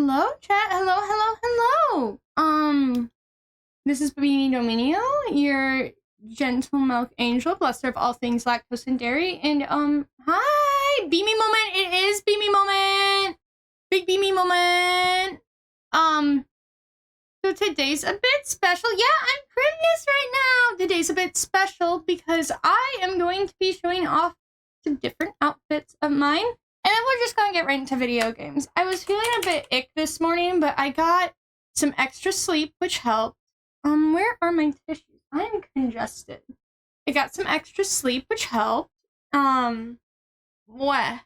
Hello, chat. Hello. This is Beanie Dominio, your gentle milk angel, blesser of all things lactose and dairy. And, hi! Beamy moment! It is Beamy moment! Big Beamy moment! So today's a bit special. Yeah, I'm Primness right now! Today's a bit special because I am going to be showing off some different outfits of mine. And then we're just gonna get right into video games. I was feeling a bit ick this morning, but I got some extra sleep, which helped. Where are my tissues? I'm congested. I got some extra sleep, which helped. What?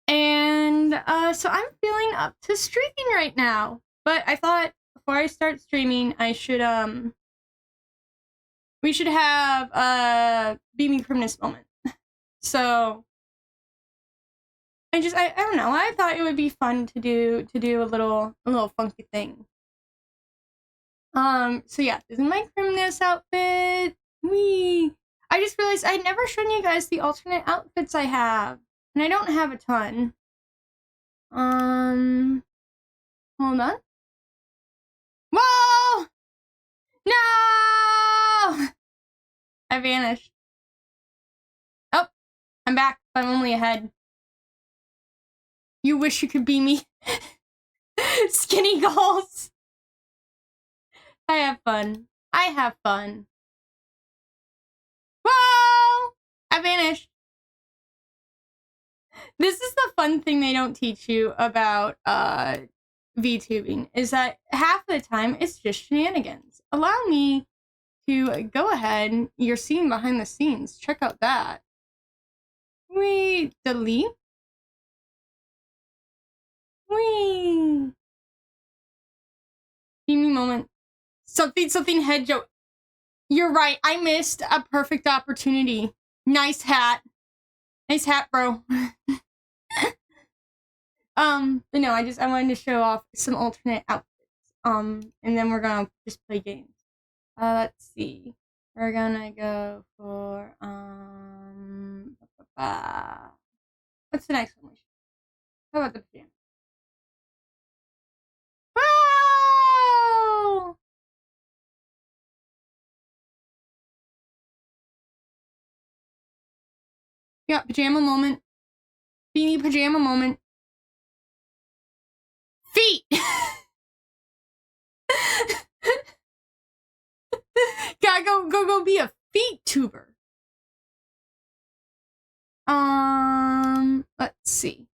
And, so I'm feeling up to streaming right now. But I thought before I start streaming, I should, we should have a Beaming Primness moment. So I don't know. I thought it would be fun to do a little funky thing. So yeah, this is my Primness outfit. Whee! I just realized I'd never shown you guys the alternate outfits I have. And I don't have a ton. Hold on. Whoa! No! I vanished. Oh, I'm back, but I'm only ahead. You wish you could be me. Skinny goals. I have fun. Whoa! I vanished. This is the fun thing they don't teach you about VTubing, is that half the time it's just shenanigans. Allow me to go ahead. You're seeing behind the scenes. Check out that. We delete. Wee. Beamy moment. Something head joke. You're right. I missed a perfect opportunity. Nice hat. Nice hat, bro. But no, I wanted to show off some alternate outfits. And then we're gonna just play games. Let's see. We're gonna go for, what's the next one? How about the pajamas? Whoa! Yeah, pajama moment. Beanie pajama moment. Feet! Gotta go be a feet tuber. Let's see.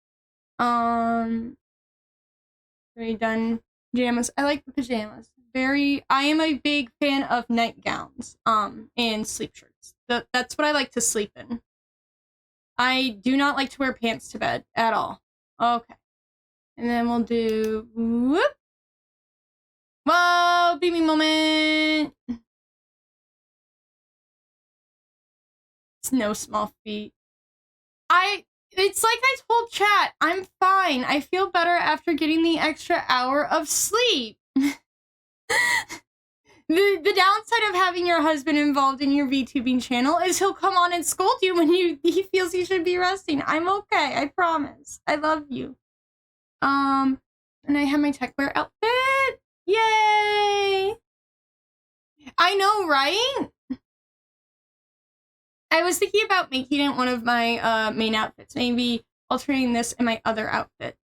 Very done. Pajamas. I like the pajamas. I am a big fan of nightgowns, and sleep shirts. That's what I like to sleep in. I do not like to wear pants to bed at all. Okay. And then we'll do, whoop. Whoa, beamy moment. It's no small feat. It's like I told chat, I'm fine. I feel better after getting the extra hour of sleep. The downside of having your husband involved in your VTubing channel is he'll come on and scold you when he feels you should be resting. I'm okay, I promise. I love you. And I have my tech wear outfit. Yay! I know, right? I was thinking about making it one of my main outfits, maybe altering this in my other outfit.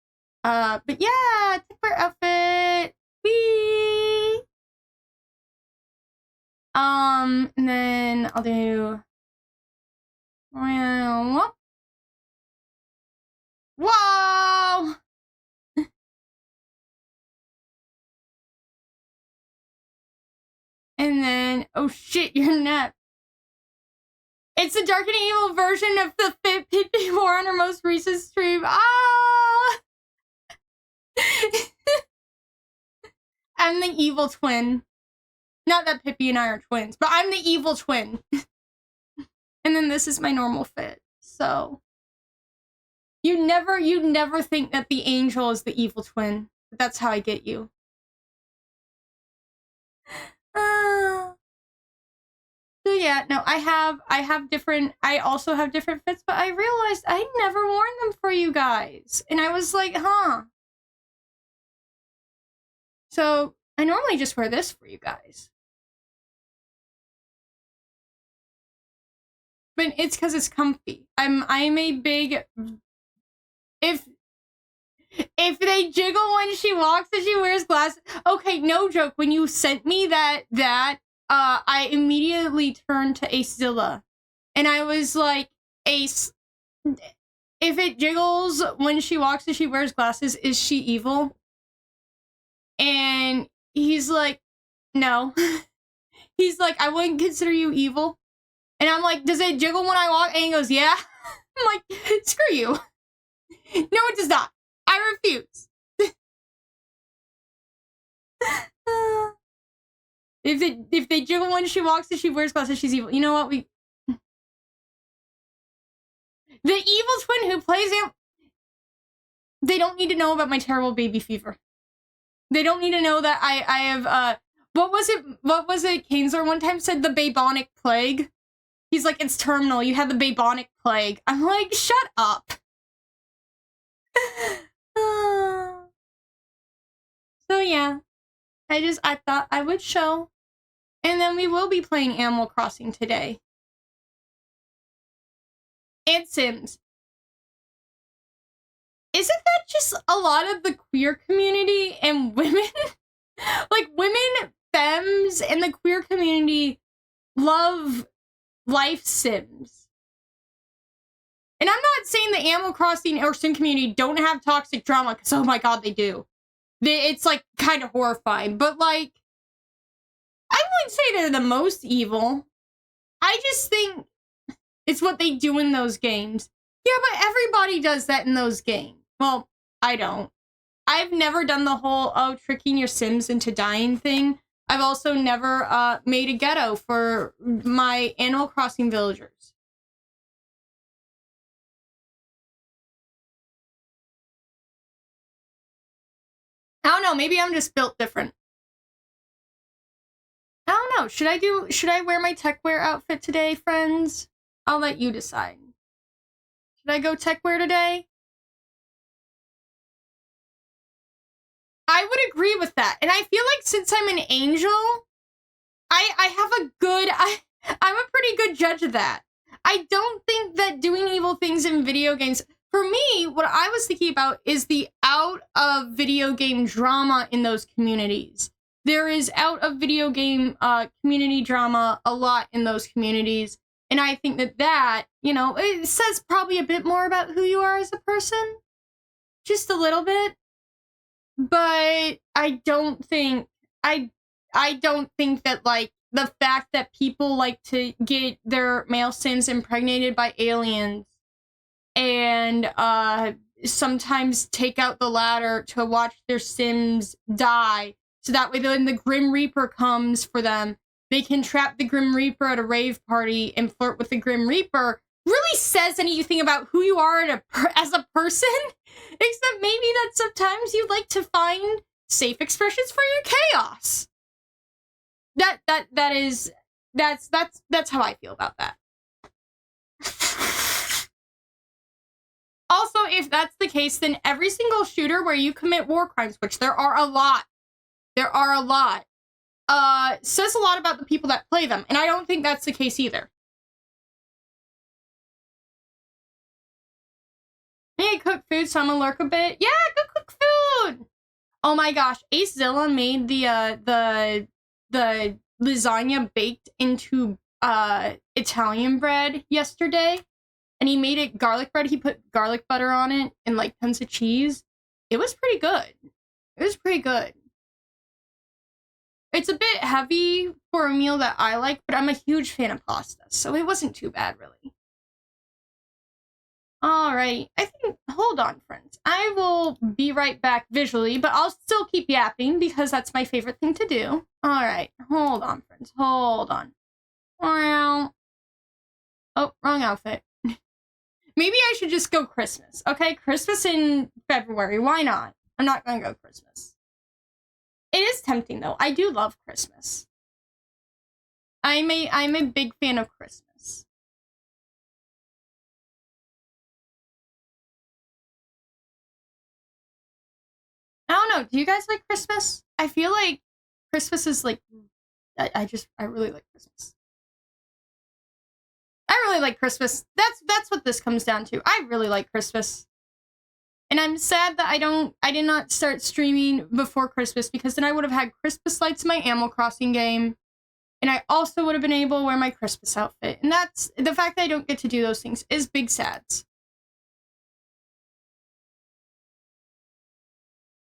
But yeah, tech wear outfit. Whee! And then I'll do, whoa! And then, oh shit, your neck. It's the Dark and Evil version of the Fit Pit before on her most recent stream. Ah! I'm the evil twin. Not that Pippi and I are twins, but I'm the evil twin. And then this is my normal fit. So you never think that the angel is the evil twin. But that's how I get you. So yeah, no, I also have different fits, but I realized I'd never worn them for you guys. And I was like, huh. So I normally just wear this for you guys. But it's because it's comfy. I'm a big... If they jiggle when she walks and she wears glasses... Okay, no joke. When you sent me that, I immediately turned to Acezilla. And I was like, Ace, if it jiggles when she walks and she wears glasses, is she evil? And he's like, no. He's like, I wouldn't consider you evil. And I'm like, does it jiggle when I walk? And he goes, yeah. I'm like, screw you. No, it does not. I refuse. If they jiggle when she walks and she wears glasses, she's evil. You know what? The evil twin who plays him, they don't need to know about my terrible baby fever. They don't need to know that I have, what was it? Kainsler one time said the babonic plague. He's like, it's terminal. You have the babonic plague. I'm like, shut up. So yeah, I thought I would show. And then we will be playing Animal Crossing today. And Sims. Isn't that just a lot of the queer community and women? Like, women, femmes, and the queer community love life sims. And I'm not saying the Animal Crossing or Sim community don't have toxic drama, because oh my god, they do. It's, like, kind of horrifying. But, like, I wouldn't say they're the most evil. I just think it's what they do in those games. Yeah, but everybody does that in those games. Well, I don't. I've never done the whole, tricking your Sims into dying thing. I've also never, made a ghetto for my Animal Crossing villagers. I don't know, maybe I'm just built different. I don't know, should I wear my tech wear outfit today, friends? I'll let you decide. Should I go tech wear today? I would agree with that. And I feel like since I'm an angel, I have a good... I'm a pretty good judge of that. I don't think that doing evil things in video games... For me, what I was thinking about is the out-of-video game drama in those communities. There is out-of-video-game community drama a lot in those communities. And I think that, you know, it says probably a bit more about who you are as a person. Just a little bit. But I don't think that, like, the fact that people like to get their male Sims impregnated by aliens and sometimes take out the ladder to watch their Sims die, so that way when the Grim Reaper comes for them, they can trap the Grim Reaper at a rave party and flirt with the Grim Reaper, really says anything about who you are as a person, except maybe that sometimes you like to find safe expressions for your chaos. That's how I feel about that. Also, if that's the case, then every single shooter where you commit war crimes, which there are a lot, says a lot about the people that play them, and I don't think that's the case either. Hey, cook food, so I'm gonna lurk a bit. Yeah, go cook food! Oh my gosh, Acezilla made the lasagna baked into Italian bread yesterday. And he made it garlic bread. He put garlic butter on it and, like, tons of cheese. It was pretty good. It's a bit heavy for a meal that I like, but I'm a huge fan of pasta, so it wasn't too bad, really. Alright, hold on, friends. I will be right back visually, but I'll still keep yapping because that's my favorite thing to do. Alright, hold on, friends. Hold on. Oh, wrong outfit. Maybe I should just go Christmas, okay? Christmas in February, why not? I'm not gonna go Christmas. It is tempting, though. I do love Christmas. I'm a big fan of Christmas. I don't know, do you guys like Christmas? I feel like Christmas is like, I really like Christmas. I really like Christmas. That's what this comes down to. I really like Christmas. And I'm sad that I did not start streaming before Christmas, because then I would have had Christmas lights in my Animal Crossing game. And I also would have been able to wear my Christmas outfit. And that's, the fact that I don't get to do those things is big sads.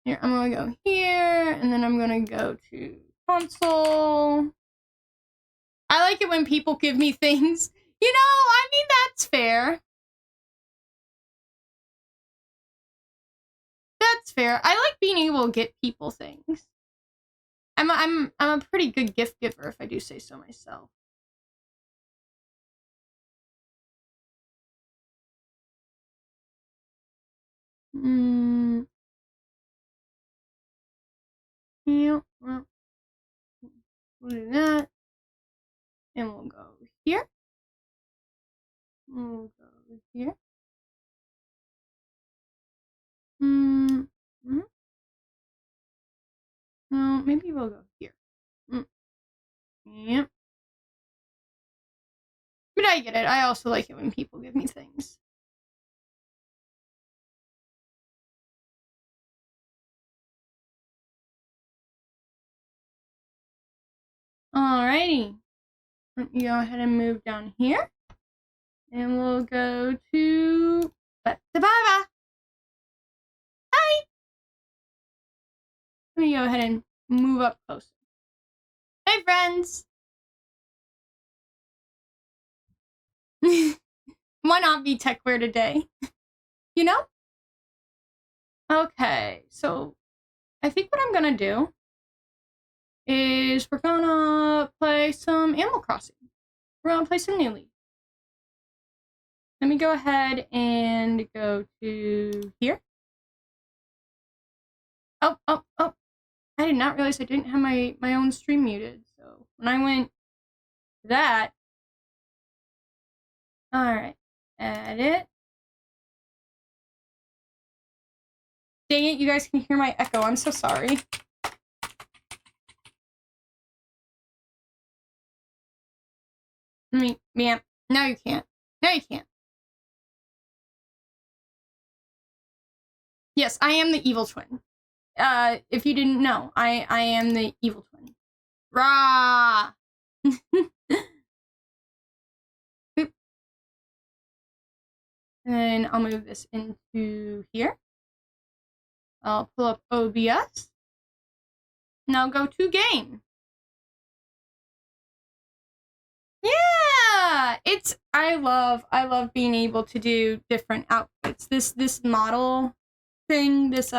Here, I'm gonna go here, and then I'm gonna go to console. I like it when people give me things. You know, I mean, that's fair. That's fair. I like being able to get people things. I'm a pretty good gift giver, if I do say so myself. Yeah, well, we'll do that. And we'll go here. We'll go here. No, maybe we'll go here. Yep. But I get it. I also like it when people give me things. Alrighty. Let me go ahead and move down here. And we'll go to Baba. Hi. Let me go ahead and move up closer. Hey, friends. Why not be techwear today? You know? Okay, so I think what I'm gonna do is we're gonna play some Animal Crossing. We're gonna play some New Leaf. Let me go ahead and go to here. Oh. I did not realize I didn't have my own stream muted. So when I went to that, alright, edit. Dang it, you guys can hear my echo. I'm so sorry. Man, no you can't. No you can't. Yes, I am the evil twin. If you didn't know, I am the evil twin. Rah! And I'll move this into here. I'll pull up OBS. Now go to game. Yeah! I love being able to do different outfits. This model thing, this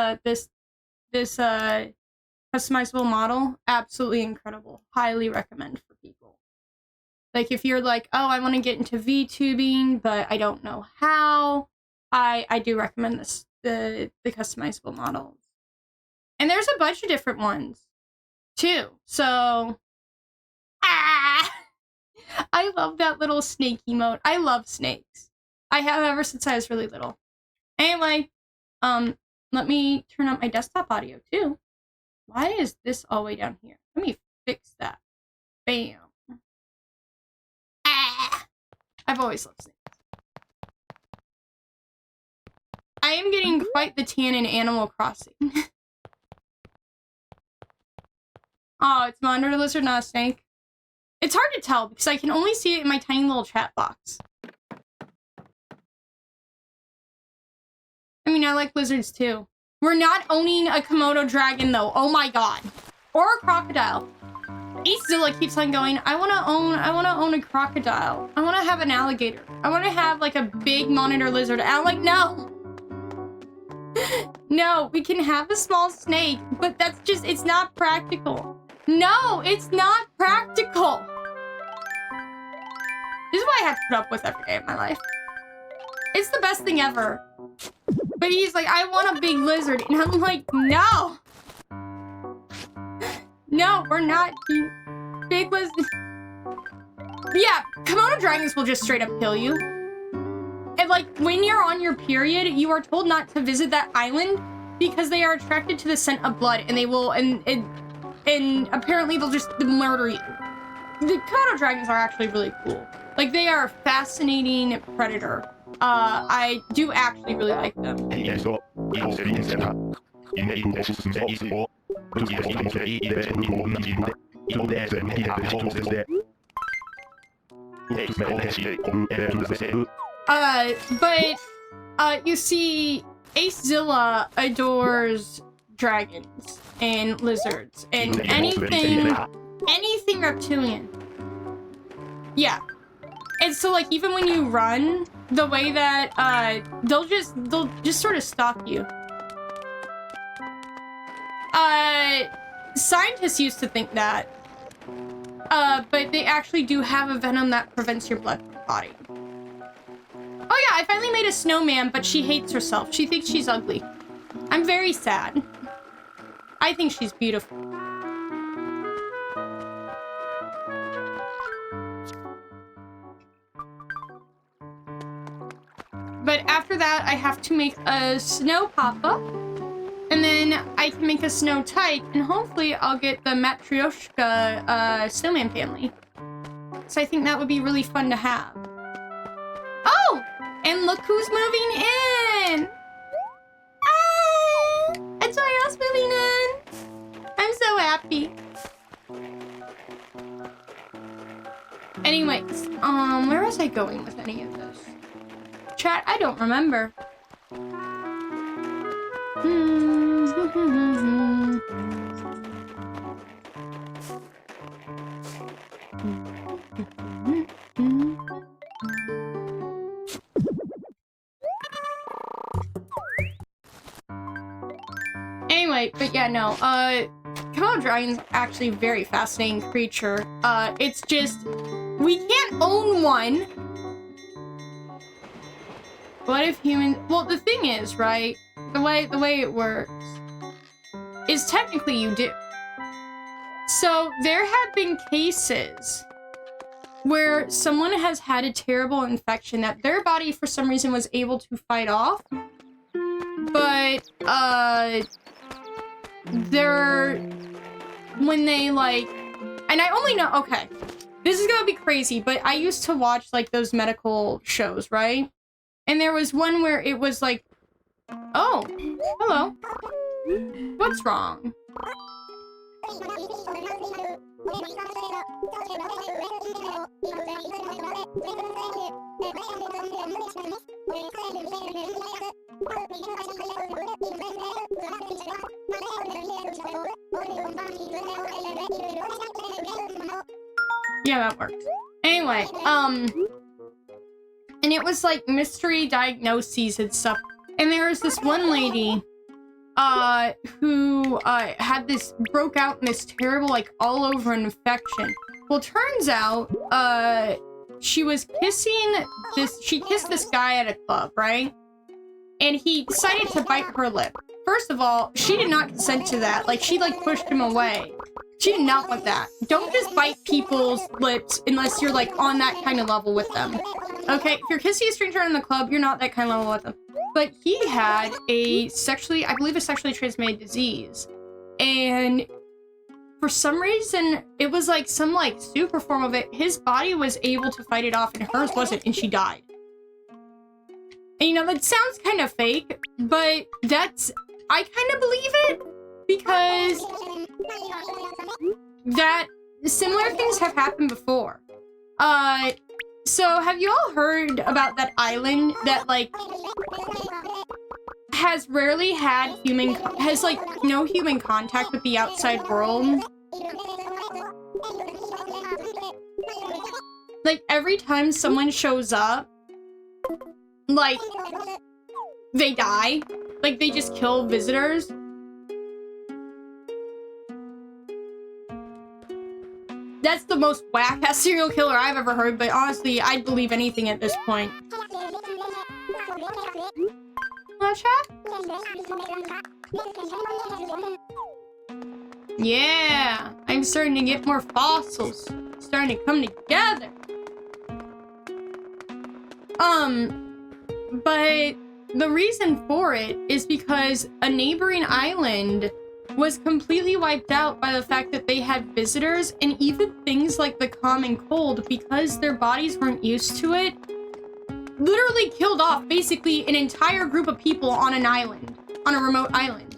customizable model, absolutely incredible. Highly recommend for people. Like if you're like, oh, I want to get into VTubing, but I don't know how, I do recommend this, the customizable models. And there's a bunch of different ones too. So I love that little snake emote. I love snakes. I have ever since I was really little. Anyway, let me turn up my desktop audio too. Why is this all the way down here? Let me fix that. Bam. I've always loved snakes. I am getting quite the tan in Animal Crossing. Oh, it's Monitor Lizard, not a snake. It's hard to tell because I can only see it in my tiny little chat box. I mean, I like lizards too. We're not owning a Komodo dragon though. Oh my god. Or a crocodile. Zilla keeps on going, I wanna own a crocodile. I wanna have an alligator. I wanna have like a big monitor lizard. And I'm like, no. No, we can have a small snake, but that's just, it's not practical. No, it's not practical. This is what I have to put up with every day of my life. It's the best thing ever. But he's like, I want a big lizard. And I'm like, no. No, we're not big lizard. Yeah, Komodo dragons will just straight up kill you. And like, when you're on your period, you are told not to visit that island because they are attracted to the scent of blood, and they will, and apparently they'll just murder you. The Komodo dragons are actually really cool. Like, they are a fascinating predator. I do actually really like them. You see, Acezilla adores dragons and lizards and anything reptilian. Yeah. And so, like, even when you run, the way that, they'll just sort of stalk you. Scientists used to think that, but they actually do have a venom that prevents your blood from clotting. Oh yeah, I finally made a snowman, but she hates herself. She thinks she's ugly. I'm very sad. I think she's beautiful. But after that, I have to make a snow papa. And then I can make a snow type, and hopefully I'll get the Matryoshka snowman family. So I think that would be really fun to have. Oh! And look who's moving in! Ah! A Toyo's moving in! I'm so happy. Anyways, where was I going with any of this? Chat, I don't remember. Anyway, but yeah, no, Komodo dragon's actually a very fascinating creature. It's just, we can't own one. What if humans, well, the thing is, right, the way it works is technically you do. So there have been cases where someone has had a terrible infection that their body for some reason was able to fight off, but when they, like, and I only know, okay, this is gonna be crazy, but I used to watch, like, those medical shows, right? And there was one where it was like, oh, hello. What's wrong? Yeah, that works. Anyway, and it was like mystery diagnoses and stuff. And there was this one lady, who, had broke out in this terrible, like, all over infection. Well, turns out, she kissed this guy at a club, right? And he decided to bite her lip. First of all, she did not consent to that. Like, she, like, pushed him away. She did not want that. Don't just bite people's lips unless you're, like, on that kind of level with them. Okay, if you're kissing a stranger in the club, you're not that kind of level with them. But he had I believe a sexually transmitted disease. And for some reason, it was like some, like, super form of it. His body was able to fight it off and hers wasn't, and she died. And, you know, that sounds kind of fake, but I kind of believe it, because similar things have happened before. So have you all heard about that island that, like, has rarely had like, no human contact with the outside world? Like, every time someone shows up, like, they die. Like, they just kill visitors. That's the most whack-ass serial killer I've ever heard, but honestly, I'd believe anything at this point. What's that? Yeah, I'm starting to get more fossils. Starting to come together. But the reason for it is because a neighboring island was completely wiped out by the fact that they had visitors, and even things like the common cold, because their bodies weren't used to it, literally killed off basically an entire group of people on an island, on a remote island.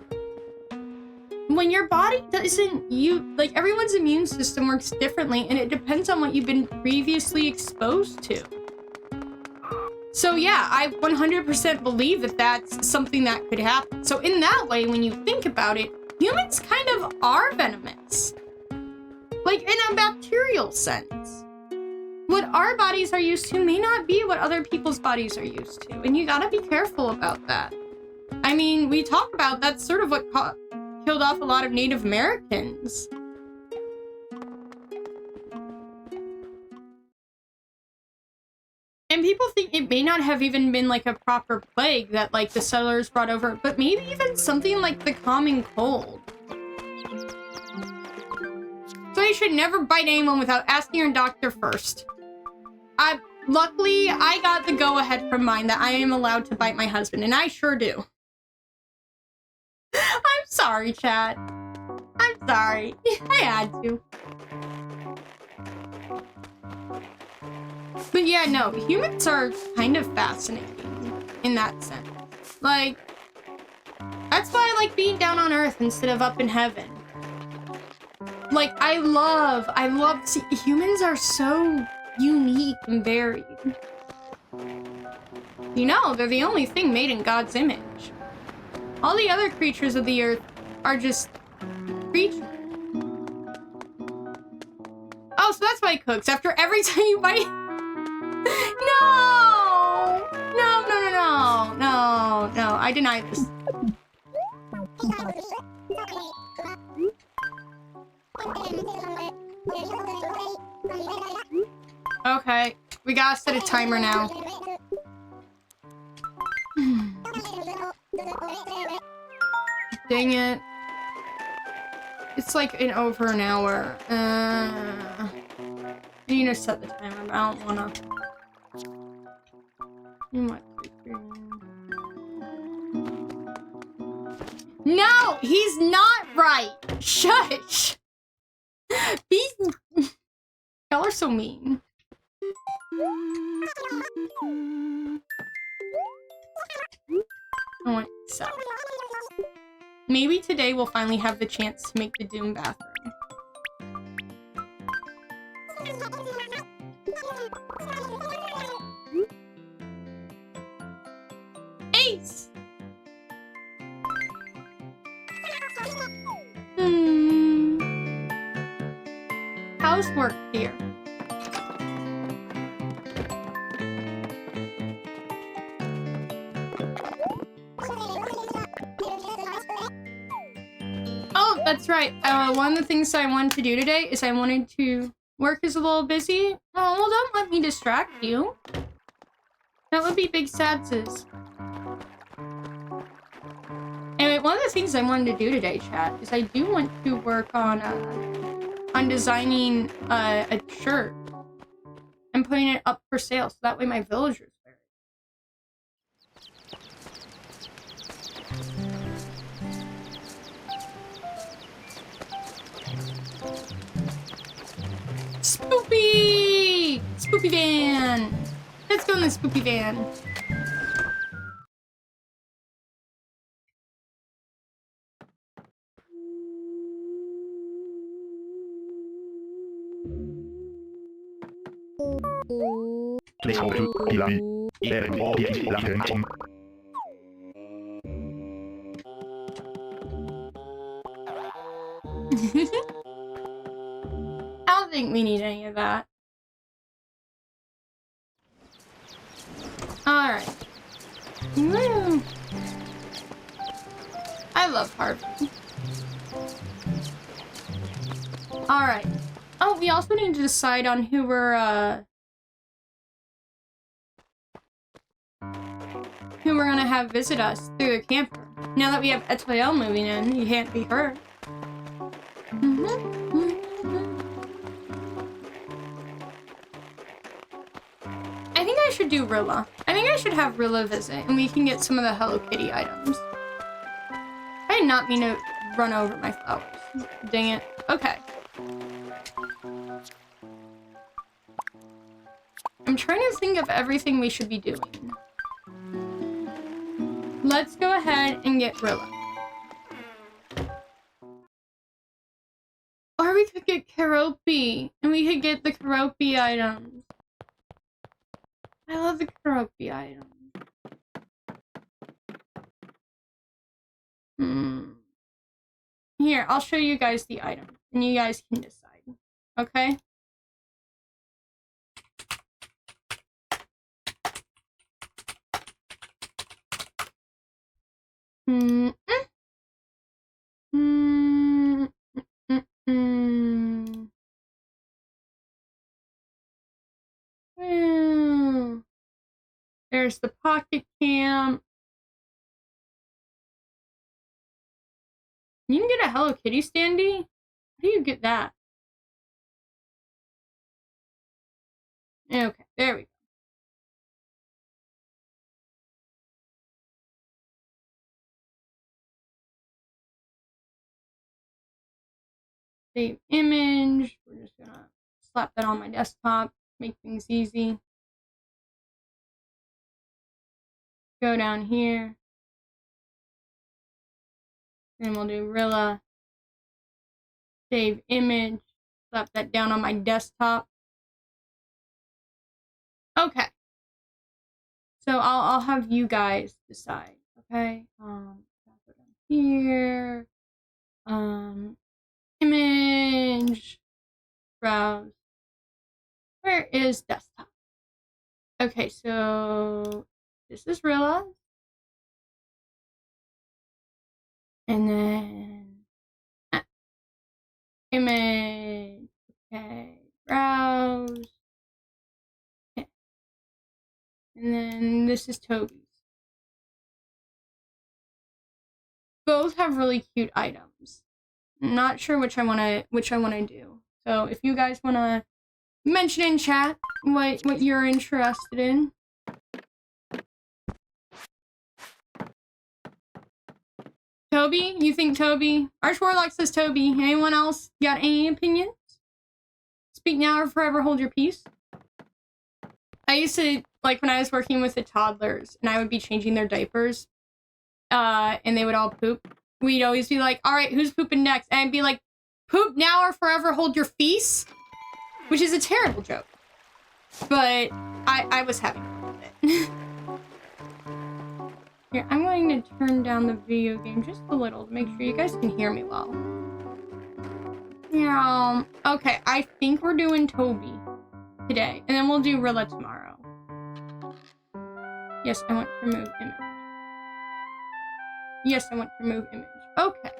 When your body doesn't, like, everyone's immune system works differently, and it depends on what you've been previously exposed to. So yeah, I 100% believe that that's something that could happen. So in that way, when you think about it, humans kind of are venomous. Like, in a bacterial sense. What our bodies are used to may not be what other people's bodies are used to, and you gotta be careful about that. I mean, we talk about that's sort of what killed off a lot of Native Americans. And people think it may not have even been like a proper plague that like the settlers brought over, but maybe even something like the common cold. So you should never bite anyone without asking your doctor first. Luckily, I got the go-ahead from mine that I am allowed to bite my husband, and I sure do. I'm sorry, chat. I'm sorry. I had to. But yeah, no, humans are kind of fascinating in that sense. Like, that's why I like being down on Earth instead of up in heaven. Like, I love, see, humans are so unique and varied. You know, they're the only thing made in God's image. All the other creatures of the Earth are just creatures. Oh, so that's why it cooks. After every time you bite... No! No, no, no, no. No, no. I deny this. Okay. We gotta set a timer now. Dang it. It's like in over an hour. I need to set the timer, but I don't wanna. No! He's not right! Shush! Y'all are so mean. I want so. Maybe today we'll finally have the chance to make the Doom bathroom. Ace! Housework here. Oh, that's right. One of the things I wanted to do today is I wanted to... Work is a little busy. Oh, well, don't let me distract you. That would be big sadses. Anyway, one of the things I wanted to do today, chat, is I do want to work on designing a shirt and putting it up for sale, so that way my villagers wear it. Spoopy! Spoopy van! Let's go in the spoopy van. I don't think we need any of that. Alright. I love Harvey. Alright. Oh, we also need to decide on who we're gonna have visit us through the camper. Now that we have Etoile moving in, you can't be her. I think I should do Rilla. I think I should have Rilla visit, and we can get some of the Hello Kitty items. I did not mean to run over my flowers. Dang it. Okay. I'm trying to think of everything we should be doing. Let's go ahead and get Rilla. Or we could get Karopi, and we could get the Karopi items. I love the Karopi items. Here, I'll show you guys the items, and you guys can decide. Okay? There's the pocket camp. You can get a Hello Kitty standee? How do you get that? Okay, there we go. Save image. We're just gonna slap that on my desktop, make things easy. Go down here. And we'll do Rilla. Save image. Slap that down on my desktop. Okay. So I'll have you guys decide. Okay. Go down here. Image. Browse. Where is desktop? Okay, so this is Rilla. And then image. Okay. Browse. Okay. And then this is Toby's. Both have really cute items. Not sure which I wanna do. So if you guys wanna mention in chat what you're interested in. Toby? You think Toby? Arch Warlock says Toby. Anyone else got any opinions? Speak now or forever hold your peace. I used to, like, when I was working with the toddlers and I would be changing their diapers, and they would all poop, we'd always be like, all right, who's pooping next? And I'd be like, poop now or forever hold your feast, which is a terrible joke. But I was having fun with it. Here, I'm going to turn down the video game just a little to make sure you guys can hear me well. Yeah, okay, I think we're doing Toby today, and then we'll do Rilla tomorrow. Yes, I want to remove image. Yes, I want to remove image. Okay.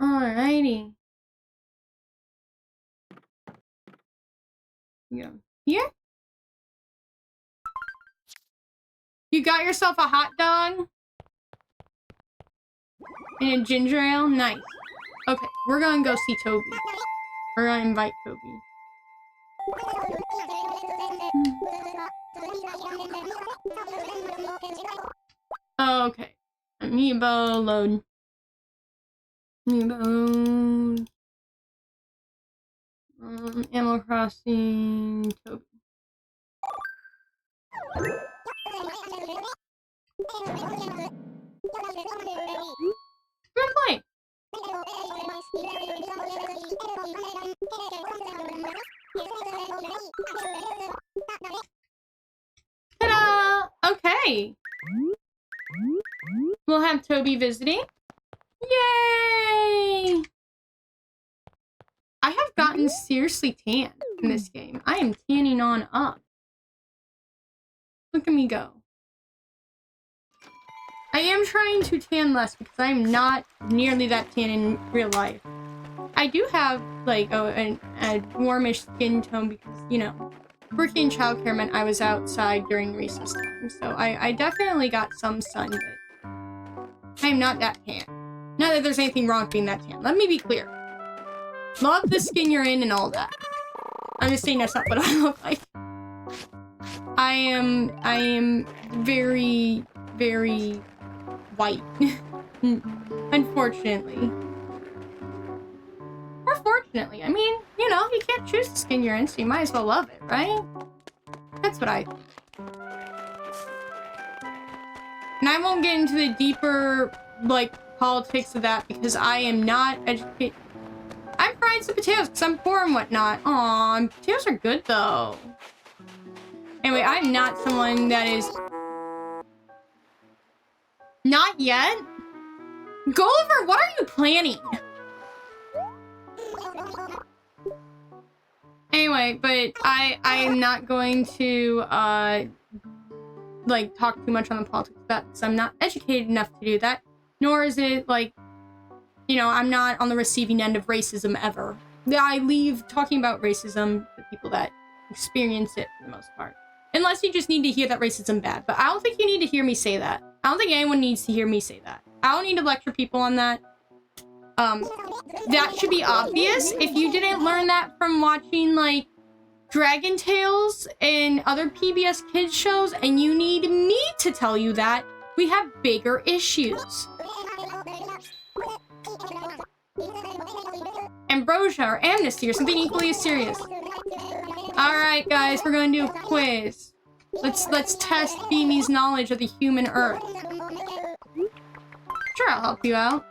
Alrighty. Go here. You got yourself a hot dog and a ginger ale? Nice. Okay, we're gonna go see Toby. We're gonna invite Toby. Okay. Amiibo load. Amiibo. Animal Crossing Toby. Good play. Ta-da! Okay. We'll have Toby visiting. Yay! I have gotten seriously tan in this game. I am tanning on up. Look at me go. I am trying to tan less because I am not nearly that tan in real life. I do have, like, a warmish skin tone because, you know, working in childcare meant I was outside during recess time, so I definitely got some sun, but I am not that tan. Not that there's anything wrong with being that tan. Let me be clear. Love the skin you're in and all that. I'm just saying that's not what I look like. I am very, very white. Unfortunately. Or fortunately. I mean, you know, you can't choose the skin you're in, so you might as well love it, right? That's what I think. And I won't get into the deeper, like, politics of that because I am not educated. I'm frying some potatoes because I'm poor and whatnot. Aw, potatoes are good though. Anyway, I'm not someone that is... Not yet? Gulliver, what are you planning? Anyway, but I am not going to, like, talk too much on the politics of that because I'm not educated enough to do that. Nor is it, like, you know, I'm not on the receiving end of racism ever. I leave talking about racism to people that experience it for the most part. Unless you just need to hear that racism bad. But I don't think you need to hear me say that. I don't think anyone needs to hear me say that. I don't need to lecture people on that. That should be obvious. If you didn't learn that from watching, like, Dragon Tales and other PBS kids shows, and you need me to tell you that, we have bigger issues. Ambrosia or amnesty or something equally as serious. Alright guys, we're gonna do a quiz. Let's test Beamy's knowledge of the human earth. Sure, I'll help you out.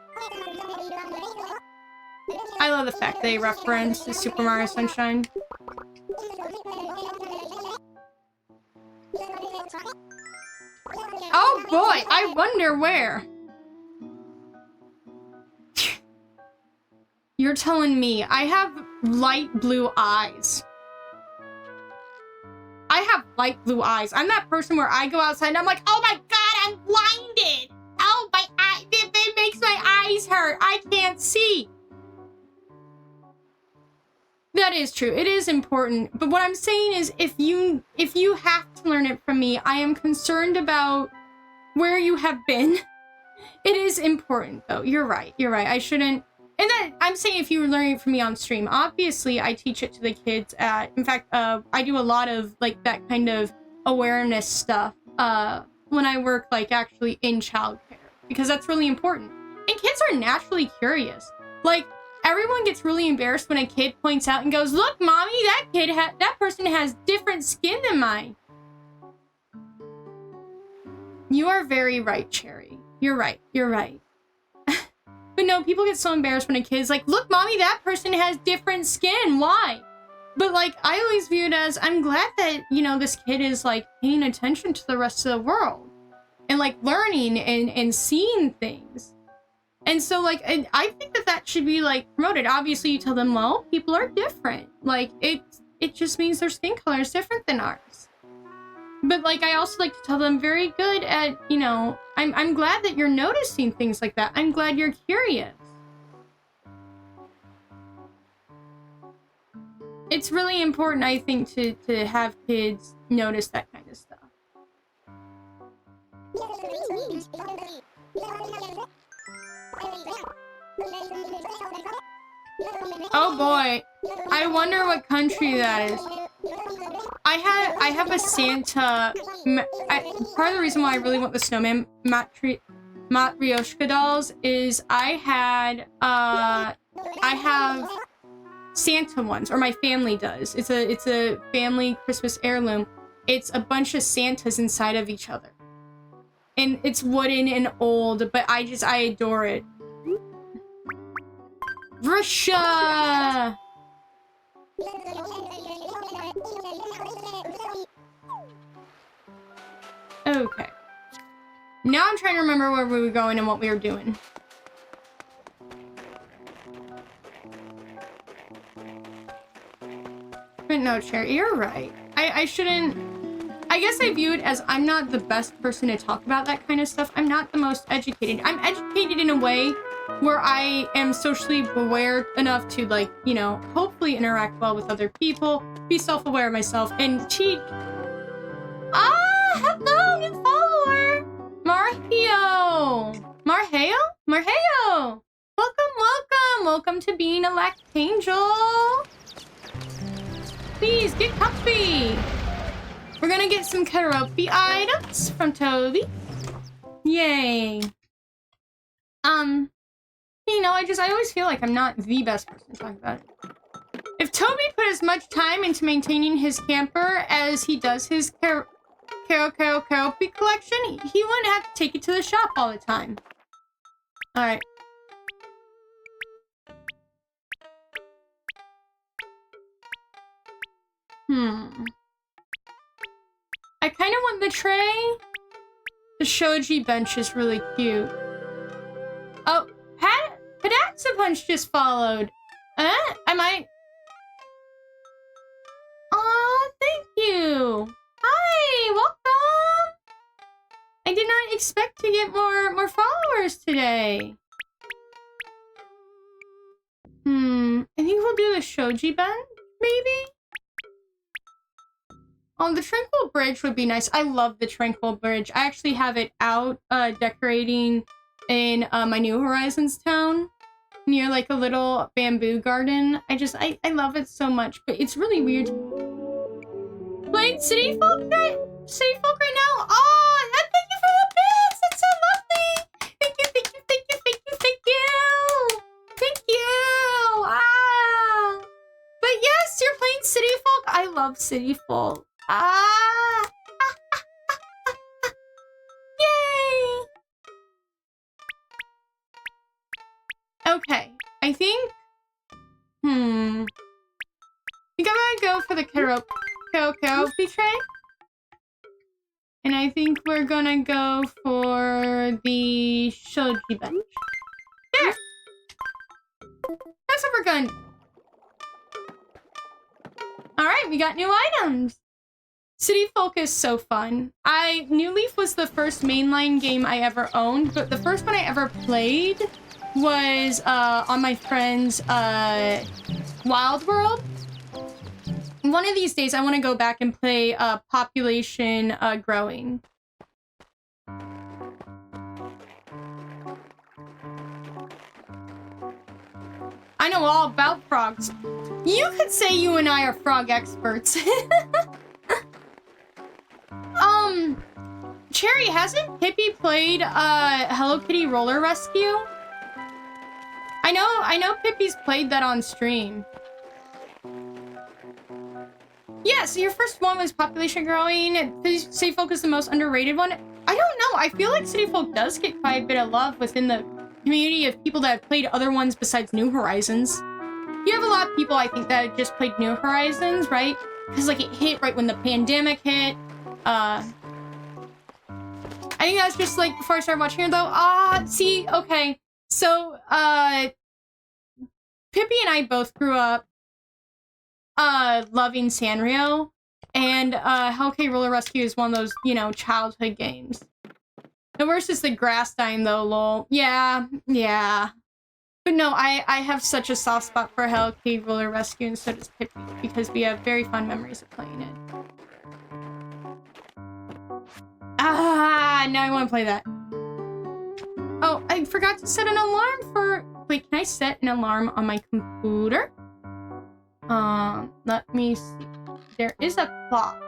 I love the fact they reference to Super Mario Sunshine. Oh boy, I wonder where. You're telling me I have light blue eyes. I have light blue eyes. I'm that person where I go outside and I'm like, oh my god, I'm blinded. Oh, my eye, it makes my eyes hurt. I can't see. That is true. It is important. But what I'm saying is if you have to learn it from me, I am concerned about where you have been. It is important though. You're right. You're right. I shouldn't. And then I'm saying if you were learning it from me on stream, obviously I teach it to the kids in fact, I do a lot of like that kind of awareness stuff when I work like actually in childcare because that's really important. And kids are naturally curious. Like everyone gets really embarrassed when a kid points out and goes, "Look, mommy, that person has different skin than mine." You are very right, Cherry. You're right. You're right. But no, people get so embarrassed when a kid's like, "Look, mommy, that person has different skin. Why?" But like, I always view it as, I'm glad that, you know, this kid is like paying attention to the rest of the world and like learning and seeing things. And so like, I think that should be like promoted. Obviously you tell them, well, people are different. Like it just means their skin color is different than ours. But like, I also like to tell them very good at, you know, I'm glad that you're noticing things like that. I'm glad you're curious. It's really important, I think, to have kids notice that kind of stuff. Oh boy, I wonder what country that is. I have a Santa. Part of the reason why I really want the snowman Matryoshka dolls is I have Santa ones, or my family does. It's a family Christmas heirloom. It's a bunch of Santas inside of each other, and it's wooden and old, but I adore it. Russia. Okay. Now I'm trying to remember where we were going and what we were doing. But no, Cherry, you're right. I shouldn't... I guess I view it as I'm not the best person to talk about that kind of stuff. I'm not the most educated. I'm educated in a way where I am socially aware enough to, like, you know, hopefully interact well with other people, be self-aware of myself, and cheat. Ah, hello, new follower! Marheo? Marheo! Welcome to being a Lactangel! Please, get comfy! We're gonna get some karaoke items from Toby. Yay. You know, I always feel like I'm not the best person to talk about it. If Toby put as much time into maintaining his camper as he does his karaoke collection, he wouldn't have to take it to the shop all the time. Alright. I kind of want the tray. The shoji bench is really cute. Oh, Padaxa Punch just followed. I might... Aw, thank you. Hi, welcome. I did not expect to get more followers today. I think we'll do the shoji bench, maybe? Oh, the Tranquil Bridge would be nice. I love the Tranquil Bridge. I actually have it out decorating in my New Horizons town near like a little bamboo garden. I love it so much, but it's really weird. Playing City Folk right now? Oh, thank you for the bits! That's so lovely! Thank you! Thank you! Ah! But yes, you're playing City Folk. I love City Folk. Ah! Yay! Okay, I think... I think I'm gonna go for the karaoke tray. And I think we're gonna go for the shoji bench. There! That's what we're going. Alright, we got new items! City Folk is so fun. New Leaf was the first mainline game I ever owned, but the first one I ever played was on my friend's Wild World. One of these days, I want to go back and play Population Growing. I know all about frogs. You could say you and I are frog experts. Cherry, hasn't Pippi played Hello Kitty Roller Rescue? I know Pippi's played that on stream. Yeah, so your first one was Population Growing. City Folk is the most underrated one. I don't know. I feel like City Folk does get quite a bit of love within the community of people that have played other ones besides New Horizons. You have a lot of people, I think, that just played New Horizons, right? Because, like, it hit right when the pandemic hit. I think that's just, like, before I started watching her, though. See, okay. So, Pippi and I both grew up loving Sanrio, and Hello Kitty Roller Rescue is one of those, you know, childhood games. The worst is the grass dying, though, lol. Yeah. But no, I have such a soft spot for Hello Kitty Roller Rescue, and so does Pippi, because we have very fond memories of playing it. Now I want to play that. Oh, I forgot to set an alarm for... Wait, can I set an alarm on my computer? Let me see. There is a clock.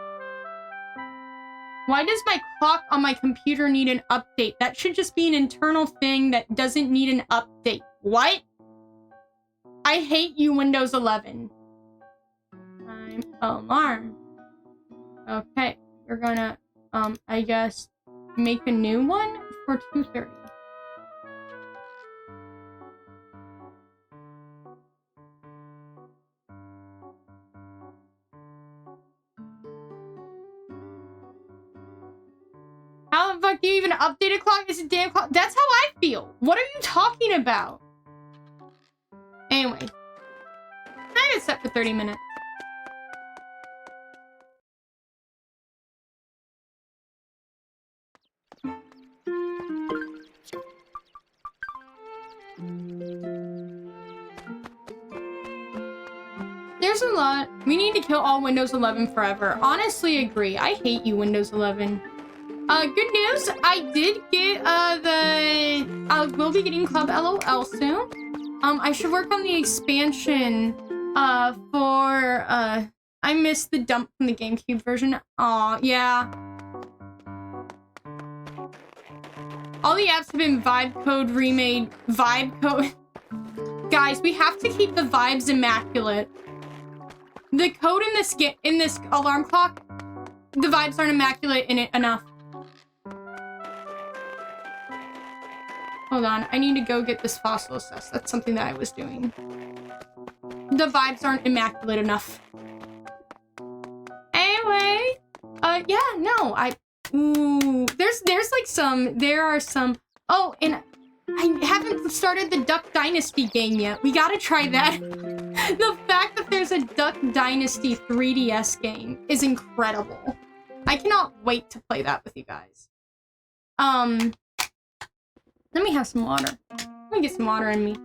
Why does my clock on my computer need an update? That should just be an internal thing that doesn't need an update. What? I hate you, Windows 11. Time alarm. Okay, we're gonna, I guess, make a new one for 2:30. How the fuck do you even update a clock? It's a damn clock. That's how I feel. What are you talking about? Anyway. I get set for 30 minutes. there's a lot. We need to kill all Windows 11 forever. Honestly, agree. I hate you, Windows 11. Good news. I did get, we'll be getting Club LOL soon. I should work on the expansion, I missed the dump from the GameCube version. Aw, yeah. All the apps have been vibe code remade. Vibe code. Guys, we have to keep the vibes immaculate. The code in this alarm clock, the vibes aren't immaculate in it enough. Hold on, I need to go get this fossil assess. That's something that I was doing. The vibes aren't immaculate enough. Anyway, yeah, no, there are some, oh, and I haven't started the Duck Dynasty game yet. We gotta try that. The fact that there's a Duck Dynasty 3DS game is incredible. I cannot wait to play that with you guys. Let me have some water. Let me get some water in me.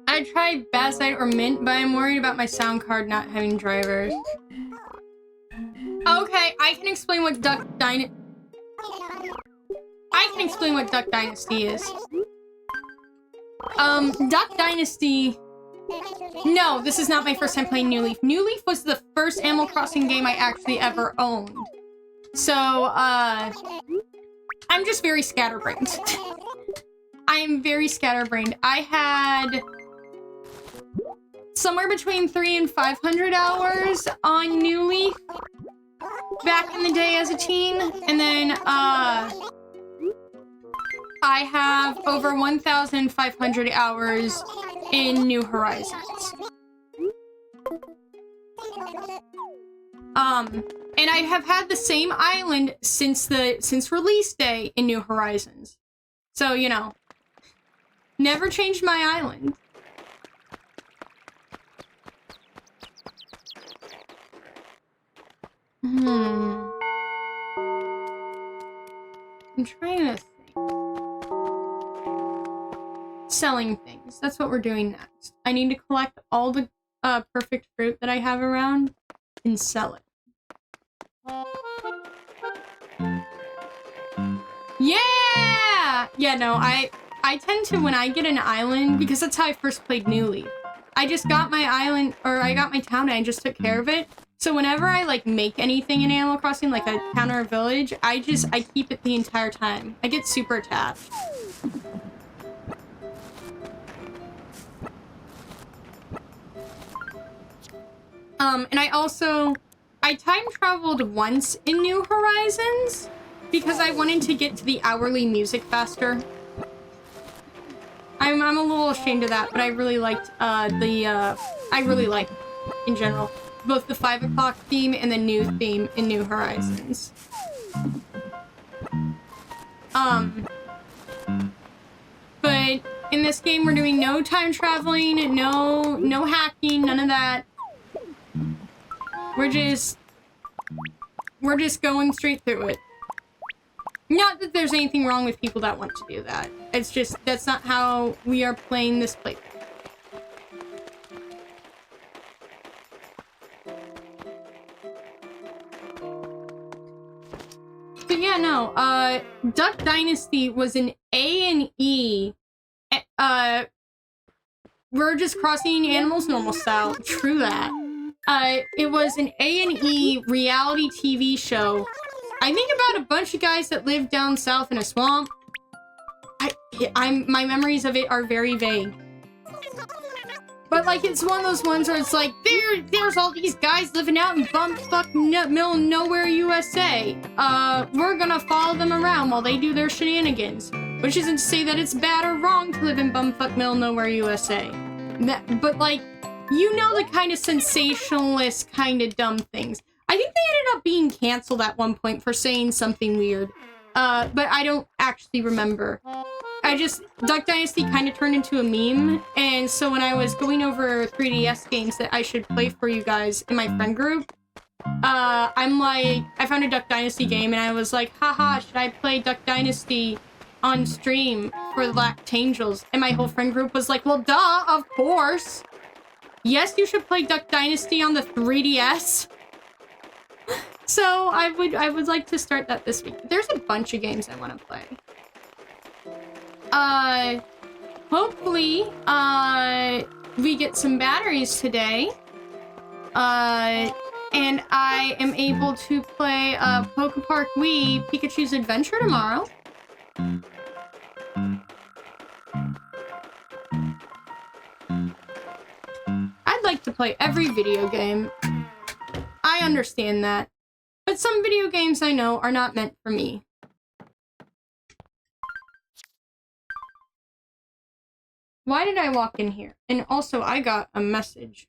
I tried Bassite or Mint, but I'm worried about my sound card not having drivers. Okay, I can explain what Duck Dynasty is. Duck Dynasty... No, this is not my first time playing New Leaf. New Leaf was the first Animal Crossing game I actually ever owned. So, I'm just very scatterbrained. I am very scatterbrained. I had somewhere between 300 and 500 hours on New Leaf back in the day as a teen, and then, I have over 1,500 hours in New Horizons. And I have had the same island since release day in New Horizons. So, you know, never changed my island. I'm trying to think. Selling things. That's what we're doing next. I need to collect all the perfect fruit that I have around and sell it. Yeah! Yeah, no, I tend to, when I get an island, because that's how I first played New Leaf. I just got my island, or I got my town and I just took care of it. So whenever I, like, make anything in Animal Crossing, like a town or a village, I keep it the entire time. I get super attached. And I time traveled once in New Horizons because I wanted to get to the hourly music faster. I'm a little ashamed of that, but I really liked, I really like, in general, both the 5 o'clock theme and the new theme in New Horizons. But in this game, we're doing no time traveling, no hacking, none of that. We're just going straight through it. Not that there's anything wrong with people that want to do that. It's just, that's not how we are playing this playthrough. But yeah, no, Duck Dynasty was an A&E, we're just crossing animals normal style. True that. It was an A&E reality TV show. I think about a bunch of guys that live down south in a swamp. My memories of it are very vague. But, like, it's one of those ones where it's like, there's all these guys living out in bumfuck middle nowhere, USA. We're gonna follow them around while they do their shenanigans. Which isn't to say that it's bad or wrong to live in bumfuck middle nowhere, USA. But, like, you know the kind of sensationalist, kind of dumb things. I think they ended up being canceled at one point for saying something weird. But I don't actually remember. Duck Dynasty kind of turned into a meme, and so when I was going over 3DS games that I should play for you guys in my friend group, I found a Duck Dynasty game, and I was like, haha, should I play Duck Dynasty on stream for Lactangels, and my whole friend group was like, well, duh, of course. Yes, you should play Duck Dynasty on the 3DS. So I would like to start that this week. There's a bunch of games I want to play. Hopefully, we get some batteries today. And I am able to play Poke Park Wii Pikachu's Adventure tomorrow. I'd like to play every video game. I understand that. But some video games I know are not meant for me. Why did I walk in here? And also, I got a message.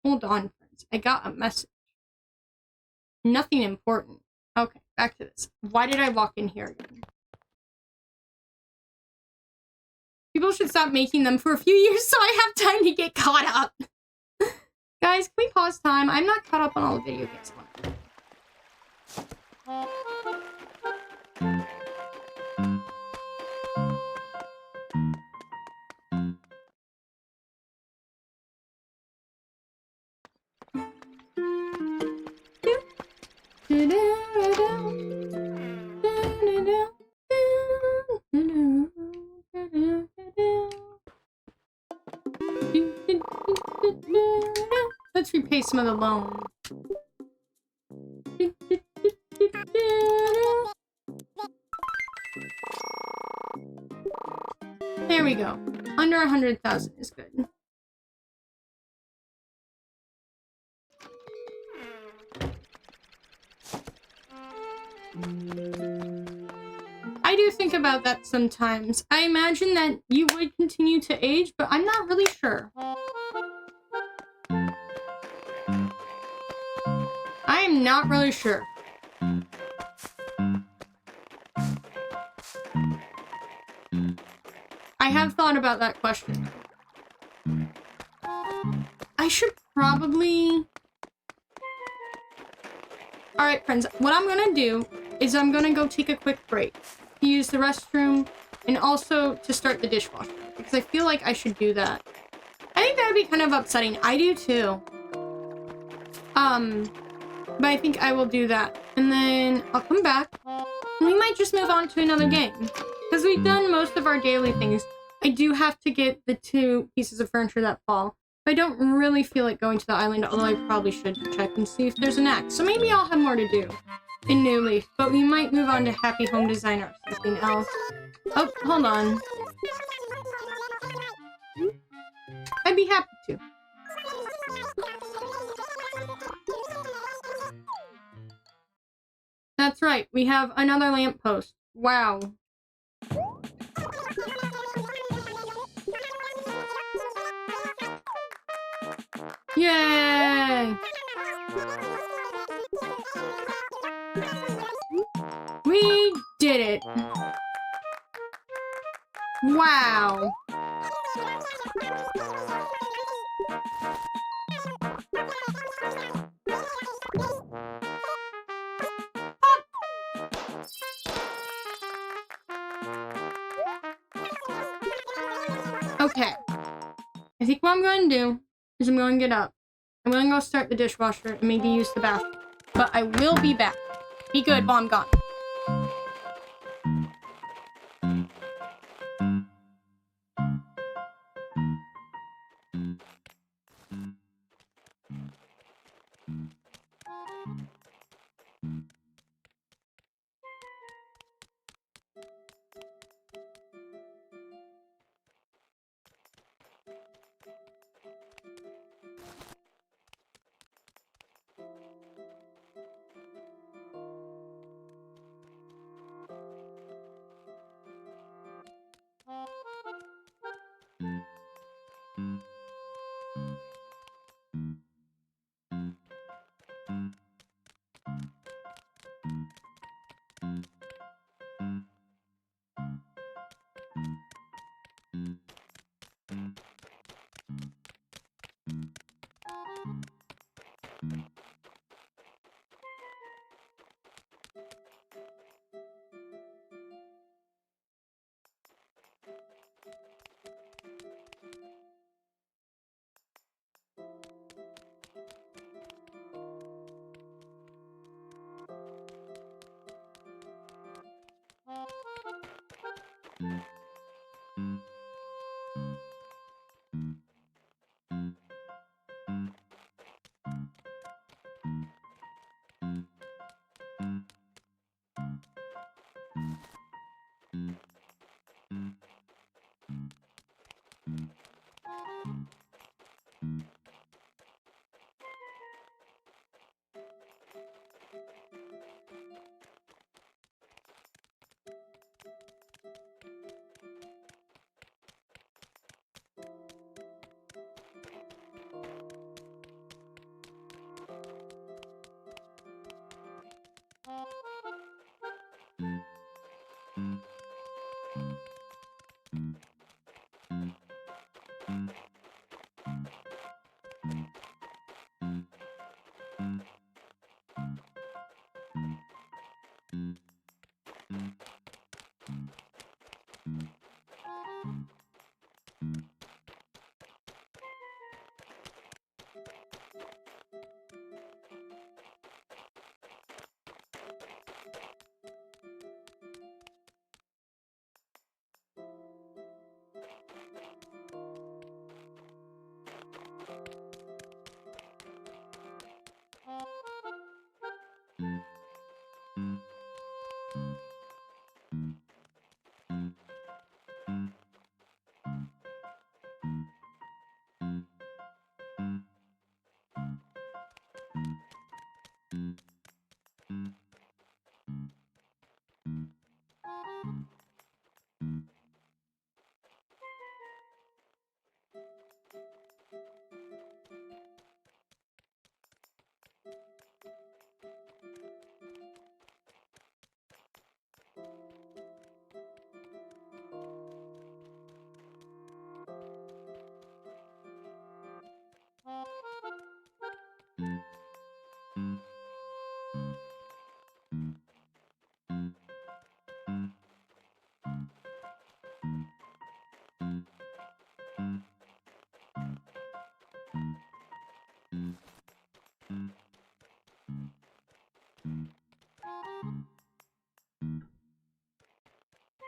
Hold on, friends. I got a message. Nothing important. Okay, back to this. Why did I walk in here again? People should stop making them for a few years so I have time to get caught up. Guys, can we pause time? I'm not caught up on all the video games. Let's repay some of the loan. There we go. Under 100,000 is good. I do think about that sometimes. I imagine that you would continue to age, but I'm not really sure. I am not really sure. I have thought about that question. I should probably... Alright, friends, what I'm gonna do is I'm gonna go take a quick break to use the restroom and also to start the dishwasher, because I feel like I should do that. I think that would be kind of upsetting. I do too. But I think I will do that. And then I'll come back. And we might just move on to another game. Because we've done most of our daily things. I do have to get the 2 pieces of furniture that fall. But I don't really feel like going to the island, although I probably should check and see if there's an axe. So maybe I'll have more to do in New Leaf. But we might move on to Happy Home Designer or something else. Oh, hold on. I'd be happy to. That's right, we have another lamppost. Wow. Yay! We did it! Wow! Okay. I think what I'm going to do is I'm going to get up. I'm going to go start the dishwasher and maybe use the bathroom. But I will be back. Be good while I'm gone.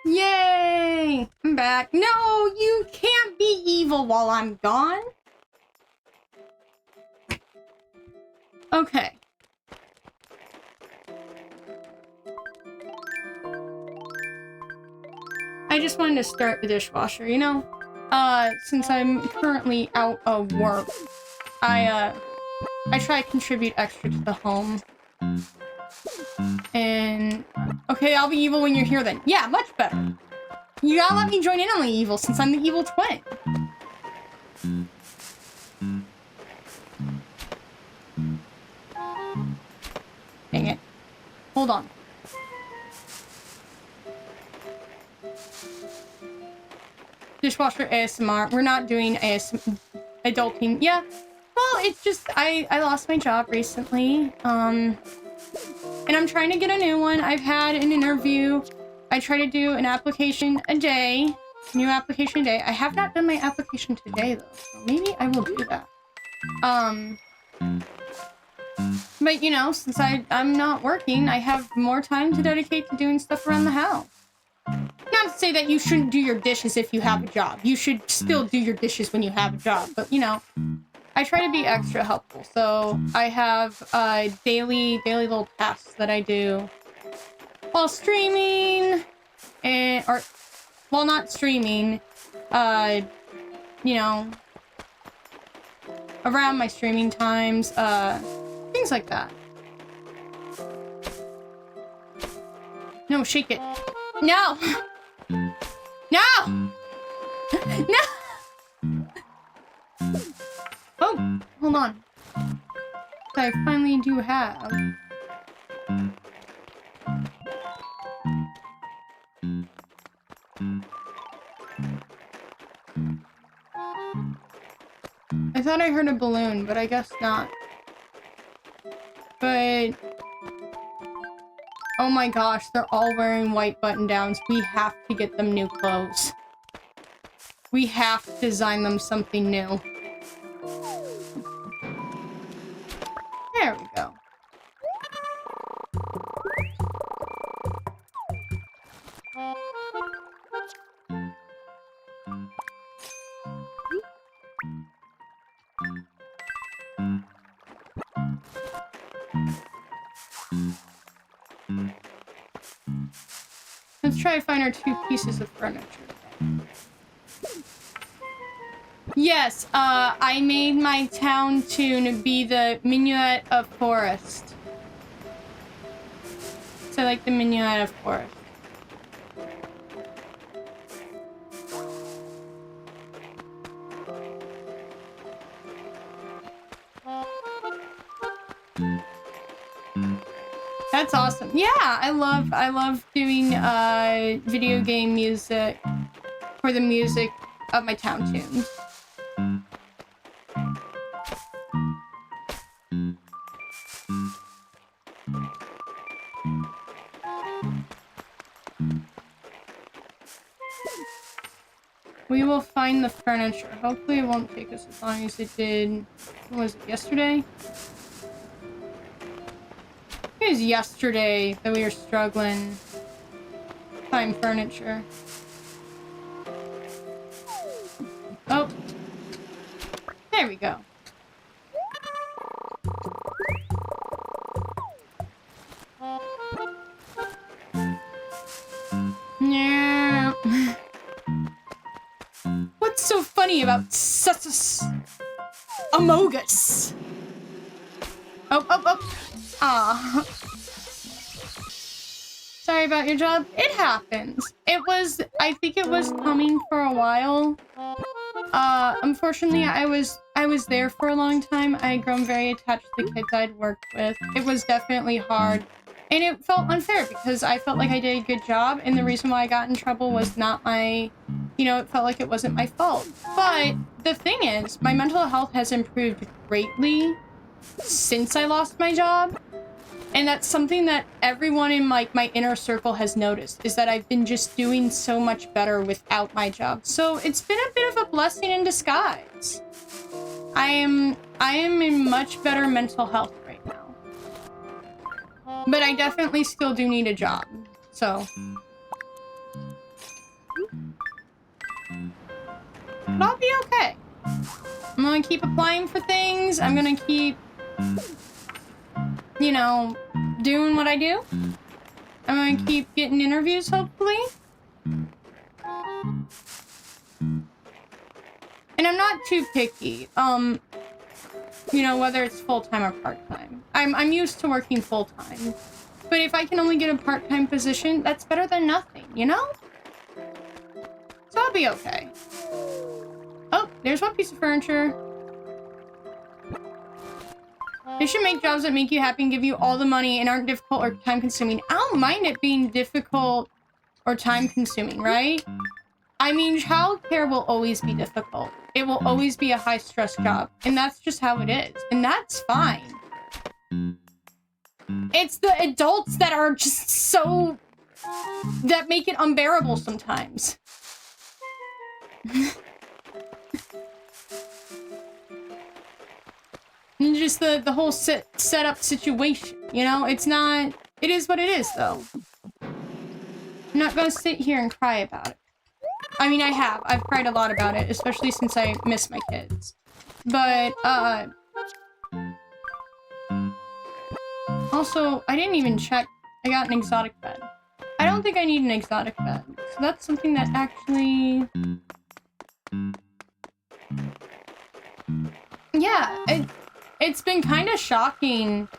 Yay! I'm back. No, you can't be evil while I'm gone. Okay. I just wanted to start the dishwasher, you know? Since I'm currently out of work, I try to contribute extra to the home. And... okay, I'll be evil when you're here then. Yeah, much better. You gotta let me join in on the evil since I'm the evil twin. Dang it. Hold on. Dishwasher ASMR. We're not doing adulting. Yeah. Well, it's just, I lost my job recently. And I'm trying to get a new one. I've had an interview. I try to do an application a day. New application a day. I have not done my application today, though. So maybe I will do that. But, you know, since I'm not working, I have more time to dedicate to doing stuff around the house. Not to say that you shouldn't do your dishes if you have a job. You should still do your dishes when you have a job. But, you know, I try to be extra helpful. So I have daily little tasks that I do while streaming, or while not streaming, you know, around my streaming times, things like that. No, shake it. No! No! No! Oh, hold on. I finally do have. I thought I heard a balloon, but I guess not. But... oh my gosh, they're all wearing white button-downs. We have to get them new clothes. We have to design them something new. There we go. Let's try to find our 2 pieces of furniture. Yes, I made my town tune be the minuet of forest. So like the minuet of forest. That's awesome. Yeah, I love doing video game music for the music of my town tunes. We will find the furniture. Hopefully it won't take us as long as it did. What was it, yesterday? It was yesterday that we were struggling to find furniture. Oh. There we go. Yeah. What's so funny about Amogus? Oh. Aw. Sorry about your job. It happens. I think it was coming for a while. Unfortunately, I was there for a long time. I had grown very attached to the kids I'd worked with. It was definitely hard. And it felt unfair because I felt like I did a good job, and the reason why I got in trouble was not my, it felt like it wasn't my fault. But the thing is, my mental health has improved greatly since I lost my job. And that's something that everyone in my inner circle has noticed, is that I've been just doing so much better without my job. So it's been a bit of a blessing in disguise. I am in much better mental health right now. But I definitely still do need a job, so. But I'll be okay. I'm gonna keep applying for things. I'm gonna keep, doing what I do. I'm gonna keep getting interviews, hopefully. And I'm not too picky, whether it's full-time or part-time. I'm used to working full-time. But if I can only get a part-time position, that's better than nothing, So I'll be okay. Oh, there's one piece of furniture. They should make jobs that make you happy and give you all the money and aren't difficult or time-consuming. I don't mind it being difficult or time-consuming, right? I mean, childcare will always be difficult. It will always be a high-stress job. And that's just how it is. And that's fine. It's the adults that are just so... that make it unbearable sometimes. And just the whole setup situation, It's not... It is what it is, though. I'm not gonna sit here and cry about it. I mean, I have. I've cried a lot about it, especially since I miss my kids. But, also, I didn't even check. I got an exotic bed. I don't think I need an exotic bed. So that's something that actually... Yeah, it's been kind of shocking,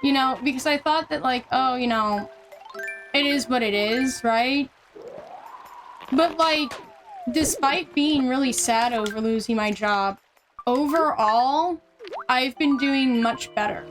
because I thought that, it is what it is, right? But, despite being really sad over losing my job, overall, I've been doing much better.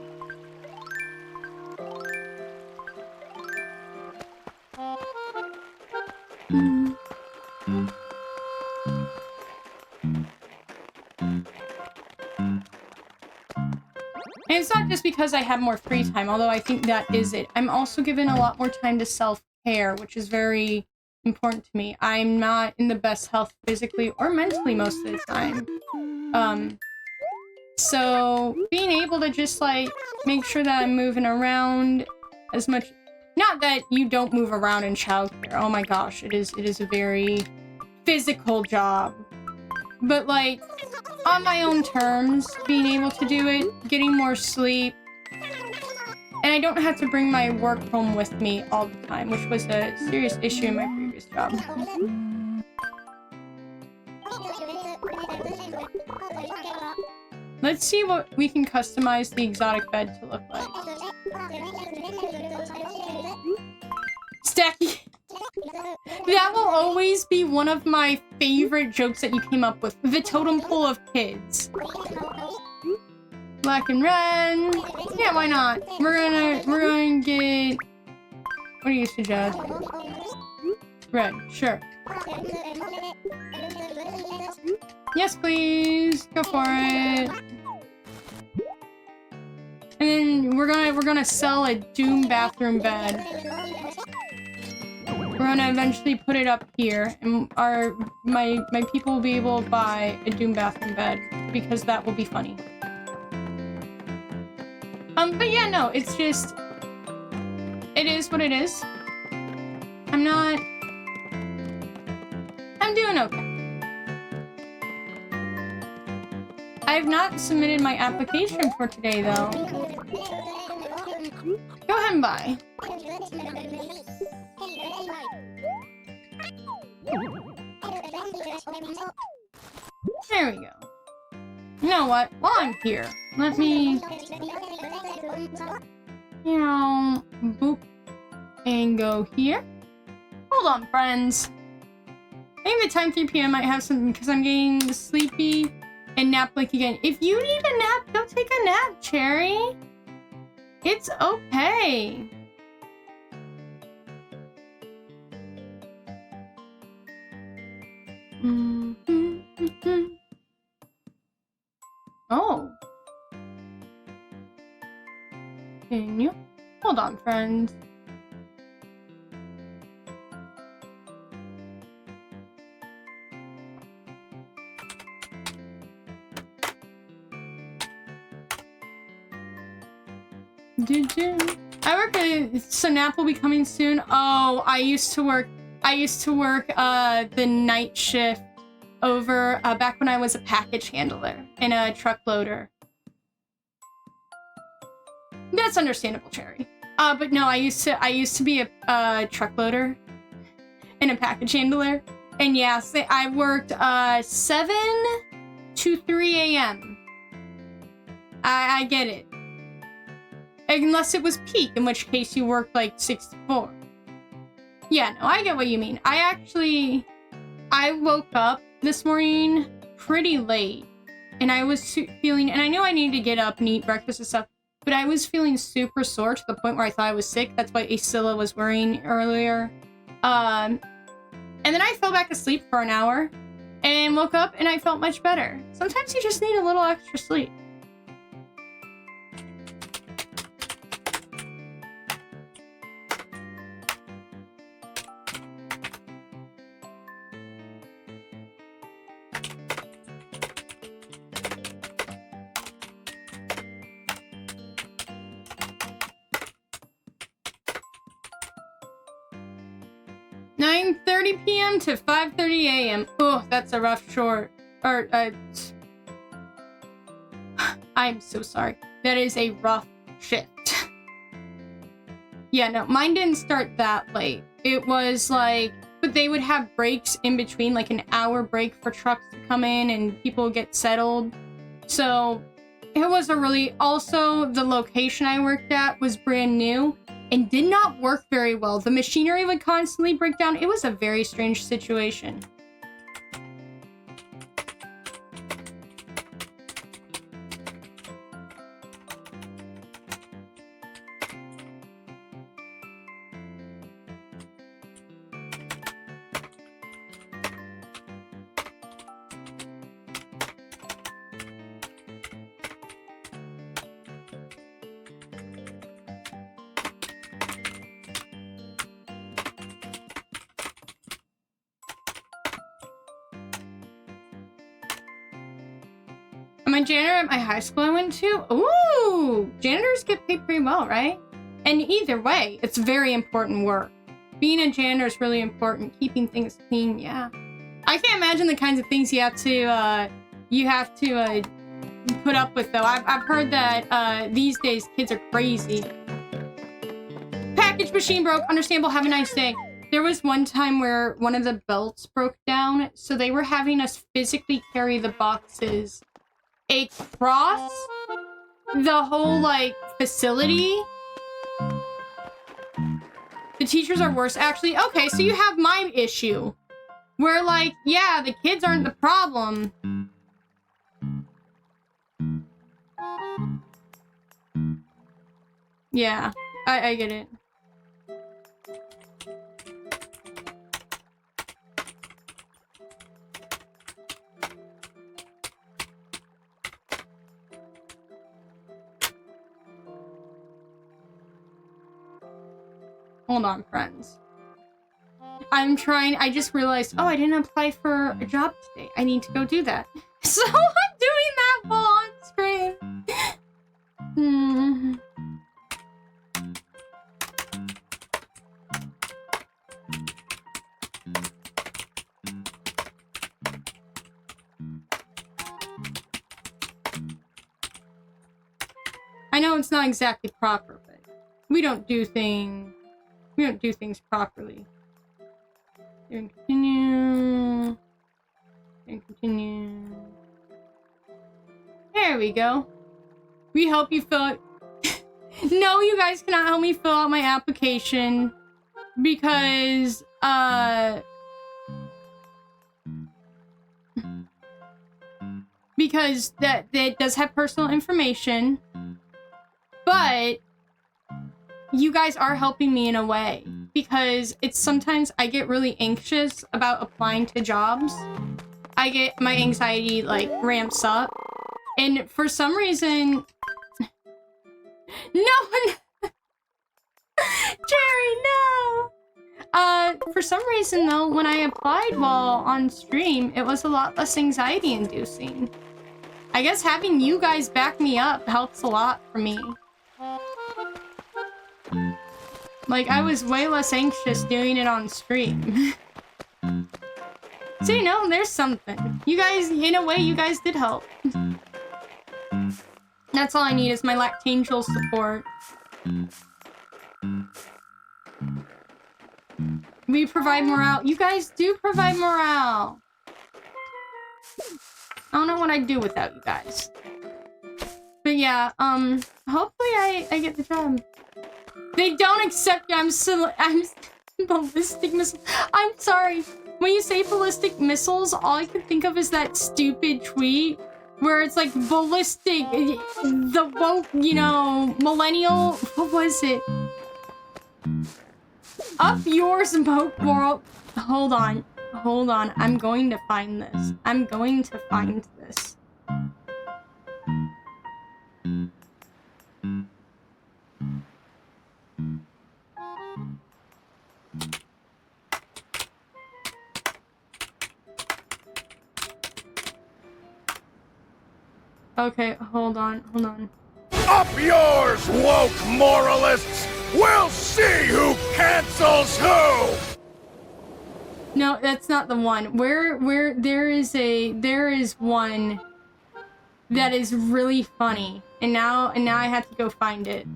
And it's not just because I have more free time, although I think that is it. I'm also given a lot more time to self-care, which is very important to me. I'm not in the best health physically or mentally most of the time. So being able to just, make sure that I'm moving around as much... Not that you don't move around in childcare. Oh my gosh, it is a very physical job. But, on my own terms, being able to do it, getting more sleep, And I don't have to bring my work home with me all the time, which was a serious issue in my previous job. Let's see what we can customize the exotic bed to look like. Stacky. That will always be one of my favorite jokes that you came up with. The totem pole of kids. Black and red. Yeah, why not? We're gonna get... What do you suggest? Red, sure. Yes, please. Go for it. And then we're gonna sell a Doom bathroom bed. We're gonna eventually put it up here, and my people will be able to buy a Doom bathroom bed because that will be funny. But yeah, no, it's just it is what it is. I'm doing okay. I have not submitted my application for today, though. Go ahead and buy. There we go. You know what? While I'm here, let me... You know, boop. And go here. Hold on, friends. I think the time 3 p.m. might have some, because I'm getting sleepy and nap like again. If you need a nap, go take a nap, Cherry. It's okay. Oh. Can you? Hold on, friends. I work at, so nap will be coming soon. Oh, I used to work the night shift over back when I was a package handler and a truck loader. That's understandable, Cherry. But no, I used to be a truck loader and a package handler. And yes, I worked 7 to 3 a.m. I get it. Unless it was peak, in which case you worked like 6 to 4. Yeah, no, I get what you mean. I woke up this morning pretty late, and I was feeling, and I knew I needed to get up and eat breakfast and stuff, but I was feeling super sore to the point where I thought I was sick. That's why Ascilla was worrying earlier. And then I fell back asleep for an hour, and woke up, and I felt much better. Sometimes you just need a little extra sleep. p.m. to 5:30 a.m. Oh, that's a rough short. Or, I'm so sorry. That is a rough shift. Yeah, no, mine didn't start that late. It was like, but they would have breaks in between, like an hour break for trucks to come in and people get settled. So it was a really, also the location I worked at was brand new and did not work very well. The machinery would constantly break down. It was a very strange situation. I'm a janitor at my high school I went to. Ooh, janitors get paid pretty well, right? And either way, it's very important work. Being a janitor is really important. Keeping things clean, yeah. I can't imagine the kinds of things you have to put up with, though. I've heard that these days kids are crazy. package machine broke. Understandable. Have a nice day. There was one time where one of the belts broke down, so they were having us physically carry the boxes across the whole, like, facility. The teachers are worse, actually. Okay, so you have my issue. Where, like, yeah, the kids aren't the problem. Yeah, I get it. Hold on, friends. I'm trying, I just realized, oh, I didn't apply for a job today. I need to go do that. So I'm doing that while on screen. I know it's not exactly proper, but we don't do things properly. And continue. And continue. There we go. We help you fill out. No, you guys cannot help me fill out my application because that does have personal information, but you guys are helping me in a way, because it's sometimes I get really anxious about applying to jobs. My anxiety, like, ramps up. And for some reason... No! Jerry, no! For some reason, though, when I applied while on stream, it was a lot less anxiety-inducing. I guess having you guys back me up helps a lot for me. Like, I was way less anxious doing it on stream. So, you know, there's something. You guys, in a way, you guys did help. That's all I need is my lactangel support. We provide morale. You guys do provide morale. I don't know what I'd do without you guys. But yeah, hopefully I get the job. They don't accept you. I'm ballistic missiles. I'm sorry. When you say ballistic missiles, all I can think of is that stupid tweet where it's like ballistic, the woke, you know, millennial. What was it? Up yours, smoke world. Hold on. Hold on. I'm going to find this. I'm going to find this. Okay, hold on, hold on. Up yours, woke moralists! We'll see who cancels who! No, that's not the one. Where there is one that is really funny. And now I have to go find it.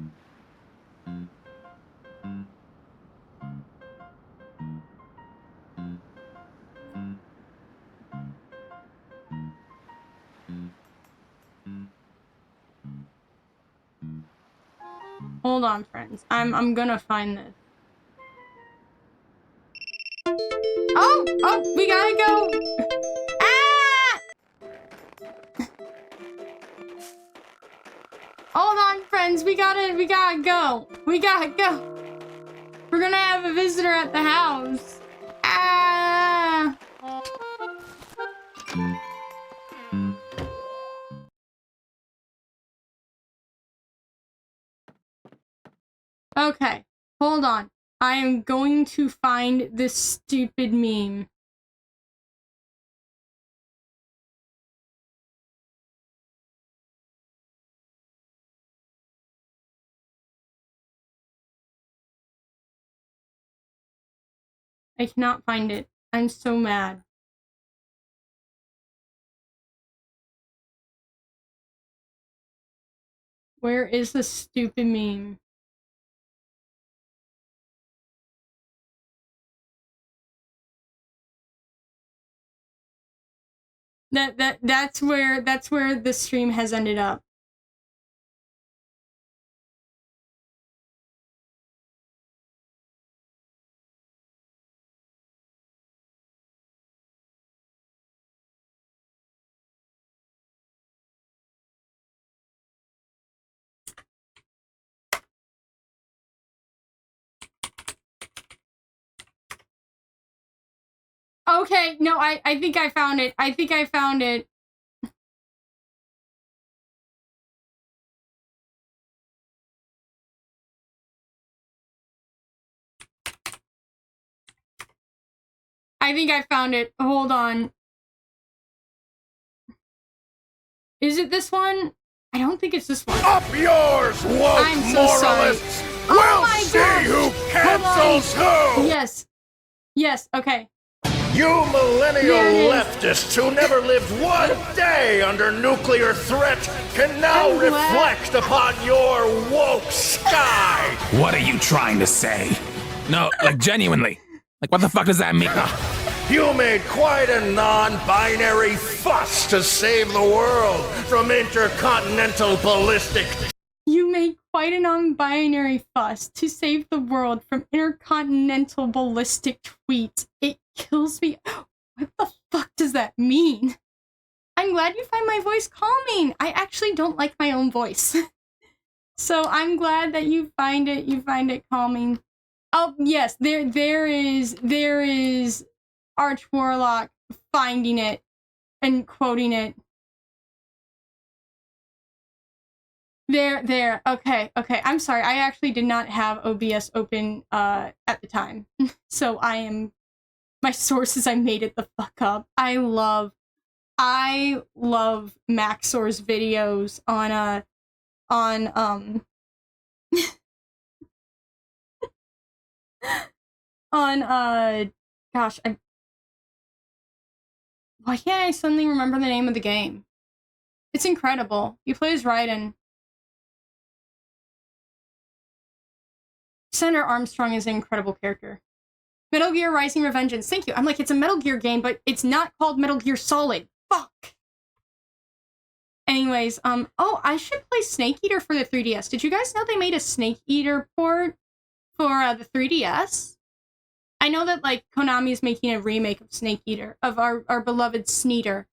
Hold on, friends. I'm gonna find this. Oh, we gotta go. Ah! Hold on, friends. We gotta go. We gotta go. We're gonna have a visitor at the house. Ah! Okay, hold on. I am going to find this stupid meme. I cannot find it. I'm so mad. Where is this stupid meme? That's where the stream has ended up. Okay, no, I think I found it. I think I found it. I think I found it. Hold on. Is it this one? I don't think it's this one. Up yours, woke I'm so moralists! sorry. We'll Oh my see gosh. who cancels who! Yes. Yes, okay. You millennial There it is. leftists who never lived one day under nuclear threat can now I'm glad- reflect upon your woke sky! What are you trying to say? No, like genuinely. Like what the fuck does that mean? You made quite a non-binary fuss to save the world from intercontinental ballistic... You made quite a non-binary fuss to save the world from intercontinental ballistic tweets. It kills me. What the fuck does that mean? I'm glad you find my voice calming. I actually don't like my own voice. So I'm glad that you find it calming. Oh, yes, there is Arch Warlock finding it and quoting it. There. Okay. I'm sorry. I actually did not have OBS open at the time. So my sources, I made it the fuck up. I love Maxor's videos on gosh, why can't I suddenly remember the name of the game? It's incredible. He plays Raiden. Senator Armstrong is an incredible character. Metal Gear Rising Revengeance. Thank you. I'm like, it's a Metal Gear game, but it's not called Metal Gear Solid. Fuck. Anyways, oh, I should play Snake Eater for the 3DS. Did you guys know they made a Snake Eater port for the 3DS? I know that, like, Konami is making a remake of Snake Eater, of our beloved Sneater.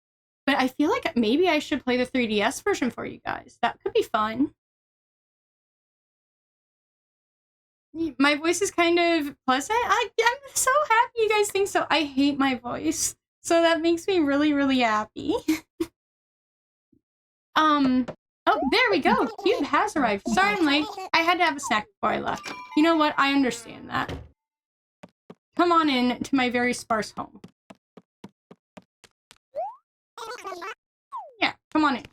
But I feel like maybe I should play the 3DS version for you guys. That could be fun. My voice is kind of pleasant. I'm so happy you guys think so. I hate my voice. So that makes me really, really happy. Oh, there we go. Cube has arrived. Sorry I'm late. I had to have a snack before I left. You know what? I understand that. Come on in to my very sparse home. Yeah, come on in.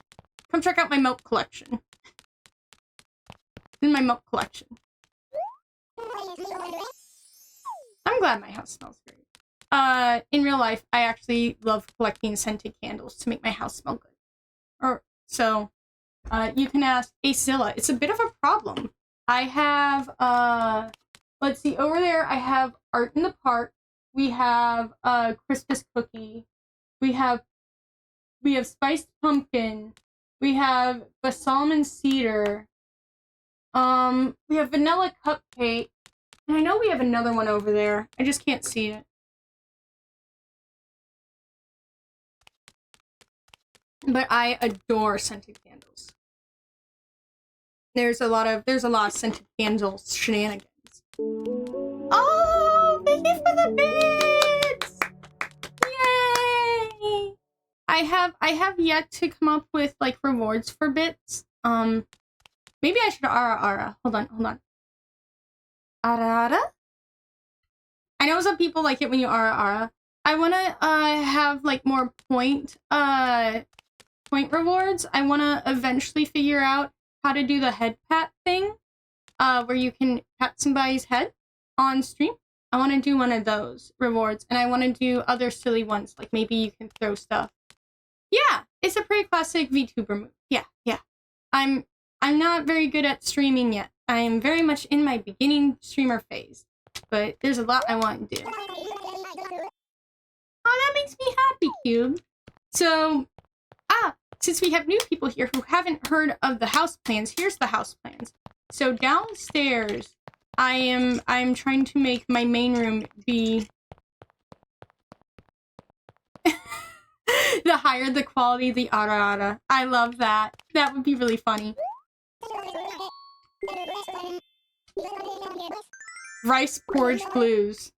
Come check out my milk collection. In my milk collection. I'm glad my house smells great. In real life, I actually love collecting scented candles to make my house smell good. You can ask Acilla. It's a bit of a problem. I have, let's see, over there I have Art in the Park. We have, Christmas Cookie. We have Spiced Pumpkin. We have Balsam and Cedar. We have Vanilla Cupcake. And I know we have another one over there. I just can't see it. But I adore scented candles. There's a lot of scented candles shenanigans. Oh, thank you for the bits! Yay! I have yet to come up with like rewards for bits. Maybe I should ara. Hold on. Ara? I know some people like it when you ara. I wanna have like more point rewards. I wanna eventually figure out how to do the head pat thing, where you can pat somebody's head on stream. I wanna do one of those rewards, and I wanna do other silly ones, like maybe you can throw stuff. Yeah, it's a pretty classic VTuber move. Yeah. I'm not very good at streaming yet. I am very much in my beginning streamer phase, but there's a lot I want to do. Oh, that makes me happy, Cube. So, since we have new people here who haven't heard of the house plans, here's the house plans. So downstairs, I'm trying to make my main room be the higher the quality, the ara. I love that. That would be really funny. Rice porridge blues.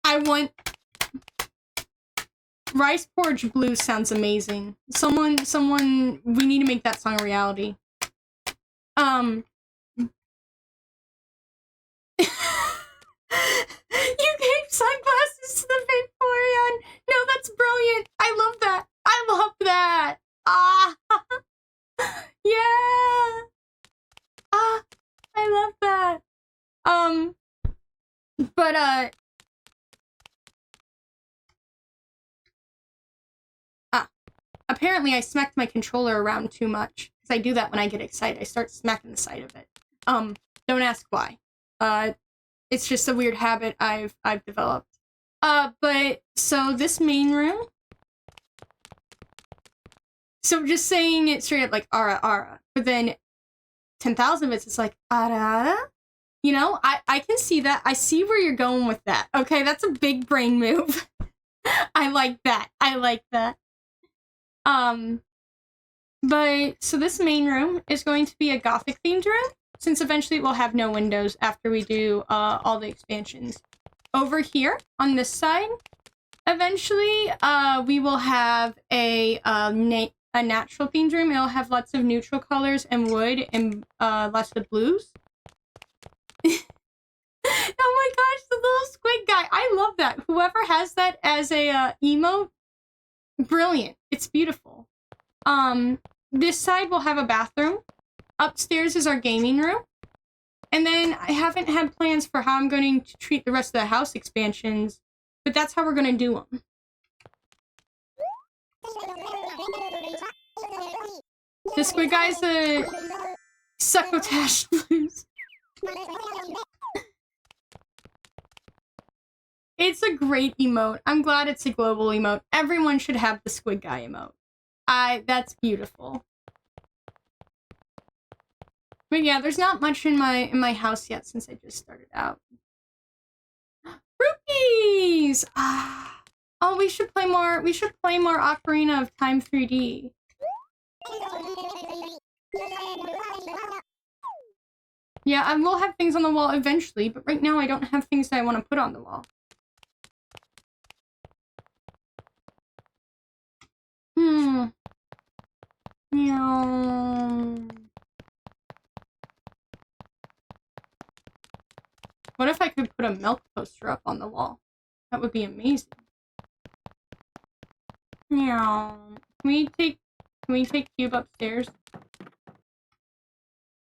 I want rice porridge blues sounds amazing. Someone, we need to make that song a reality. You gave sunglasses to the Vaporeon. No, that's brilliant. I love that. I love that. Ah, yeah. Ah, I love that. But apparently I smacked my controller around too much because I do that when I get excited. I start smacking the side of it. Don't ask why. It's just a weird habit I've developed. But so this main room. So just saying it straight up like ara, but then 10,000 bits, it's like ara. You know, I can see that. I see where you're going with that. Okay, that's a big brain move. I like that. I like that. But so this main room is going to be a gothic themed room, since eventually we'll have no windows after we do all the expansions. Over here on this side, eventually we will have a natural themed room. It'll have lots of neutral colors and wood and lots of blues. Oh my gosh, the little squid guy. I love that. Whoever has that as a emote, brilliant. It's beautiful. This side will have a bathroom. Upstairs is our gaming room. And then I haven't had plans for how I'm going to treat the rest of the house expansions, but that's how we're going to do them. The squid guy's a succotash blues. It's a great emote. I'm glad it's a global emote. Everyone should have the squid guy emote. That's beautiful. But yeah, there's not much in my house yet since I just started out. Rupees! Oh, we should play more Ocarina of Time 3D. Yeah, I will have things on the wall eventually, but right now I don't have things that I want to put on the wall. Meow. What if I could put a milk poster up on the wall? That would be amazing. Meow. Can we take Cube upstairs?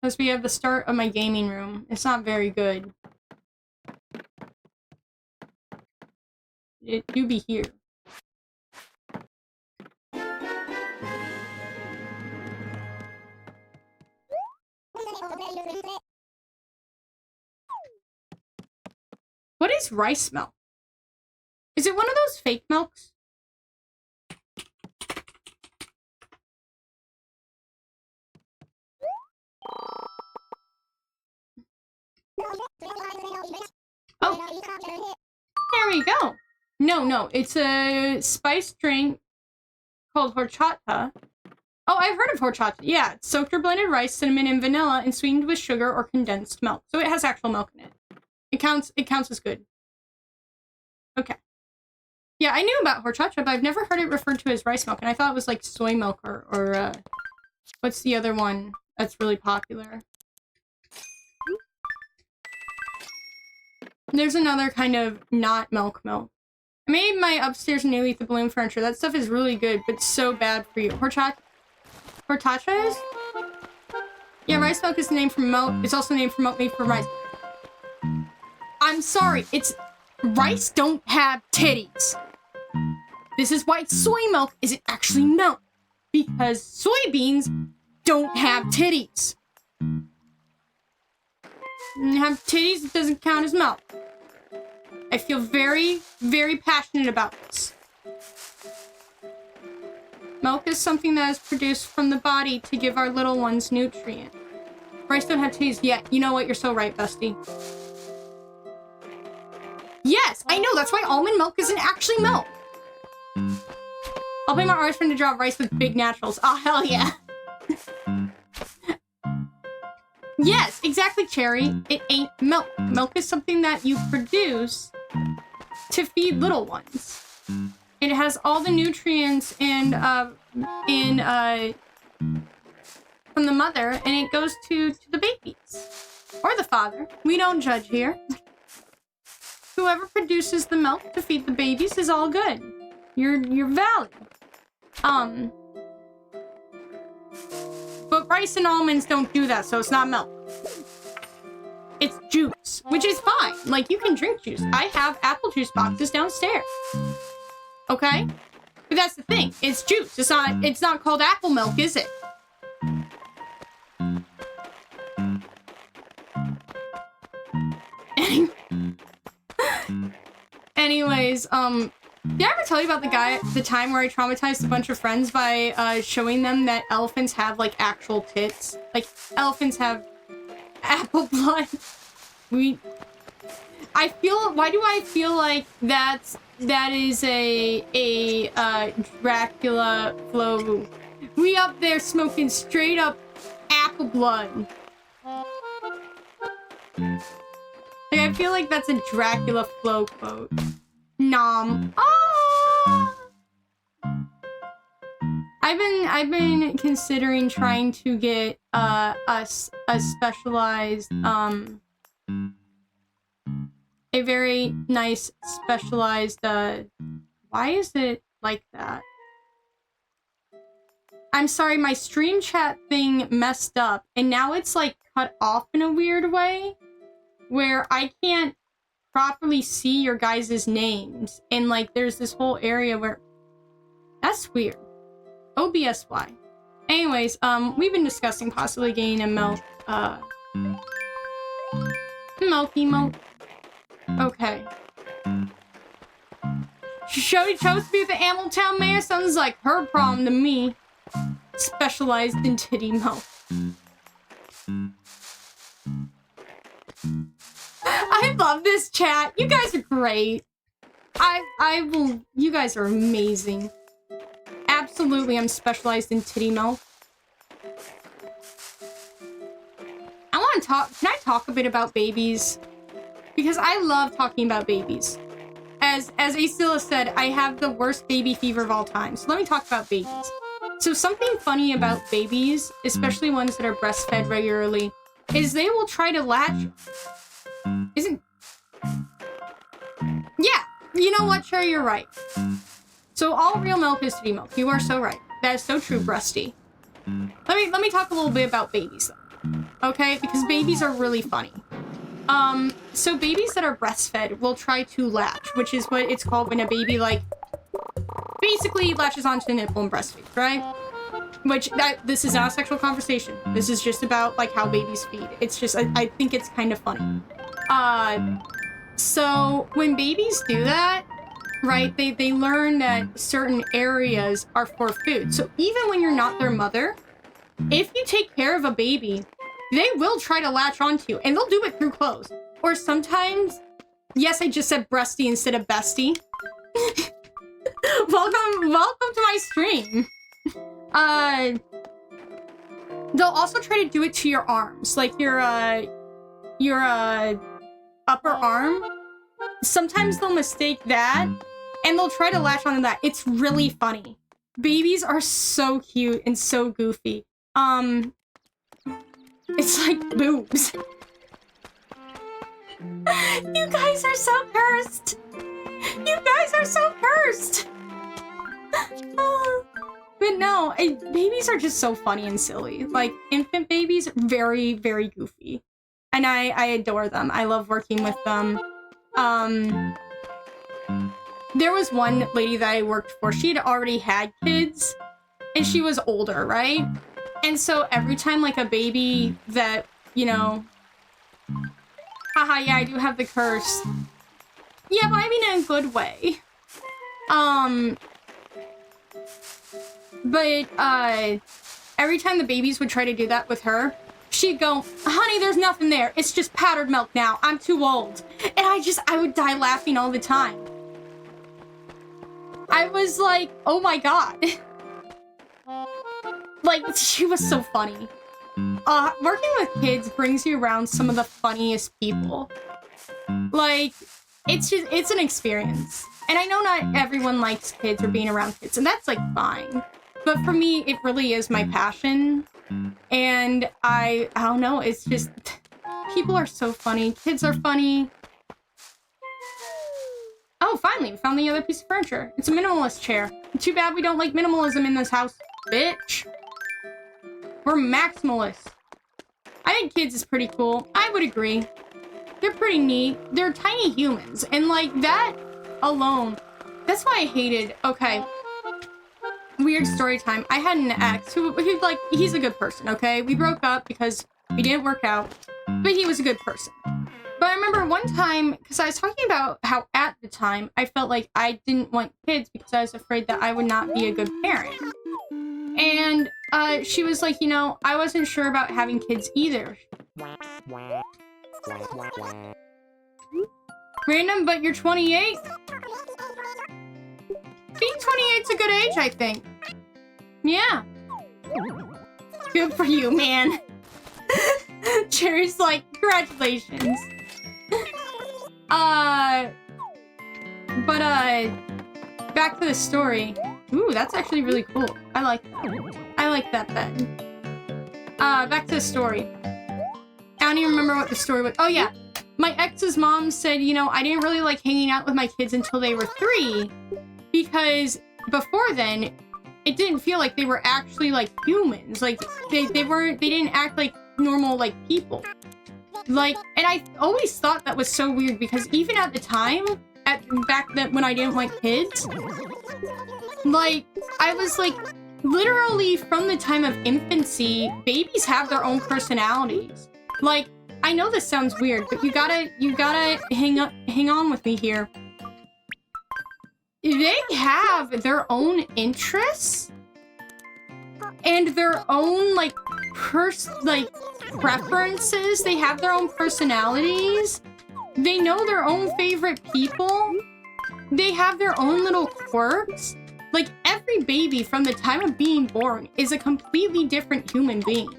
Because we have the start of my gaming room. It's not very good. It do be here. What is rice milk? Is it one of those fake milks? Oh, there we go. No, it's a spice drink called horchata. Oh, I've heard of horchata. Yeah, it's soaked or blended rice, cinnamon, and vanilla, and sweetened with sugar or condensed milk. So it has actual milk in it. It counts as good. Okay. Yeah, I knew about horchata, but I've never heard it referred to as rice milk, and I thought it was like soy milk or what's the other one that's really popular? There's another kind of not milk. I made my upstairs nearly the balloon furniture. That stuff is really good, but so bad for you. Horchata is? Yeah, rice milk is the name for milk. It's also named for milk made from rice. I'm sorry, it's... Rice don't have titties. This is why soy milk isn't actually milk. Because soybeans don't have titties. And have titties, it doesn't count as milk. I feel very, very passionate about this. Milk is something that is produced from the body to give our little ones nutrient. Rice don't have taste yet. You know what? You're so right, bestie. Yes, I know. That's why almond milk isn't actually milk. I'll pay my artist friend to draw rice with big naturals. Oh, hell yeah. Yes, exactly, Cherry. It ain't milk. Milk is something that you produce to feed little ones. It has all the nutrients and from the mother, and it goes to the babies or the father. We don't judge here. Whoever produces the milk to feed the babies is all good. You're valid. But rice and almonds don't do that, so it's not milk. It's juice, which is fine. Like, you can drink juice. I have apple juice boxes downstairs. Okay? But that's the thing. It's juice. It's not called apple milk, is it? Anyways, did I ever tell you about the time where I traumatized a bunch of friends by showing them that elephants have like actual tits? Like elephants have apple blood. Why do I feel like that is a Dracula flow? We up there smoking straight up apple blood. Like, I feel like that's a Dracula flow quote. Nom. Ah! I've been considering trying to get a specialized a very nice specialized why is it like that? I'm sorry, my stream chat thing messed up and now it's like cut off in a weird way where I can't properly see your guys' names and like there's this whole area where that's weird. OBSY. Anyways, we've been discussing possibly getting a milk emote. Okay. She chose to be the Ambletown mayor. Sounds like her problem to me. Specialized in titty milk. I love this chat. You guys are great. You guys are amazing. Absolutely, I'm specialized in titty milk. Can I talk a bit about babies? Because I love talking about babies. As Acilla said, I have the worst baby fever of all time. So let me talk about babies. So something funny about babies, especially ones that are breastfed regularly, is they will try to latch. Yeah, you know what, Cherry, you're right. So all real milk is titty milk. You are so right. That is so true, Breasty. Let me talk a little bit about babies, though. Okay, because babies are really funny. So babies that are breastfed will try to latch, which is what it's called when a baby, like, basically latches onto the nipple and breastfeeds, right? This is not a sexual conversation. This is just about, like, how babies feed. It's just, I think it's kind of funny. So when babies do that, right, they learn that certain areas are for food. So even when you're not their mother, if you take care of a baby, they will try to latch onto you, and they'll do it through clothes. Or sometimes, yes, I just said breasty instead of bestie. Welcome to my stream. They'll also try to do it to your arms, like your upper arm. Sometimes they'll mistake that, and they'll try to latch onto that. It's really funny. Babies are so cute and so goofy. It's like boobs. You guys are so cursed. You guys are so cursed. But no, babies are just so funny and silly. Like, infant babies, very, very goofy. And I adore them. I love working with them. There was one lady that I worked for. She had already had kids, and she was older, right? And so every time, like, a baby that, you know... Haha, yeah, I do have the curse. Yeah, but I mean in a good way. But every time the babies would try to do that with her, she'd go, honey, there's nothing there. It's just powdered milk now. I'm too old. And I would die laughing all the time. I was like, oh my god. Like, she was so funny. Working with kids brings you around some of the funniest people. Like, it's an experience. And I know not everyone likes kids or being around kids, and that's, like, fine. But for me, it really is my passion. And I don't know, it's just, people are so funny. Kids are funny. Oh, finally, we found the other piece of furniture. It's a minimalist chair. Too bad we don't like minimalism in this house, bitch. We're maximalists. I think kids is pretty cool. I would agree. They're pretty neat. They're tiny humans. And, like, that alone, that's why I hated... Okay. Weird story time. I had an ex who like, he's a good person, okay? We broke up because we didn't work out, but he was a good person. But I remember one time, because I was talking about how at the time, I felt like I didn't want kids because I was afraid that I would not be a good parent. And she was like, you know, I wasn't sure about having kids either. Random, but you're 28? Being 28's a good age, I think. Yeah. Good for you, man. Cherry's like, congratulations. Back to the story. Ooh, that's actually really cool. I like that. I like that bed. Back to the story. I don't even remember what the story was. Oh, yeah. My ex's mom said, you know, I didn't really like hanging out with my kids until they were 3. Because before then, it didn't feel like they were actually, like, humans. Like, they didn't act like normal, like, people. Like, and I always thought that was so weird because even at the time, back then when I didn't want kids, like, I was like, literally from the time of infancy, babies have their own personalities. Like, I know this sounds weird, but you gotta hang on with me here. They have their own interests and their own, like, preferences. They have their own personalities. They know their own favorite people. They have their own little quirks. Like, every baby from the time of being born is a completely different human being.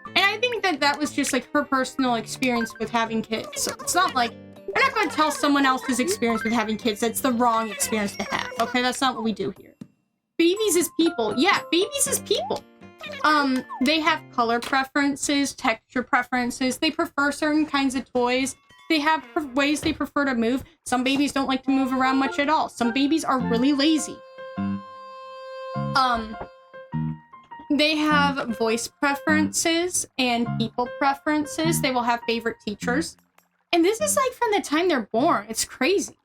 And I think that that was just, like, her personal experience with having kids. So it's not like, we're not going to tell someone else's experience with having kids that's the wrong experience to have. Okay, that's not what we do here. Babies is people. Yeah, babies is people. They have color preferences, texture preferences. They prefer certain kinds of toys. They have ways they prefer to move. Some babies don't like to move around much at all. Some babies are really lazy. They have voice preferences and people preferences. They will have favorite teachers. And this is like from the time they're born. It's crazy.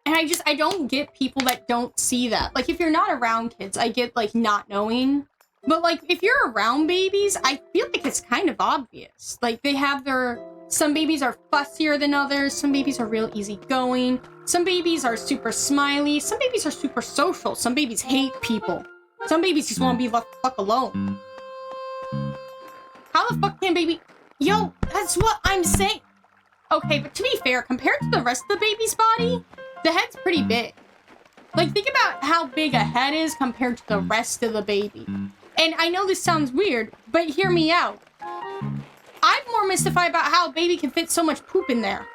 And I don't get people that don't see that. Like, if you're not around kids, I get, like, not knowing. But, like, if you're around babies, I feel like it's kind of obvious. Like, they have some babies are fussier than others. Some babies are real easygoing. Some babies are super smiley. Some babies are super social. Some babies hate people. Some babies just want to be left the fuck alone. How the fuck can baby... Yo, that's what I'm saying. Okay, but to be fair, compared to the rest of the baby's body, the head's pretty big. Like, think about how big a head is compared to the rest of the baby. And I know this sounds weird, but hear me out. I'm more mystified about how a baby can fit so much poop in there.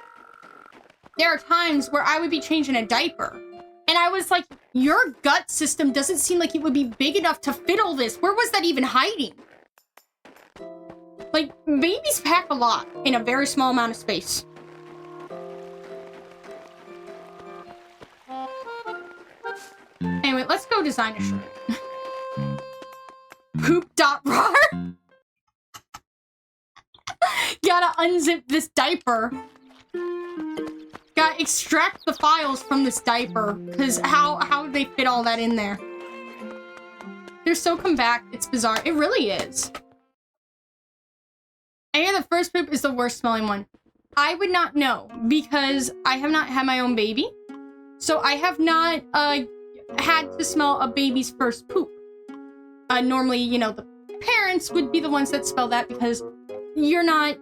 There are times where I would be changing a diaper, and I was like, your gut system doesn't seem like it would be big enough to fit all this. Where was that even hiding? Like, babies pack a lot in a very small amount of space. Anyway, let's go design a shirt. Poop.rar? Gotta unzip this diaper. Gotta extract the files from this diaper. Because how would they fit all that in there? They're so compact, it's bizarre. It really is. I hear the first poop is the worst smelling one. I would not know because I have not had my own baby. So I have not had to smell a baby's first poop. Normally, you know, the parents would be the ones that smell that because you're not...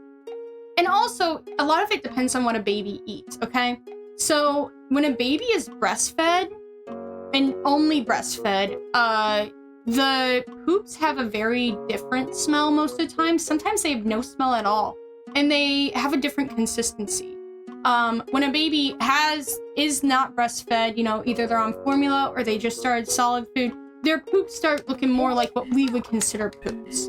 And also, a lot of it depends on what a baby eats, okay? So when a baby is breastfed, and only breastfed, the poops have a very different smell most of the time. Sometimes they have no smell at all, and they have a different consistency. When a baby is not breastfed, you know, either they're on formula or they just started solid food, their poops start looking more like what we would consider poops.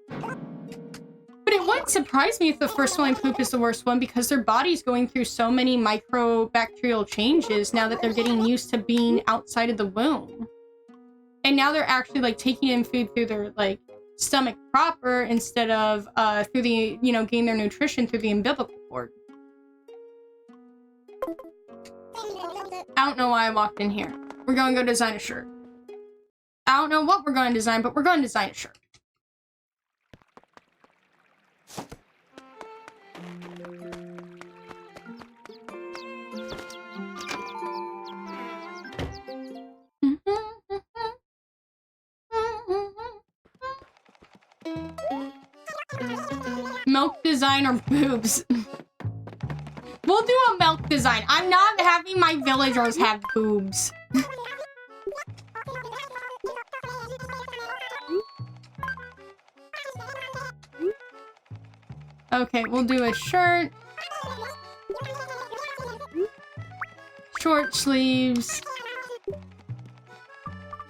But it wouldn't surprise me if the first smelling poop is the worst one because their body's going through so many microbacterial changes now that they're getting used to being outside of the womb. And now they're actually like taking in food through their like stomach proper instead of through the, you know, getting their nutrition through the umbilical cord. I don't know why I walked in here. We're going to go design a shirt. I don't know what we're going to design, but we're going to design a shirt. Milk design or boobs? We'll do a milk design. I'm not having my villagers have boobs. Okay, we'll do a shirt. Short sleeves.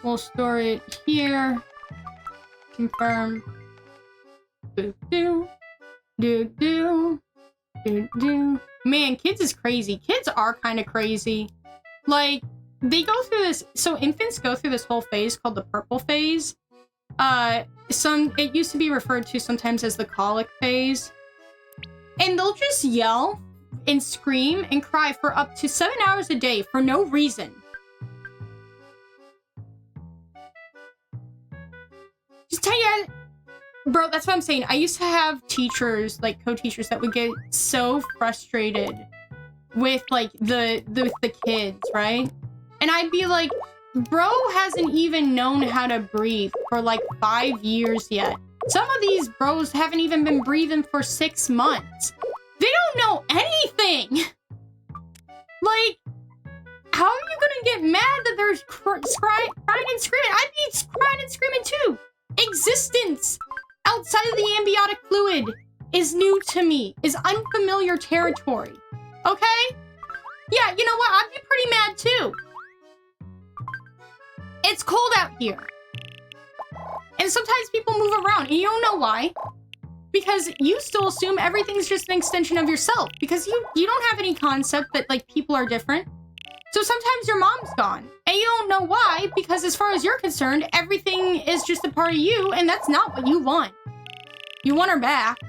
We'll store it here. Confirm. Do-do. Do-do. Do-do. Man, kids is crazy. Kids are kind of crazy. Like, they go through this... So, infants go through this whole phase called the purple phase. It used to be referred to sometimes as the colic phase. And they'll just yell and scream and cry for up to 7 hours a day for no reason. Just tell you... Bro, that's what I'm saying. I used to have teachers, like co-teachers, that would get so frustrated with, like, the kids, right? And I'd be like, bro hasn't even known how to breathe for, like, 5 years yet. Some of these bros haven't even been breathing for 6 months. They don't know anything! Like, how are you gonna get mad that they're crying and screaming? I'd be crying and screaming too! Existence outside of the amniotic fluid is new to me, is unfamiliar territory. Okay? Yeah, you know what? I'd be pretty mad too. It's cold out here. And sometimes people move around, and you don't know why. Because you still assume everything's just an extension of yourself. Because you don't have any concept that, like, people are different. So sometimes your mom's gone, and you don't know why, because as far as you're concerned, everything is just a part of you, and that's not what you want. You want her back.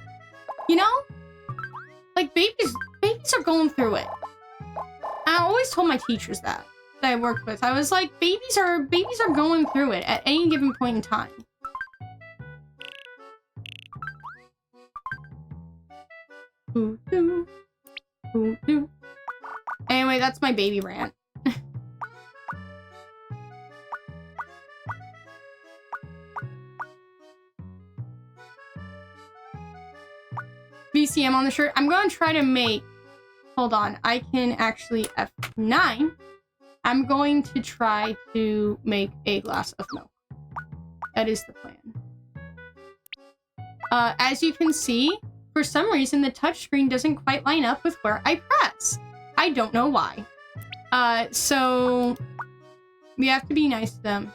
You know? Like, babies are going through it. I always told my teachers that I worked with. I was like, babies are going through it at any given point in time. Ooh-doo. Ooh-doo. Anyway, that's my baby rant. VCM on the shirt. I'm going to try to make... Hold on. I can actually F9. I'm going to try to make a glass of milk. That is the plan. As you can see, for some reason, the touchscreen doesn't quite line up with where I press. I don't know why. So... We have to be nice to them.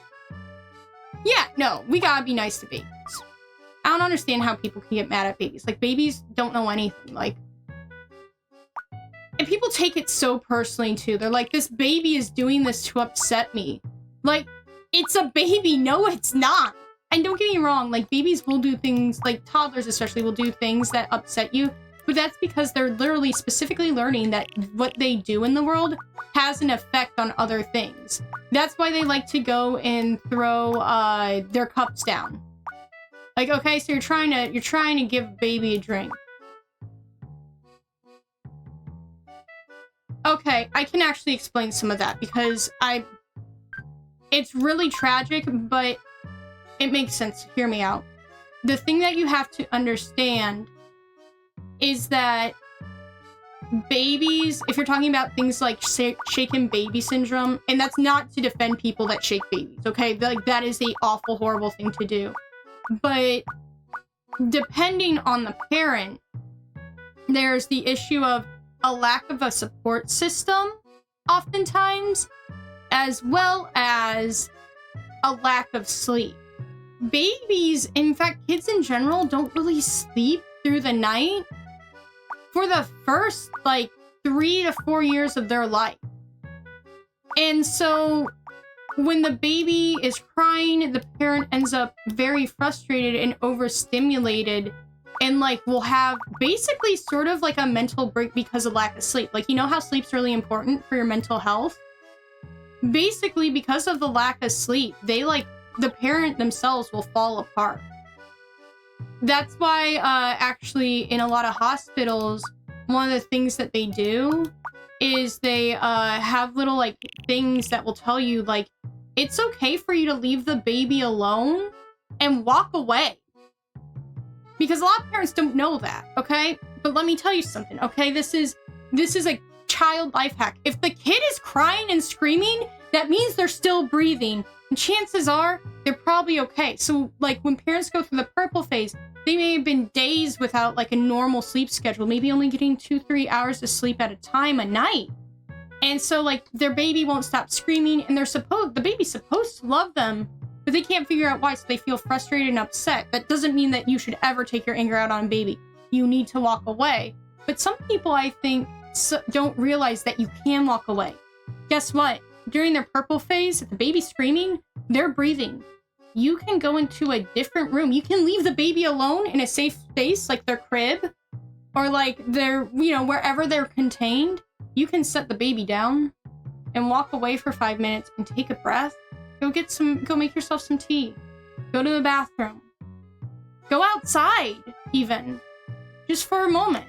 Yeah, no, we gotta be nice to babies. I don't understand how people can get mad at babies. Like, babies don't know anything. Like... And people take it so personally, too. They're like, this baby is doing this to upset me. Like, it's a baby. No, it's not. And don't get me wrong. Like, babies will do things, like, toddlers especially, will do things that upset you. But that's because they're literally specifically learning that what they do in the world has an effect on other things. That's why they like to go and throw their cups down. Like, okay, so you're trying to give baby a drink. Okay, I can actually explain some of that because it's really tragic, but it makes sense. Hear me out. The thing that you have to understand is that babies, if you're talking about things like shaken baby syndrome, and that's not to defend people that shake babies, okay? Like, that is a awful, horrible thing to do. But depending on the parent, there's the issue of a lack of a support system, oftentimes, as well as a lack of sleep. Babies, in fact, kids in general, don't really sleep through the night for the first, like, 3 to 4 years of their life. And so when the baby is crying, the parent ends up very frustrated and overstimulated and, like, will have basically sort of like a mental break because of lack of sleep. Like, you know how sleep's really important for your mental health? Basically, because of the lack of sleep, they, like, the parent themselves will fall apart. That's why, actually, in a lot of hospitals, one of the things that they do is they, have little, like, things that will tell you, like, it's okay for you to leave the baby alone and walk away. Because a lot of parents don't know that, okay? But let me tell you something, okay? This is a child life hack. If the kid is crying and screaming, that means they're still breathing. And chances are, they're probably okay. So, like, when parents go through the purple phase, they may have been days without, like, a normal sleep schedule, maybe only getting 2-3 hours of sleep at a time a night. And so, like, their baby won't stop screaming, and the baby's supposed to love them, but they can't figure out why, so they feel frustrated and upset. That doesn't mean that you should ever take your anger out on a baby. You need to walk away. But some people, I think, don't realize that you can walk away. Guess what? During their purple phase, if the baby's screaming, they're breathing. You can go into a different room. You can leave the baby alone in a safe space, like their crib, or like their, wherever they're contained. You can set the baby down and walk away for 5 minutes and take a breath. Go make yourself some tea. Go to the bathroom. Go outside, even. Just for a moment.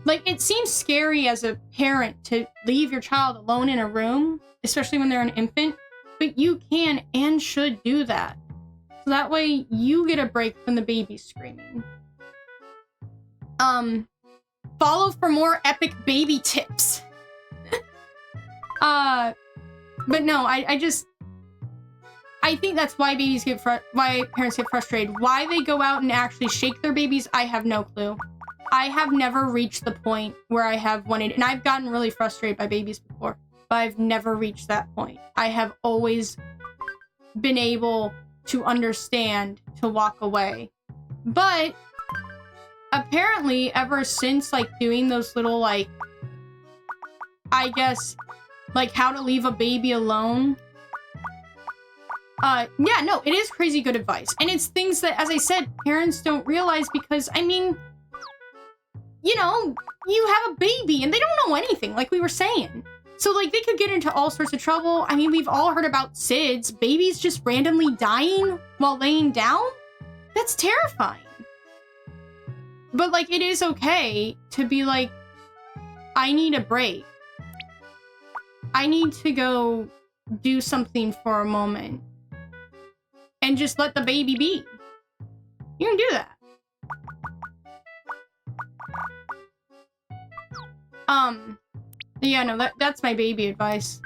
Like, it seems scary as a parent to leave your child alone in a room, especially when they're an infant, but you can and should do that. So that way you get a break from the baby screaming. Follow for more epic baby tips. But no, I think that's why why parents get frustrated. Why they go out and actually shake their babies, I have no clue. I have never reached the point where I have wanted, and I've gotten really frustrated by babies before, but I've never reached that point. I have always been able to understand to walk away. But apparently, ever since, like, doing those little, like, I guess, like, how to leave a baby alone. Yeah, no, it is crazy good advice. And it's things that, as I said, parents don't realize because, I mean, you have a baby and they don't know anything, like we were saying. So, like, they could get into all sorts of trouble. I mean, we've all heard about SIDS, babies just randomly dying while laying down. That's terrifying. But, like, it is okay to be like, I need a break. I need to go do something for a moment. And just let the baby be. You can do that. Yeah, no, that's my baby advice.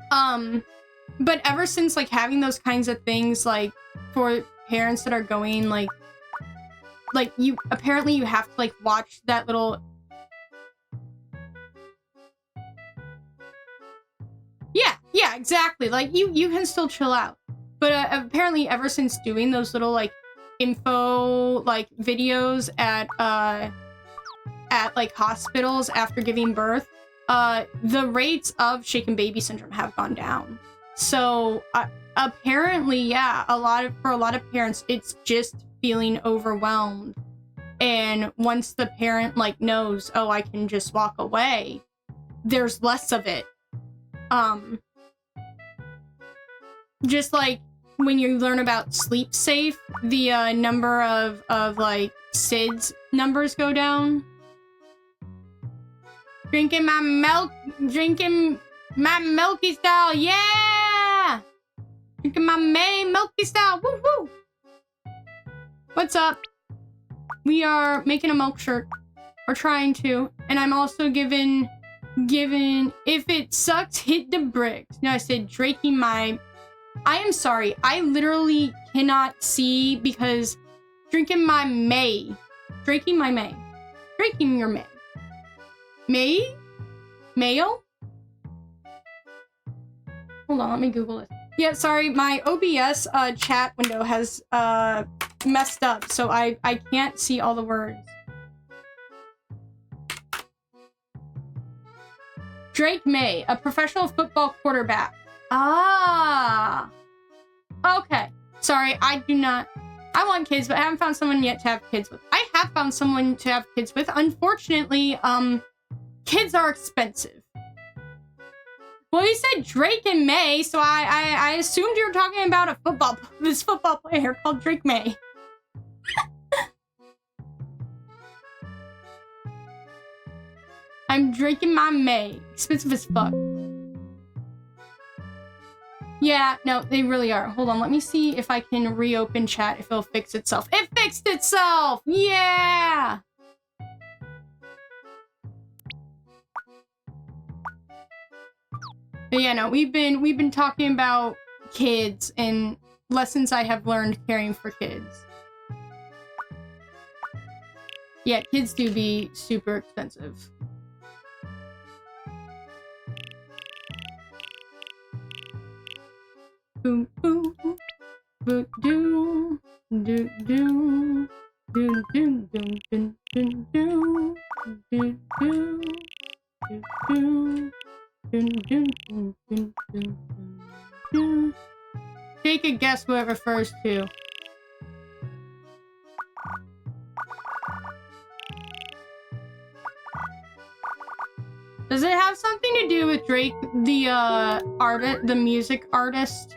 But ever since, like, having those kinds of things, like, for parents that are going, like, you have to, like, watch that little... Yeah, exactly. Like, you can still chill out. But apparently, ever since doing those little, like, info, like, videos at like, hospitals after giving birth, the rates of shaken baby syndrome have gone down. So, apparently, yeah, for a lot of parents, it's just feeling overwhelmed. And once the parent, like, knows, oh, I can just walk away, there's less of it. Just like when you learn about sleep safe, the number of like SIDS numbers go down. Drinking my milky style, yeah! Drinking my milky style, woo woo! What's up? We are making a milk shirt, or trying to, and I'm also given, if it sucks, hit the bricks. No, I said drinking my, I am sorry, I literally cannot see because drinking my drinking your mayo? Hold on, let me Google it. Yeah, sorry, my OBS chat window has messed up, so I can't see all the words. Drake May, a professional football quarterback. Ah. Okay. Sorry, I want kids, but I haven't found someone yet to have kids with. I have found someone to have kids with. Unfortunately, kids are expensive. Well, you said Drake and May, so I assumed you were talking about this football player called Drake May. I'm drinking my May. Expensive as fuck. Yeah, no, they really are. Hold on, let me see if I can reopen chat, if it'll fix itself. It fixed itself! Yeah! But yeah, no, we've been talking about kids and lessons I have learned caring for kids. Yeah, kids do be super expensive. Boom boom boom do do do do do do do do do do. Take a guess what it refers to. Does it have something to do with Drake, the music artist?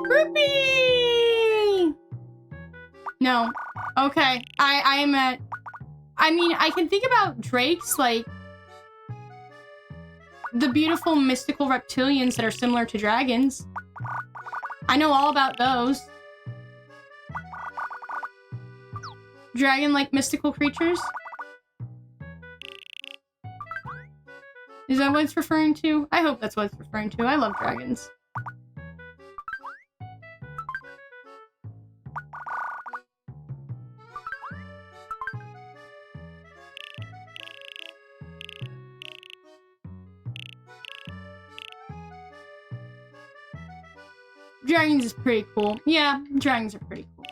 Groupie! No. Okay. I mean, I can think about Drake's, like, the beautiful mystical reptilians that are similar to dragons. I know all about those. Dragon-like mystical creatures? Is that what it's referring to? I hope that's what it's referring to. I love dragons. Dragons is pretty cool. Yeah, dragons are pretty cool.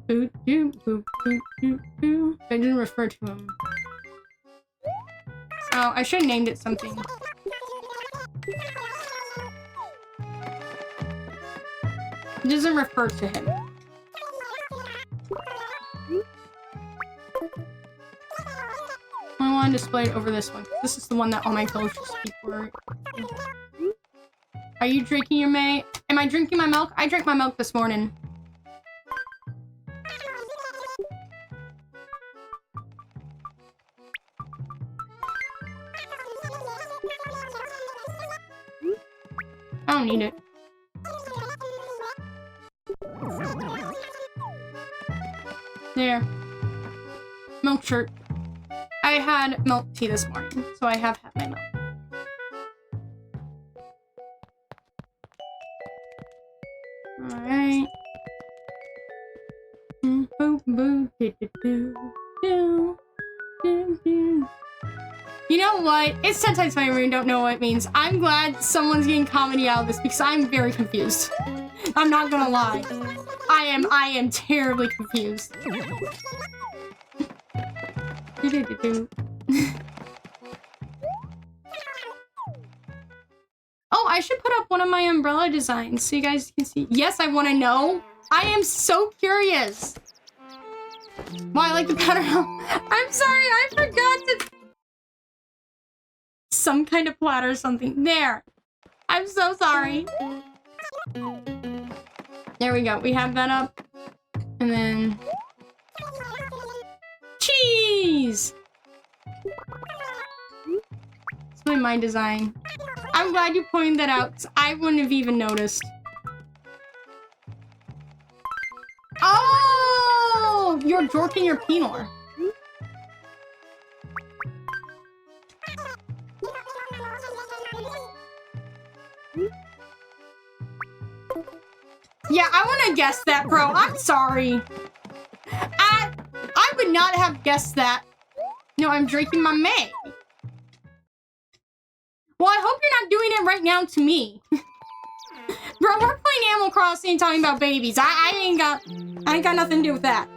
Boo doo boo boo doo boo. I didn't refer to him. Oh, I should have named it something. It doesn't refer to him. I want to display it over this one. This is the one that all my villagers people are. Are you drinking your May? Am I drinking my milk? I drank my milk this morning. I don't need it. There. Milk shirt. I had milk tea this morning, so I have had my milk. Alright. Boo boo do do do do do do. You know what? It's 10 times funnier when you don't know what it means. I'm glad someone's getting comedy out of this because I'm very confused. I'm not gonna lie. I am terribly confused. Oh, I should put up one of my umbrella designs so you guys can see. Yes, I want to know. I am so curious. Why I like the pattern. I'm sorry, I forgot to some kind of platter or something. There. I'm so sorry. There we go. We have that up. And then... cheese! It's really my design. I'm glad you pointed that out, because I wouldn't have even noticed. Oh! You're jorking your penor. Yeah, I want to guess that, bro. I'm sorry. I would not have guessed that. No, I'm drinking my May. Well, I hope you're not doing it right now to me. Bro, we're playing Animal Crossing and talking about babies. I ain't got nothing to do with that.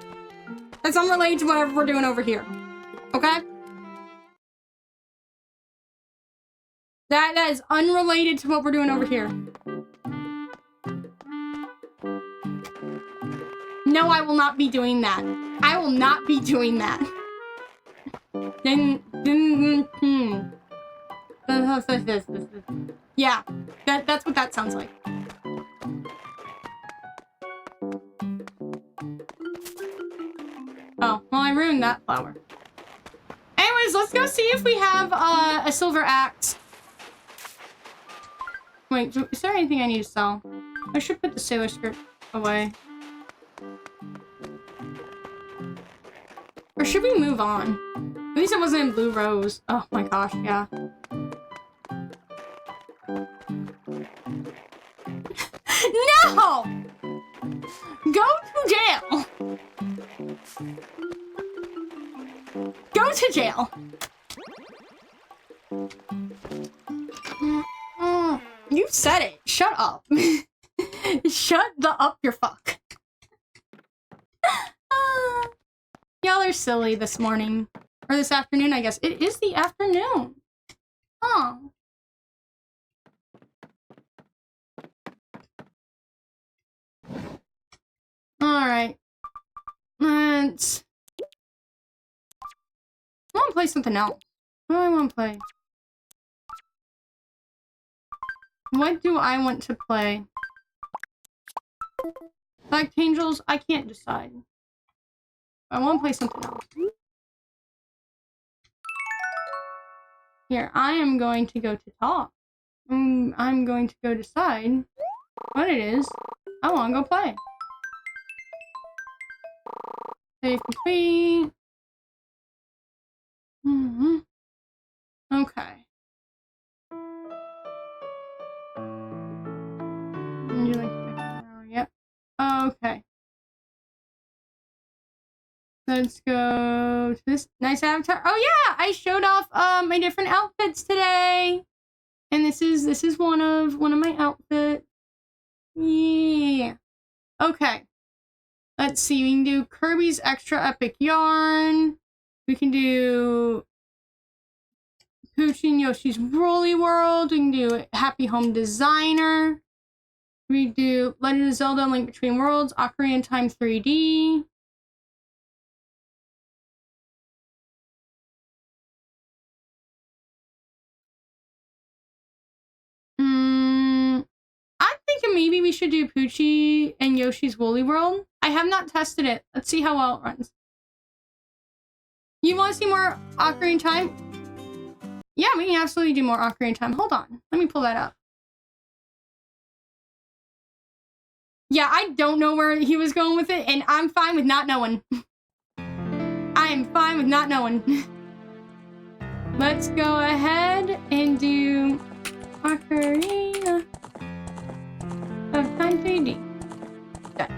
That's unrelated to whatever we're doing over here. Okay? That is unrelated to what we're doing over here. No, I will not be doing that. I will not be doing that. Yeah, that's what that sounds like. Oh, well, I ruined that flower. Anyways, let's go see if we have a silver axe. Wait, is there anything I need to sell? I should put the sailor skirt away. Or should we move on? At least it wasn't in blue rose. Oh my gosh, yeah. No! Go to jail! Go to jail! You said it. Shut up. Shut the up your fuck. Y'all are silly this morning. Or this afternoon, I guess. It is the afternoon. Oh. Alright. Let's... I want to play something else. What do I want to play? What do I want to play? Black Angels? I can't decide. I want to play something else. Here, I am going to go to talk. I'm going to go decide what it is I want to go play. Save complete. Okay. Would you like to now? Yep. Okay. Let's go to this nice avatar. Oh yeah, I showed off my different outfits today, and this is one of my outfits. Yeah. Okay. Let's see. We can do Kirby's Extra Epic Yarn. We can do Poochie and Yoshi's Woolly World. We can do Happy Home Designer. We do Legend of Zelda: Link Between Worlds, Ocarina of Time 3D. I'm thinking maybe we should do Poochie and Yoshi's Woolly World. I have not tested it. Let's see how well it runs. You want to see more Ocarina of Time? Yeah, we can absolutely do more Ocarina of Time. Hold on. Let me pull that up. Yeah, I don't know where he was going with it, and I'm fine with not knowing. I am fine with not knowing. Let's go ahead and do Ocarina of Time 3D. Done.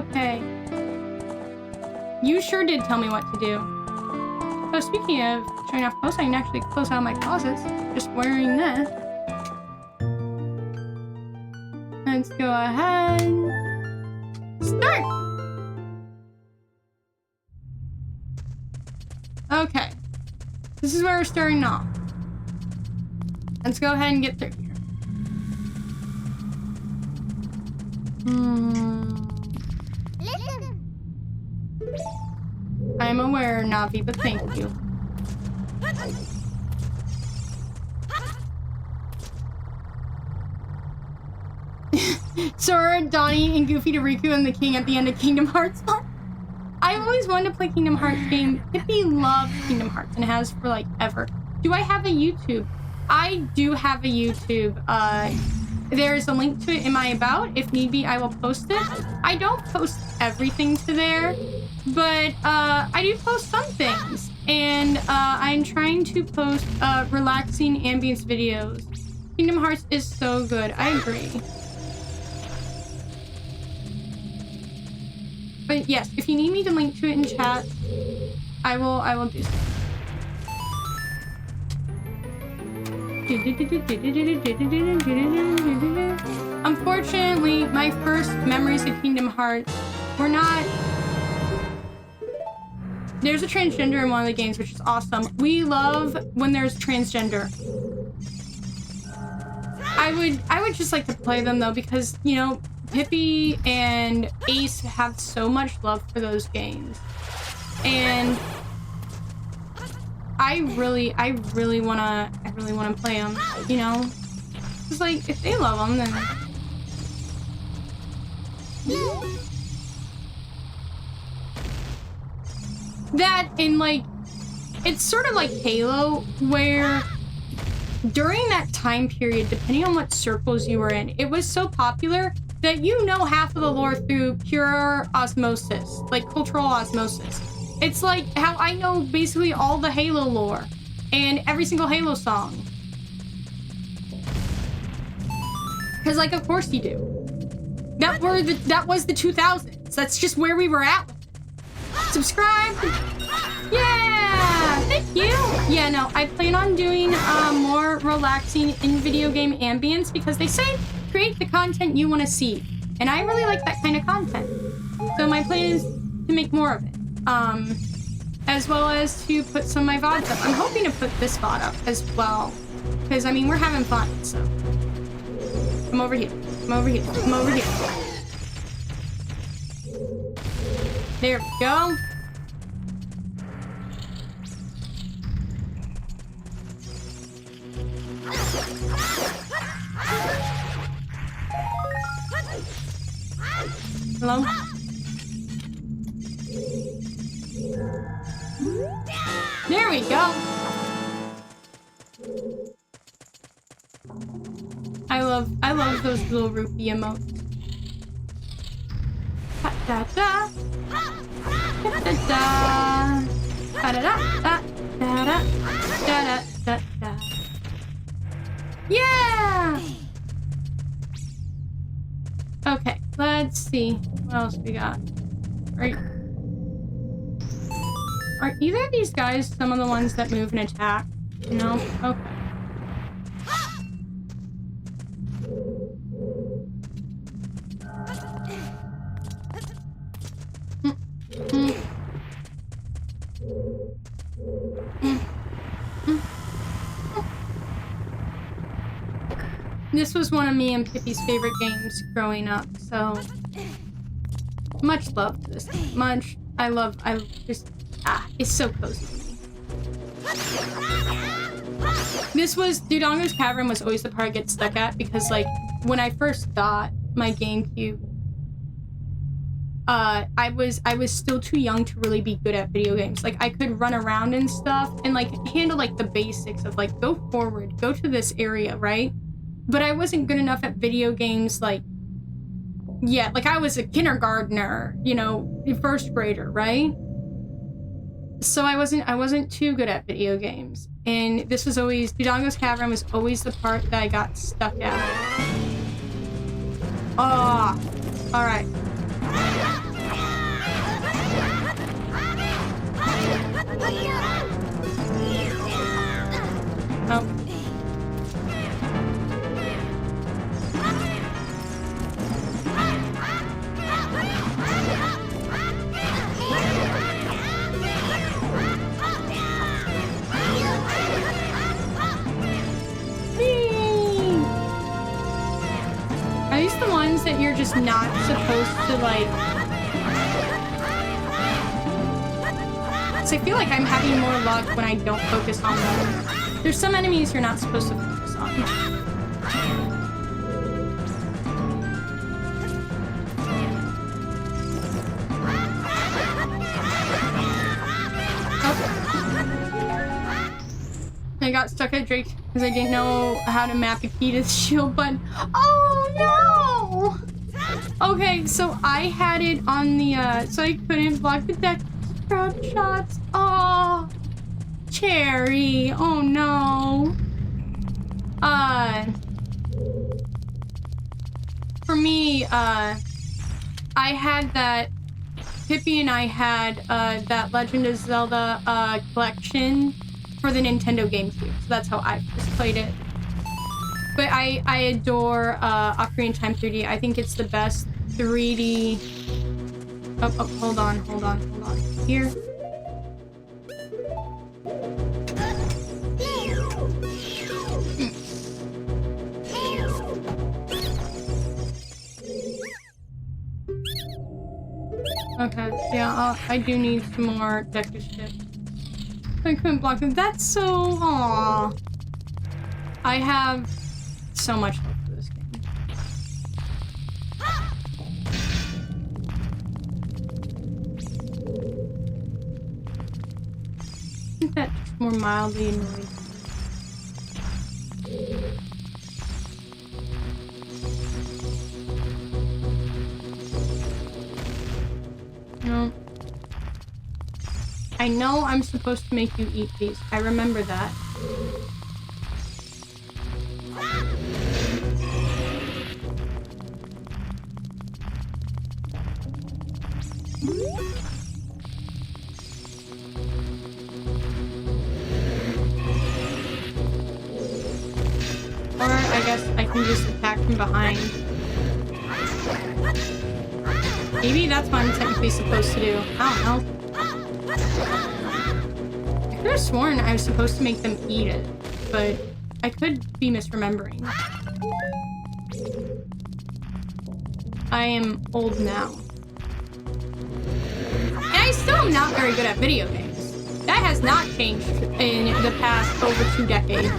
Okay. You sure did tell me what to do. Oh, speaking of showing off clothes, I can actually close out my closets. Just wearing this. Let's go ahead. Start! Okay. This is where we're starting off. Let's go ahead and get through here. I'm aware, Navi, but thank you. Sora, Donnie, and Goofy to Riku and the King at the end of Kingdom Hearts 1. I always wanted to play Kingdom Hearts game. Pippi loves Kingdom Hearts and has for like ever. Do I have a YouTube? I do have a YouTube. There is a link to it in my about. If need be, I will post it. I don't post everything to there, but I do post some things. And I'm trying to post relaxing ambience videos. Kingdom Hearts is so good. I agree. But yes, if you need me to link to it in chat, I will do so. Unfortunately, my first memories of Kingdom Hearts were not... There's a transgender in one of the games, which is awesome. We love when there's transgender. I would just like to play them though, because, you know, Pippi and Ace have so much love for those games. And I really wanna play them, you know? It's like, if they love them, then... That, and like, it's sort of like Halo, where during that time period, depending on what circles you were in, it was so popular that you know half of the lore through pure osmosis, like cultural osmosis. It's like how I know basically all the Halo lore and every single Halo song. Because, like, of course you do. That was the 2000s. That's just where we were at. Subscribe. Yeah, thank you. Yeah, no, I plan on doing more relaxing in-video game ambience because they say create the content you want to see. And I really like that kind of content. So my plan is to make more of it. As well as to put some of my VODs up. I'm hoping to put this VOD up as well. Because, I mean, we're having fun, so. Come over here. Come over here. Come over here. There we go. Hello? There we go. I love those little rupee emotes. Da da da. Da da da. Da da da da da da da da. Yeah. Okay, let's see what else we got. Right. Are either of these guys some of the ones that move and attack? No? Okay. This was one of me and Pippi's favorite games growing up, so much love to this game. Much. I just, it's so cozy. This was, Dodongo's Cavern was always the part I get stuck at because, like, when I first got my GameCube, I was still too young to really be good at video games. Like, I could run around and stuff and, like, handle, like, the basics of, like, go forward, go to this area, right? But I wasn't good enough at video games, like, yet. Like, I was a kindergartner, you know, first grader, right? So I wasn't too good at video games. And this was always, Dodongo's Cavern was always the part that I got stuck at. Oh, all right. Oh. Are these the ones that you're just not supposed to, like... So I feel like I'm having more luck when I don't focus on them. There's some enemies you're not supposed to focus on. I got stuck at Drake because I didn't know how to map a key to the shield button. Oh no! Okay, so I had it on the so I couldn't block the deck crowd shots. Oh, Cherry. Oh no. For me, I had that. Pippi and I had that Legend of Zelda collection for the Nintendo GameCube, so that's how I just played it. But I adore Ocarina of Time 3D. I think it's the best 3D. Oh, hold on. Here. Okay, yeah, I do need some more decorative shit. I couldn't block it. That's so... Aww. I have so much love for this game. I think that's more mildly annoying. No. I know I'm supposed to make you eat these. I remember that. Or I guess I can just attack from behind. Maybe that's what I'm technically supposed to do. I don't know. I could have sworn I was supposed to make them eat it, but I could be misremembering. I am old now. And I still am not very good at video games. That has not changed in the past over 2 decades.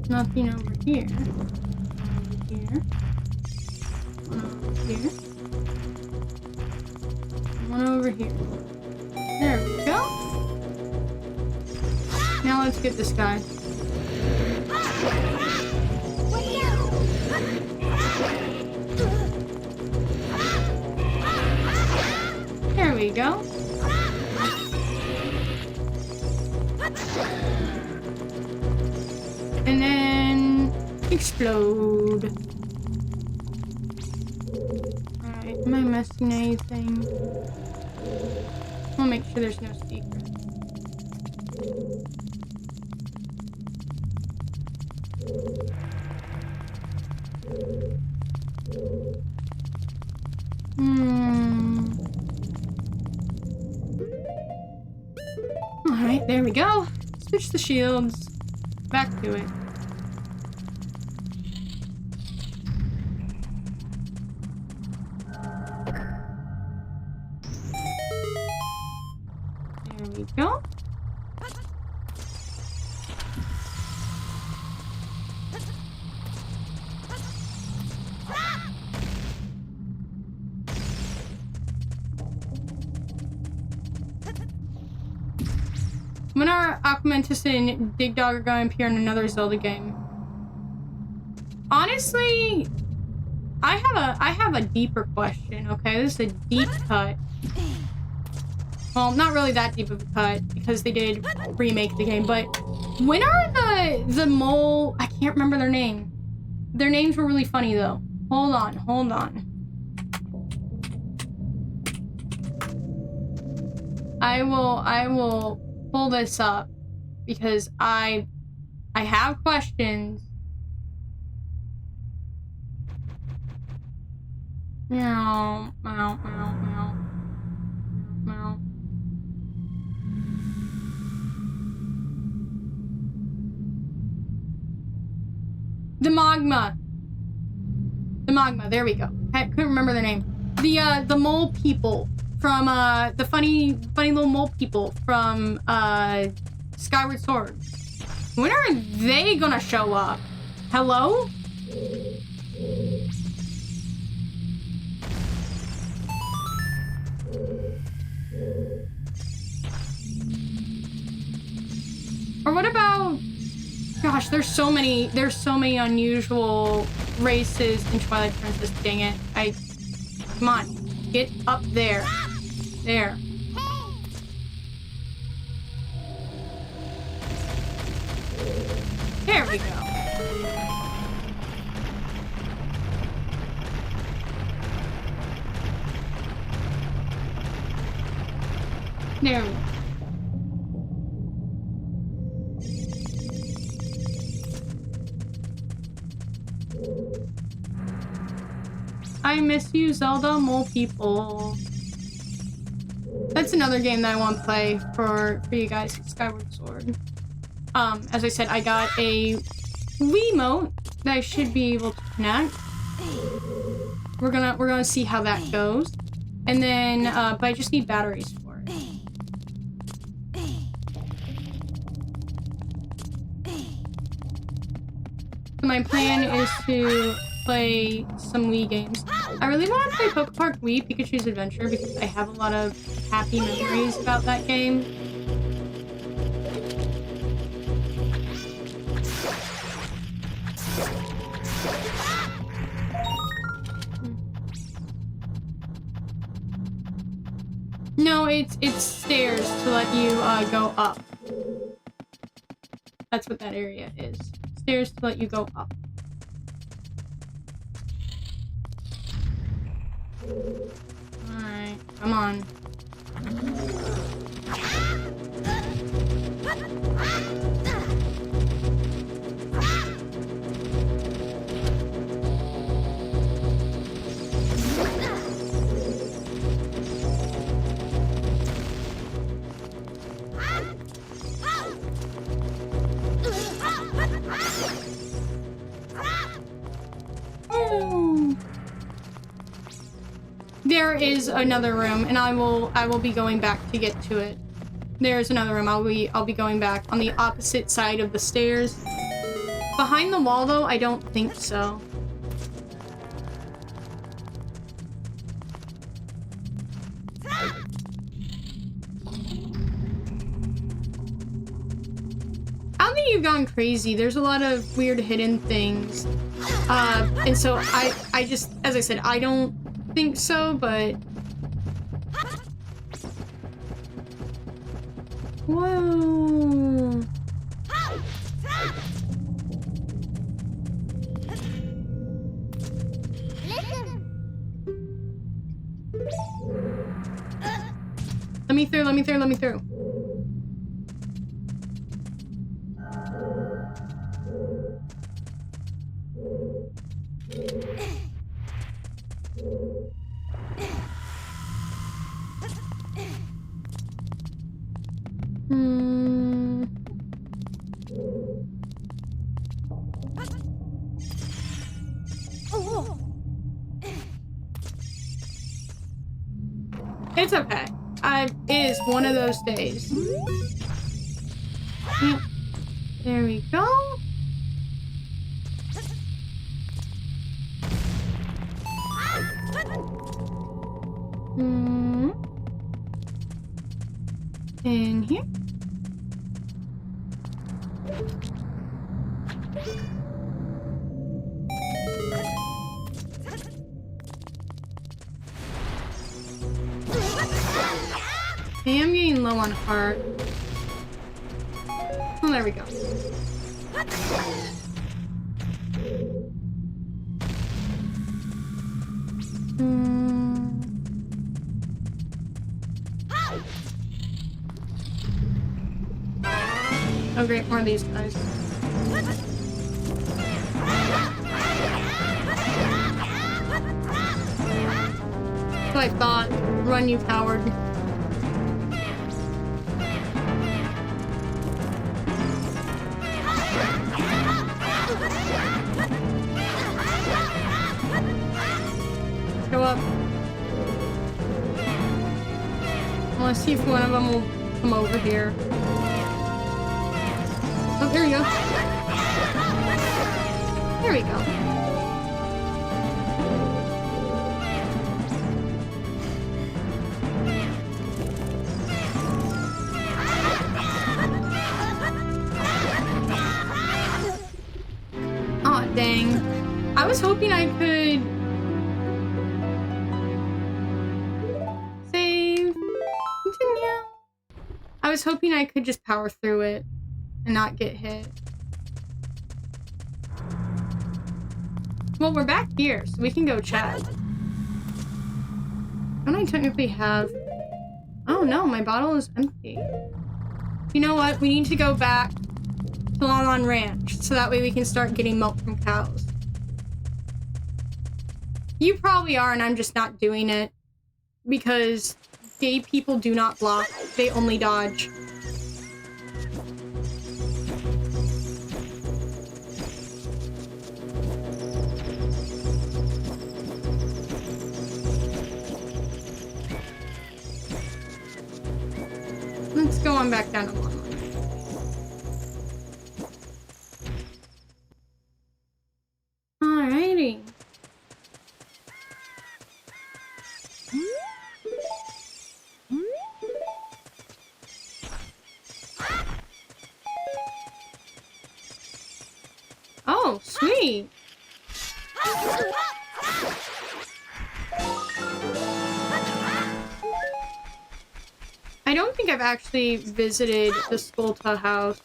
Nothing over here. Over here. Over here. One over here. There we go. Now let's get this guy. There we go. And then explode. Alright, am I missing anything? I'll make sure there's no secret. Alright, there we go. Switch the shields. Back to it. There we go. When are Aquamentus and Dig Dog are going to appear in another Zelda game? Honestly, I have a deeper question, okay? This is a deep cut. Well, not really that deep of a cut, because they did remake the game, but when are the mole... I can't remember their name. Their names were really funny, though. Hold on. I will pull this up because I have questions. Meow. The magma, there we go. I couldn't remember their name. The mole people. from the funny little mole people from Skyward Sword. When are they gonna show up? Hello? Or what about, gosh, there's so many unusual races in Twilight Princess, dang it. Come on, get up there. There. There we go. There we go. I miss you, Zelda mole people. That's another game that I want to play for you guys, Skyward Sword. As I said, I got a Wiimote that I should be able to connect. We're gonna see how that goes. And then, but I just need batteries for it. My plan is to play some Wii games. I really want to play Poke Park Wii Pikachu's Adventure because I have a lot of happy memories about that game. No, it's stairs to let you go up. That's what that area is. Stairs to let you go up. Alright, come on. There is another room, and I will be going back to get to it. There's another room. I'll be going back on the opposite side of the stairs. Behind the wall, though, I don't think so. I don't think you've gone crazy. There's a lot of weird hidden things. And so I just, as I said, I don't think so, but whoa. Let me through, let me through, let me through. It's okay. It is one of those days. Yep. There we go. In here. I am getting low on heart. Oh, there we go. Oh great, more of these guys. That's what I thought. Run, you coward. Go up. Let's see if one of them will come over here. Oh, there you go. There we go. Aw, dang. I was hoping I could save. Continue. I was hoping I could just power through it and not get hit. Well, we're back here, so we can go chat. Don't I technically have... Oh no, my bottle is empty. You know what? We need to go back to Lon Ranch, so that way we can start getting milk from cows. You probably are, and I'm just not doing it. Because gay people do not block, they only dodge. Let's go on back down to Lon. Alrighty. Oh, sweet. I don't think I've actually visited the Skolta house,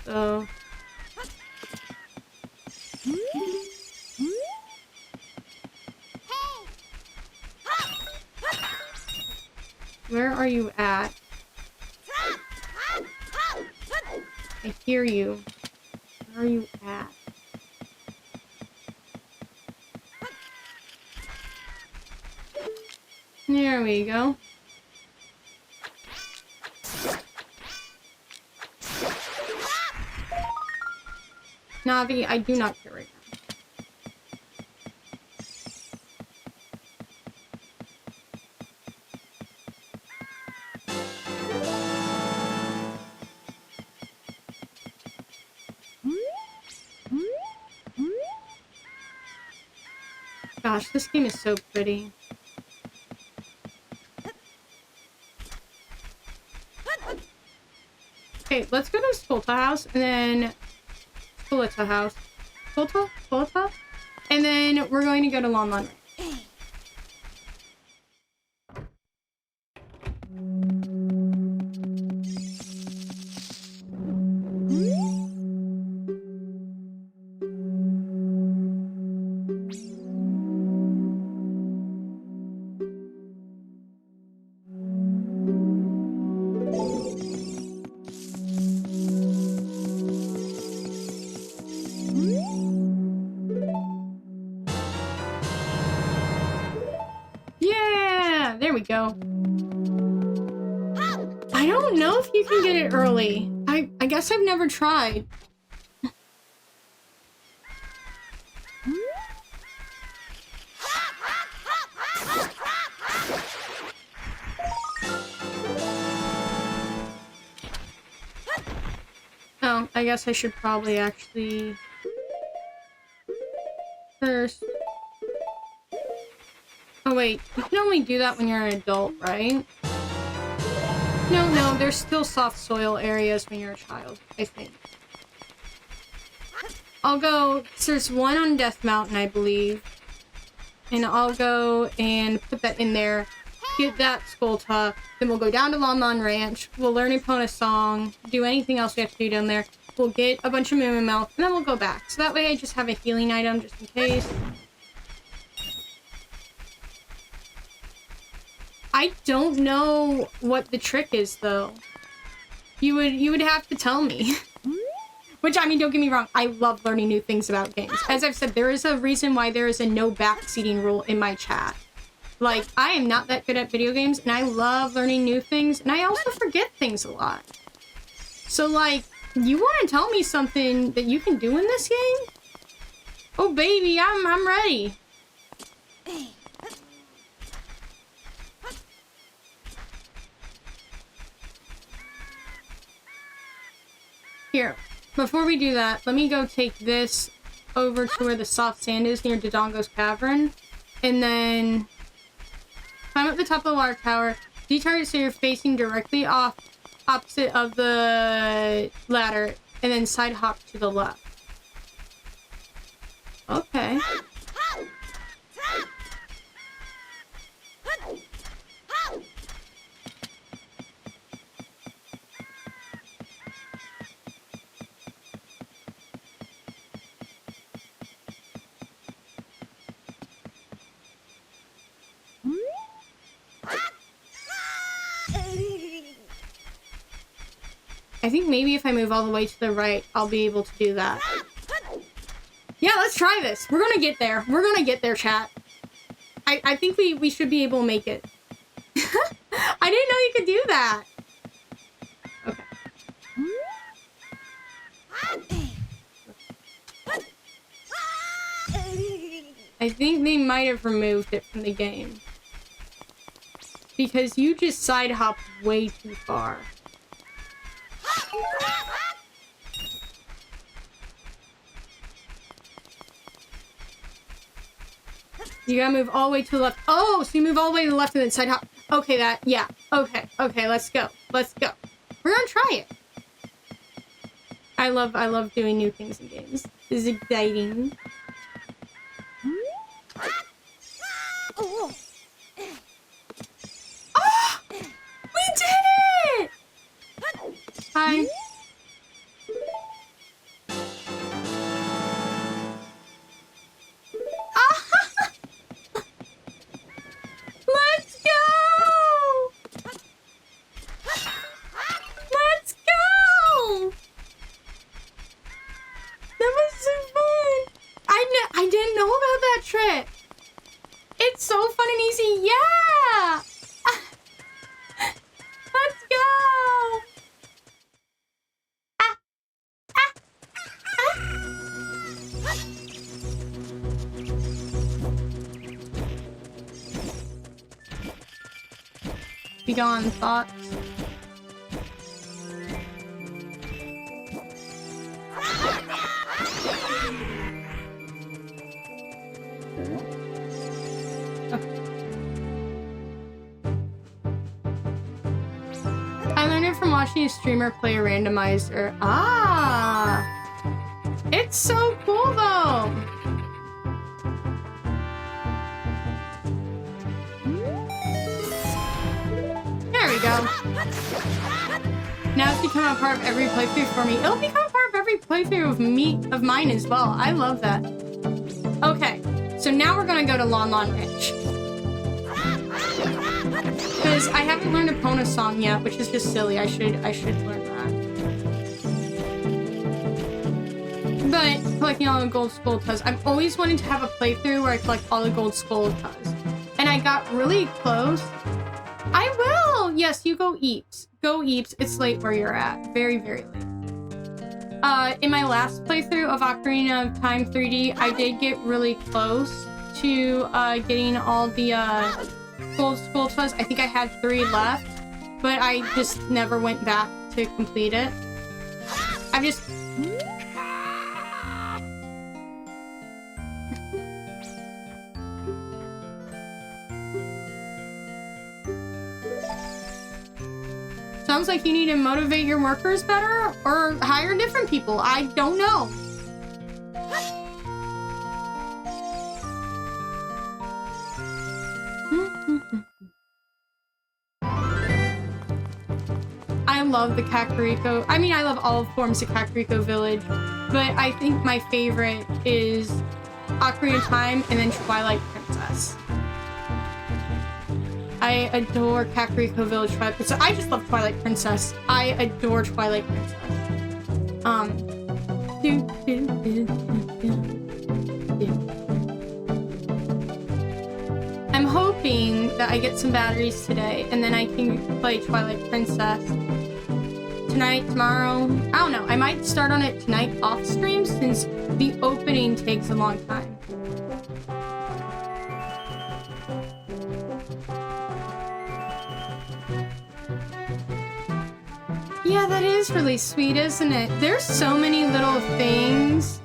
so... Where are you at? I hear you. Where are you at? There we go. Navi, I do not care right now. Gosh, this game is so pretty. Okay, let's go to Skolta house and then Skolta house. Skolta? And then we're going to go to Lon Ranch. Yeah, there we go. I don't know if you can get it early. I guess I've never tried. Oh, I guess I should probably actually first. Oh wait, you can only do that when you're an adult, right? No, there's still soft soil areas when you're a child, I think. I'll go, there's one on Death Mountain, I believe. And I'll go and put that in there, get that Skolta, then we'll go down to Lon Ranch, we'll learn Epona song, do anything else we have to do down there, we'll get a bunch of Moo milk, and then we'll go back. So that way I just have a healing item just in case. I don't know what the trick is, though. You would have to tell me. Which, I mean, don't get me wrong, I love learning new things about games. As I've said, there is a reason why there is a no backseating rule in my chat. Like, I am not that good at video games, and I love learning new things, and I also forget things a lot. So, like, you want to tell me something that you can do in this game? Oh, baby, I'm ready. Here, before we do that, let me go take this over to where the soft sand is near Dodongo's Cavern. And then climb up the top of the water tower. D-target so you're facing directly opposite of the ladder. And then side hop to the left. Okay. I think maybe if I move all the way to the right, I'll be able to do that. Yeah, let's try this. We're gonna get there. We're gonna get there, chat. I think we should be able to make it. I didn't know you could do that. Okay. I think they might have removed it from the game. Because you just side hop way too far. You gotta move all the way to the left. Oh, so you move all the way to the left and then side hop. Okay, yeah. Okay, let's go. Let's go. We're gonna try it. I love doing new things in games. This is exciting. Oh! We did it! Hi. Let's go! Let's go! That was so fun! I didn't know about that trick! It's so fun and easy! Yeah! Let's go! Be gone, thoughts. I learned it from watching a streamer play a randomizer. Ah! It's so cool though! There we go. Now it's become a part of every playthrough for me. It'll become a part of every playthrough of mine as well. I love that. Okay, so now we're gonna go to Lon Lon Ridge. Because I haven't learned Epona song yet, which is just silly. I should learn that. But collecting all the gold skull tuz. I've always wanted to have a playthrough where I collect all the gold skull tuz. And I got really close. I will! Yes, you go Eeps. Go Eeps. It's late where you're at. Very, very late. In my last playthrough of Ocarina of Time 3D, I did get really close to getting all the gold skull tuz. I think I had 3 left, but I just never went back to complete it. I've just... Sounds like you need to motivate your workers better or hire different people. I don't know. I love the Kakariko. I mean, I love all forms of Kakariko Village, but I think my favorite is Ocarina of Time and then Twilight Princess. I adore Kakariko Village, Twilight Princess. I just love Twilight Princess. I adore Twilight Princess. I'm hoping that I get some batteries today, and then I can play Twilight Princess tonight, tomorrow. I don't know. I might start on it tonight off stream since the opening takes a long time. Yeah, that is really sweet, isn't it? There's so many little things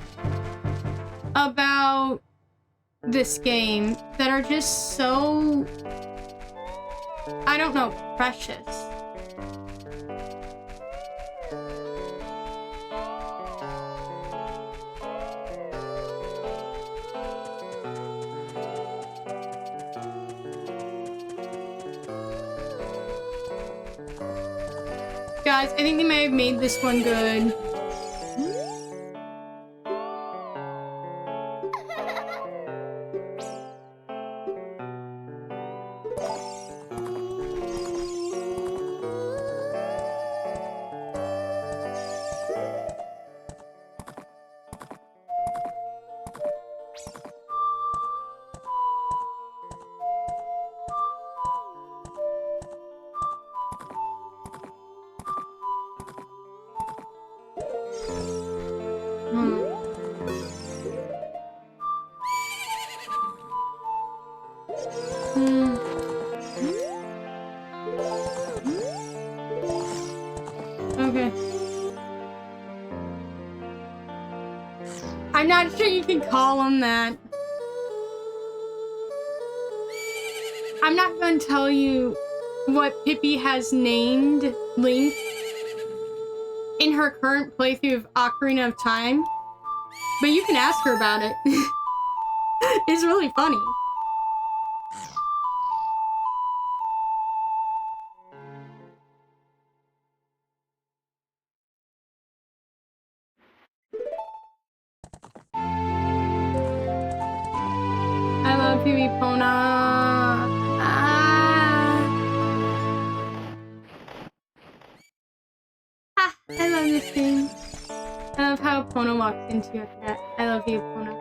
about this game that are just so, I don't know, precious. Guys, I think they may have made this one good. Okay. I'm not sure you can call him that. I'm not going to tell you what Pippi has named Link in her current playthrough of Ocarina of Time, but you can ask her about it. It's really funny. I love Pippi Pona. I love this game. I love how Epona walks into your cat. I love you, Epona.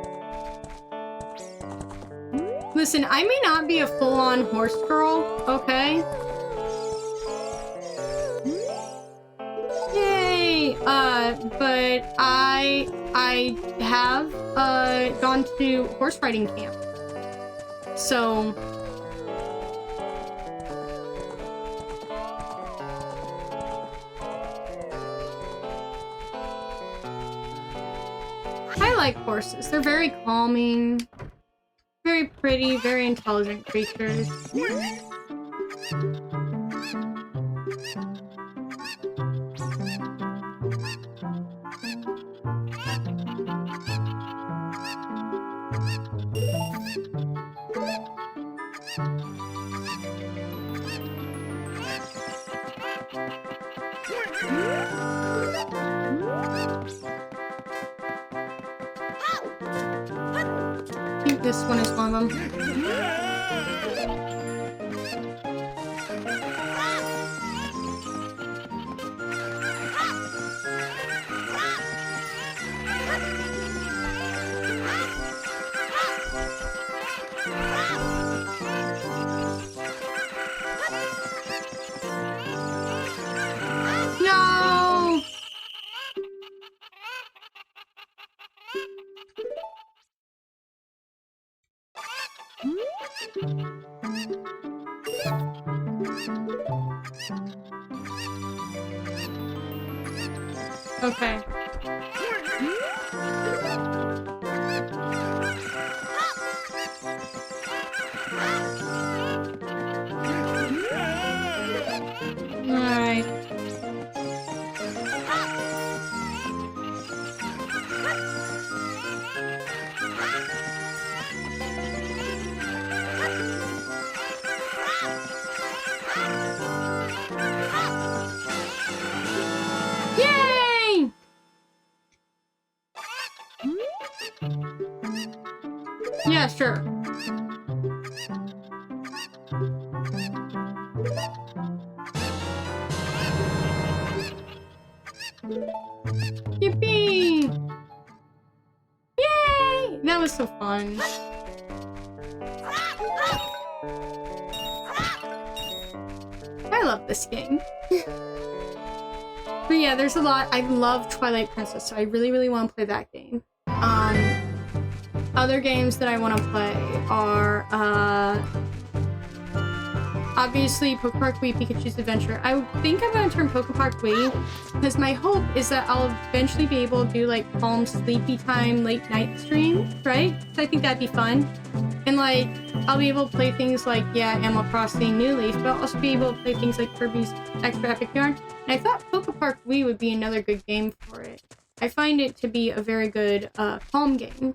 Listen, I may not be a full-on horse girl, okay? Yay! But I have gone to horse riding camp. So I like horses. They're very calming, very pretty, very intelligent creatures. I think this one is one of them. No! Okay. Alright. Yay! Yeah, sure. Yippee! Yay! That was so fun. I love this game. But yeah, there's a lot. I love Twilight Princess, so I really, really want to play that game. Other games that I want to play are, obviously Pokepark Wii, Pikachu's Adventure. I think I'm gonna turn Pokepark Wii because my hope is that I'll eventually be able to do like calm, sleepy time, late night streams, right? So I think that'd be fun. And like, I'll be able to play things like, yeah, Animal Crossing, New Leaf, but I'll also be able to play things like Kirby's Extra Epic Yarn. And I thought Pokepark Wii would be another good game for it. I find it to be a very good, calm game.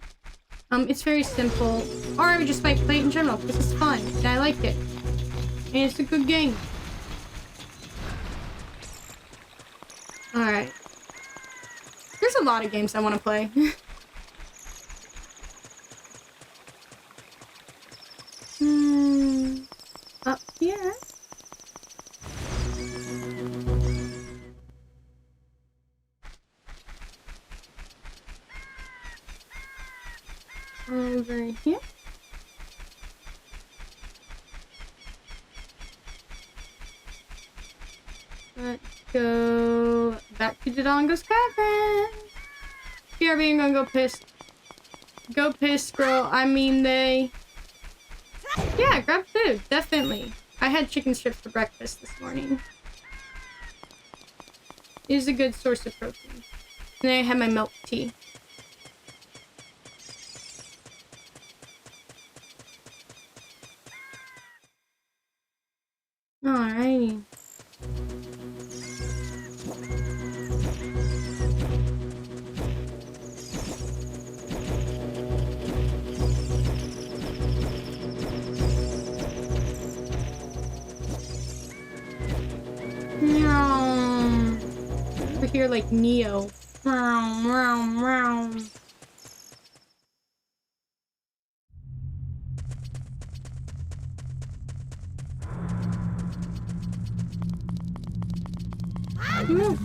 It's very simple. Or I would just like play it in general because it's fun and I like it. And it's a good game. Alright. There's a lot of games I want to play. Up here. Over here. Let's go back to Dodongo's Cavern. BRB, I'm gonna go piss. Go piss, girl. I mean, they... Yeah, grab food, definitely. I had chicken strips for breakfast this morning. It is a good source of protein. And then I had my milk tea. Alrighty. We're here like Neo. Whoop.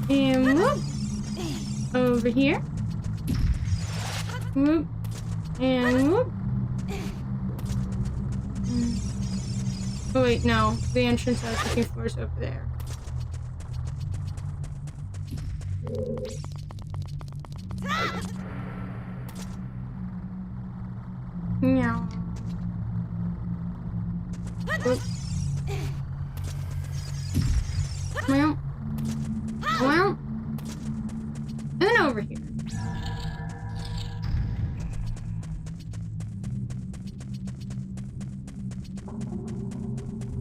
And whoop. Over here. Whoop. And whoop. Oh wait, no. The entrance I was looking for is over there. Meow. Whoop. Meow. Meow. And then over here.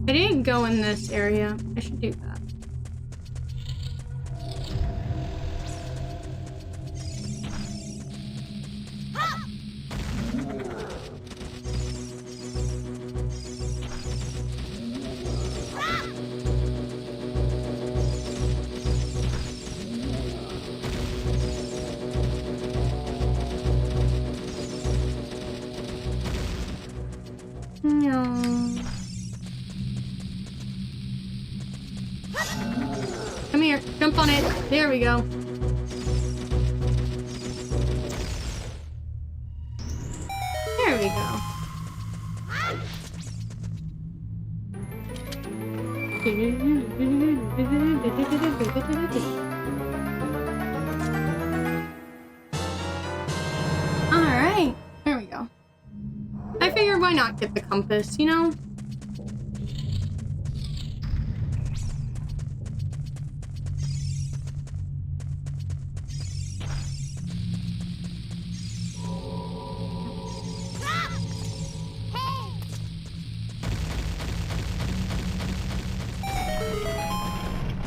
I didn't go in this area. I should do that. No. Come here, jump on it. There we go. There we go. Alright, there we go. I figured why not get the compass, you know?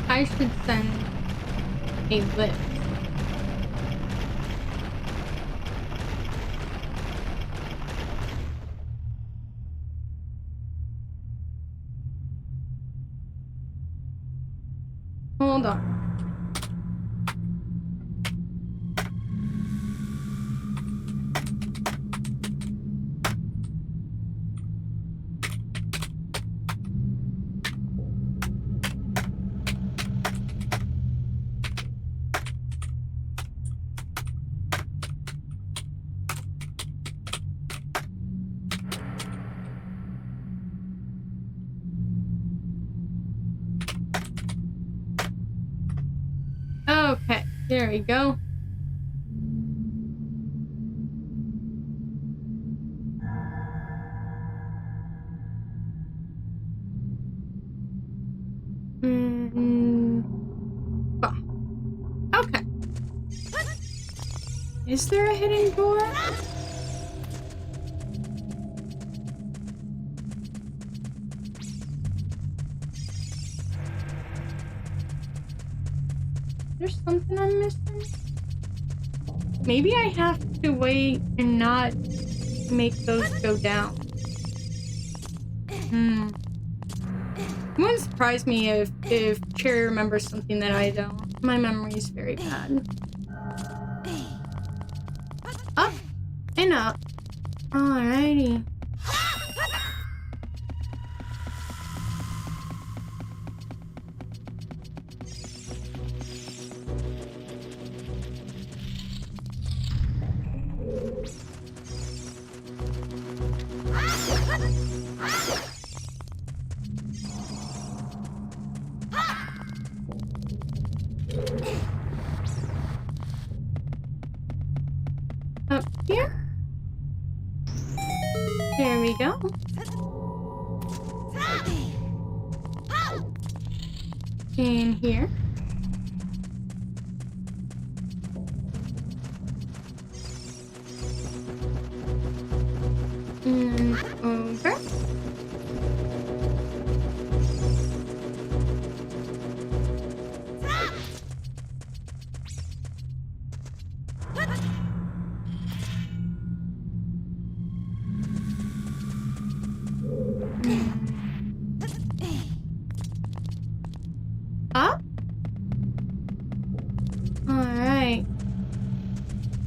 I should send a lift. Hold on. Okay, there we go. Is there a hidden door? There's something I'm missing? Maybe I have to wait and not make those go down. It wouldn't surprise me if Cherry remembers something that I don't. My memory is very bad. Up and up. Alrighty. Up here. There we go. In here. And over. Up? Alright.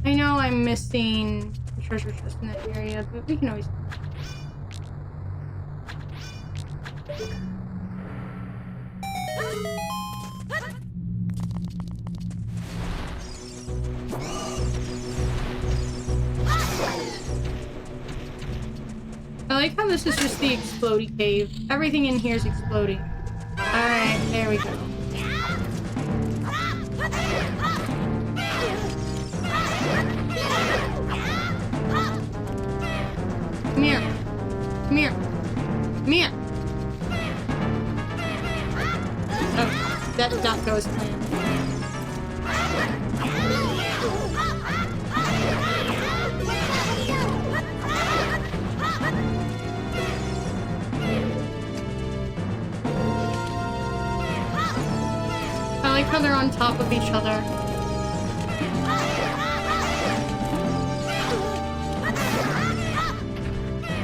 I know I'm missing the treasure chest in that area, but we can always... I like how this is just the explodey cave. Everything in here is exploding. Alright, there we go. Come here. Come here. Come here. Oh, that did not go as planned. I like how they're on top of each other.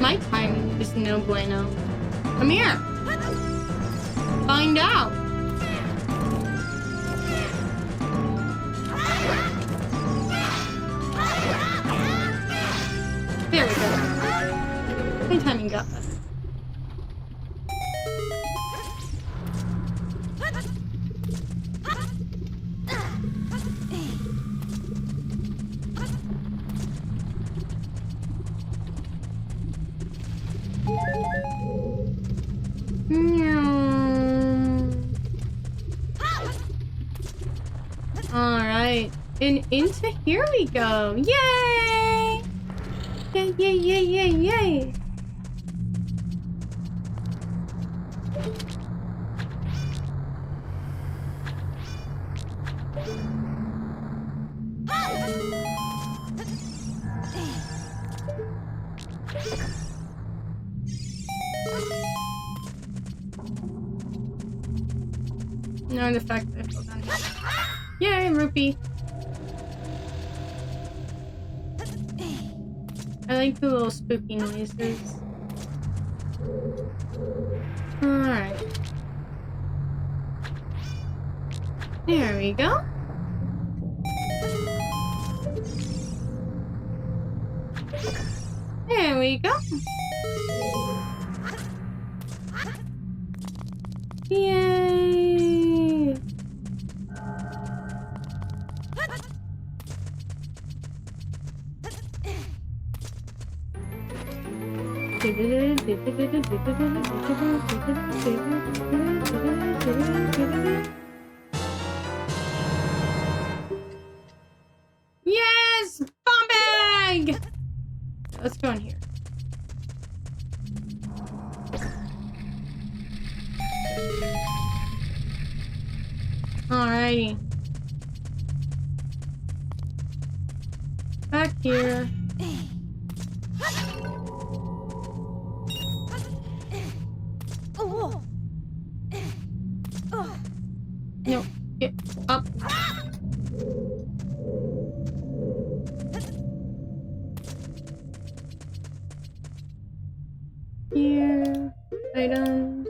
My timing is no bueno. Come here. Find out. There we go. My timing got better. Alright, and into here we go. Yay! Yay, yay, yay, yay, yay! No, the fact that I fell down here. Yay, rupee! I like the little spooky noises. Alright. There we go. There we go. Yay! Yes! Bomb bag! Let's go in here. Alrighty. back here. No, get up. Here, items.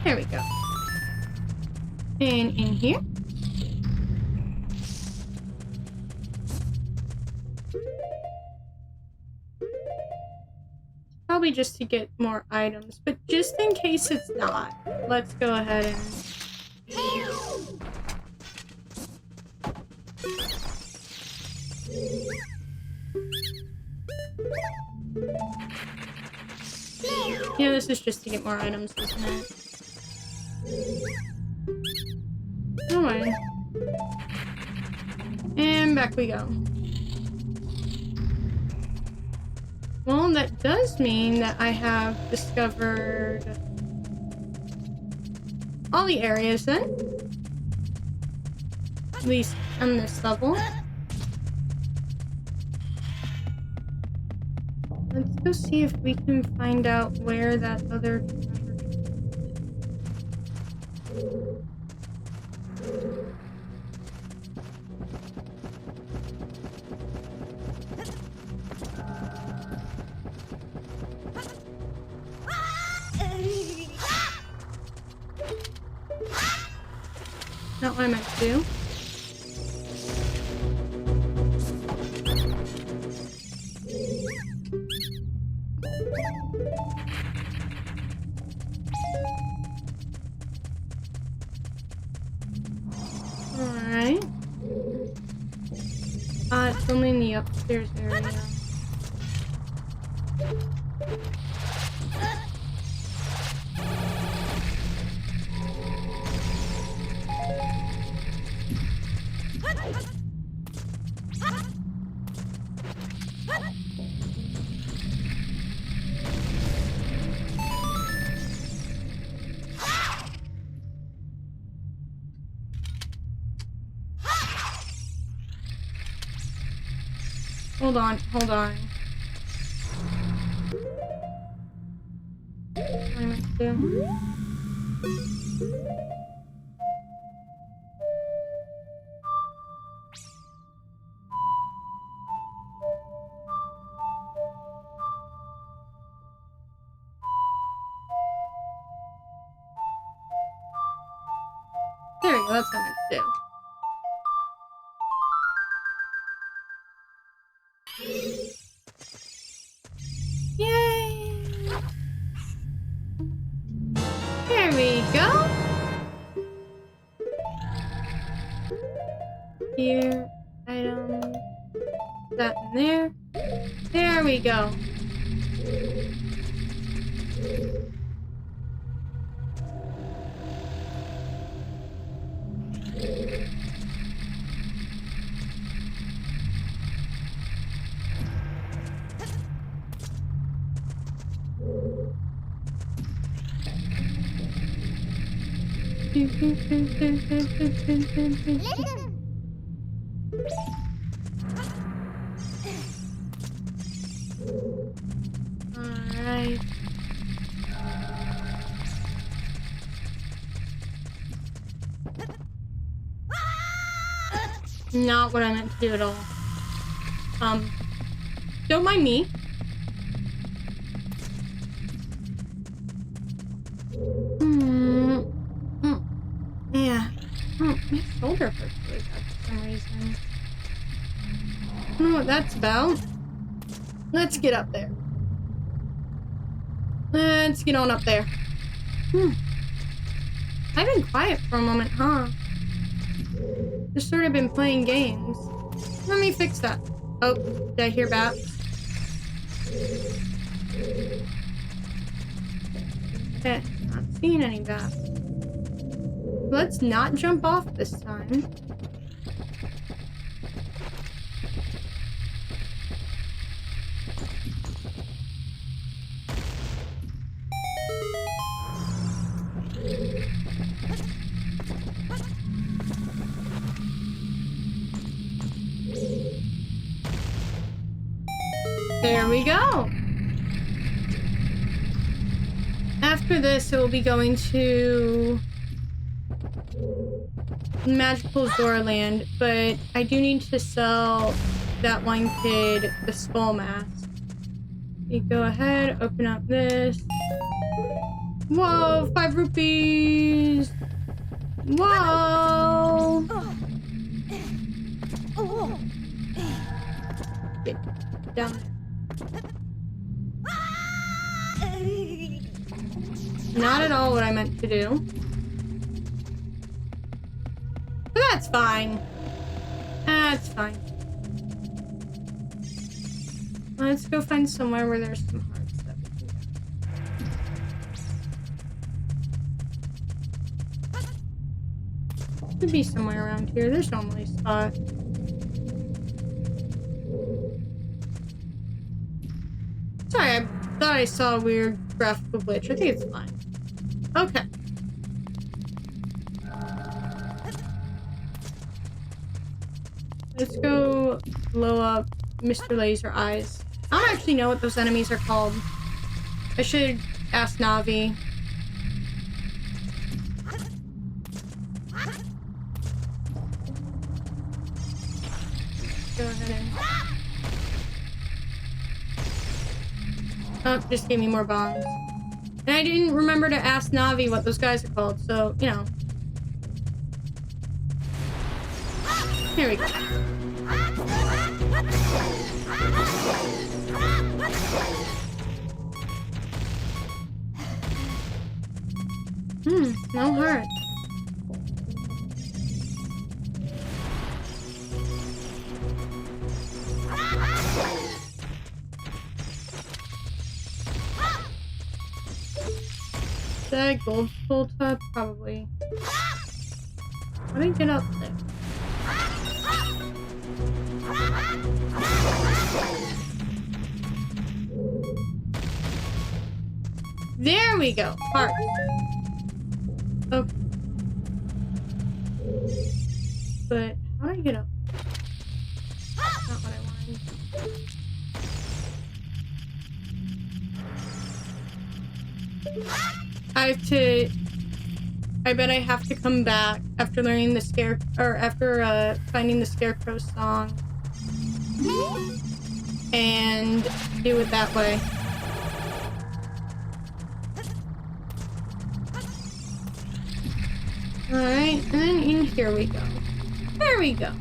There we go. And in here. Probably just to get more items, but just in case it's not, let's go ahead and... Yeah, this is just to get more items, isn't it? Alright. And back we go. Well, that does mean that I have discovered all the areas then. At least on this level. Let's go see if we can find out where that other treasure is. Not what I meant to do. Alright. It's only in the upstairs area. Hold on, hold on. What am I meant to do? There we go, that's what I meant to do. Yay! There we go. Here, item, that in there. There we go. Alright. Not what I meant to do at all. Don't mind me. Yeah. My shoulder hurts really bad for some reason. I don't know what that's about. Let's get up there. Let's get on up there. I've been quiet for a moment, huh? Just sort of been playing games. Let me fix that. Oh, did I hear bats? Okay, not seeing any bats. Let's not jump off this time. There we go. After this, it will be going to Magical Zoraland, but I do need to sell that one kid the skull mask. You go ahead, open up this. Whoa, 5 rupees! Whoa! Get down there. Not at all what I meant to do. But that's fine. That's fine. Let's go find somewhere where there's some hearts that we can get. Could be somewhere around here. There's normally a spot. Sorry, I thought I saw a weird graphical glitch. I think it's fine. Okay. Let's go blow up Mr. Laser Eyes. I don't actually know what those enemies are called. I should ask Navi. Go ahead and... Oh, just gave me more bombs. And I didn't remember to ask Navi what those guys are called, so, you know. Here we go. No heart. Is that a gold full tub? Probably. How do I get up there? There we go. Heart. Okay. But how do I get up? That's not what I wanted. I bet I have to come back after learning the after finding the Scarecrow song and do it that way. Alright, and then in here we go. There we go.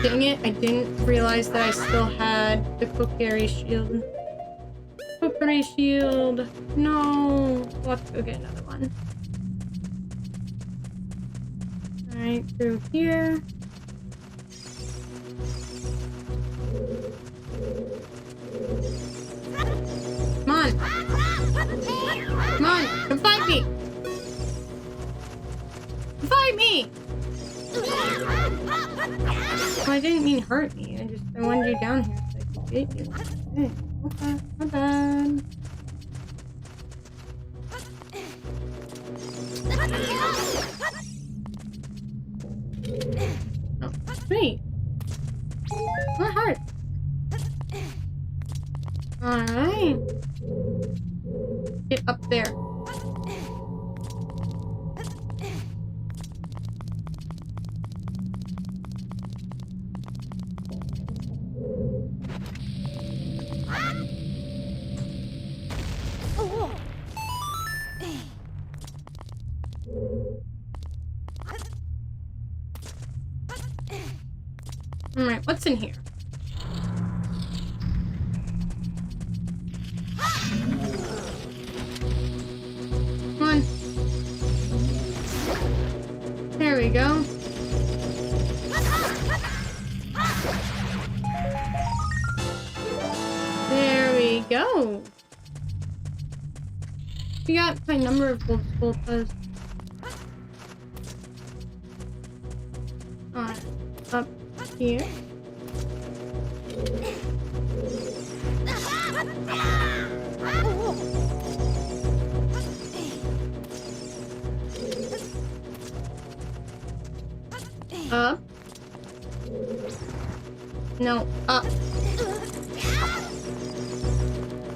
Dang it, I didn't realize that I still had the Kokiri shield. Kokiri shield. No. We'll have to go get another one. Alright, through here. Come on. Come on, come fight me. Fight me! Well, I didn't mean hurt me. I wanted you down here so I could get you. Okay, my bad. Oh, sweet. My heart. Alright. Get up there. Alright, what's in here? Come on. There we go. There we go. We got quite a number of gold spoltas. Alright, up here.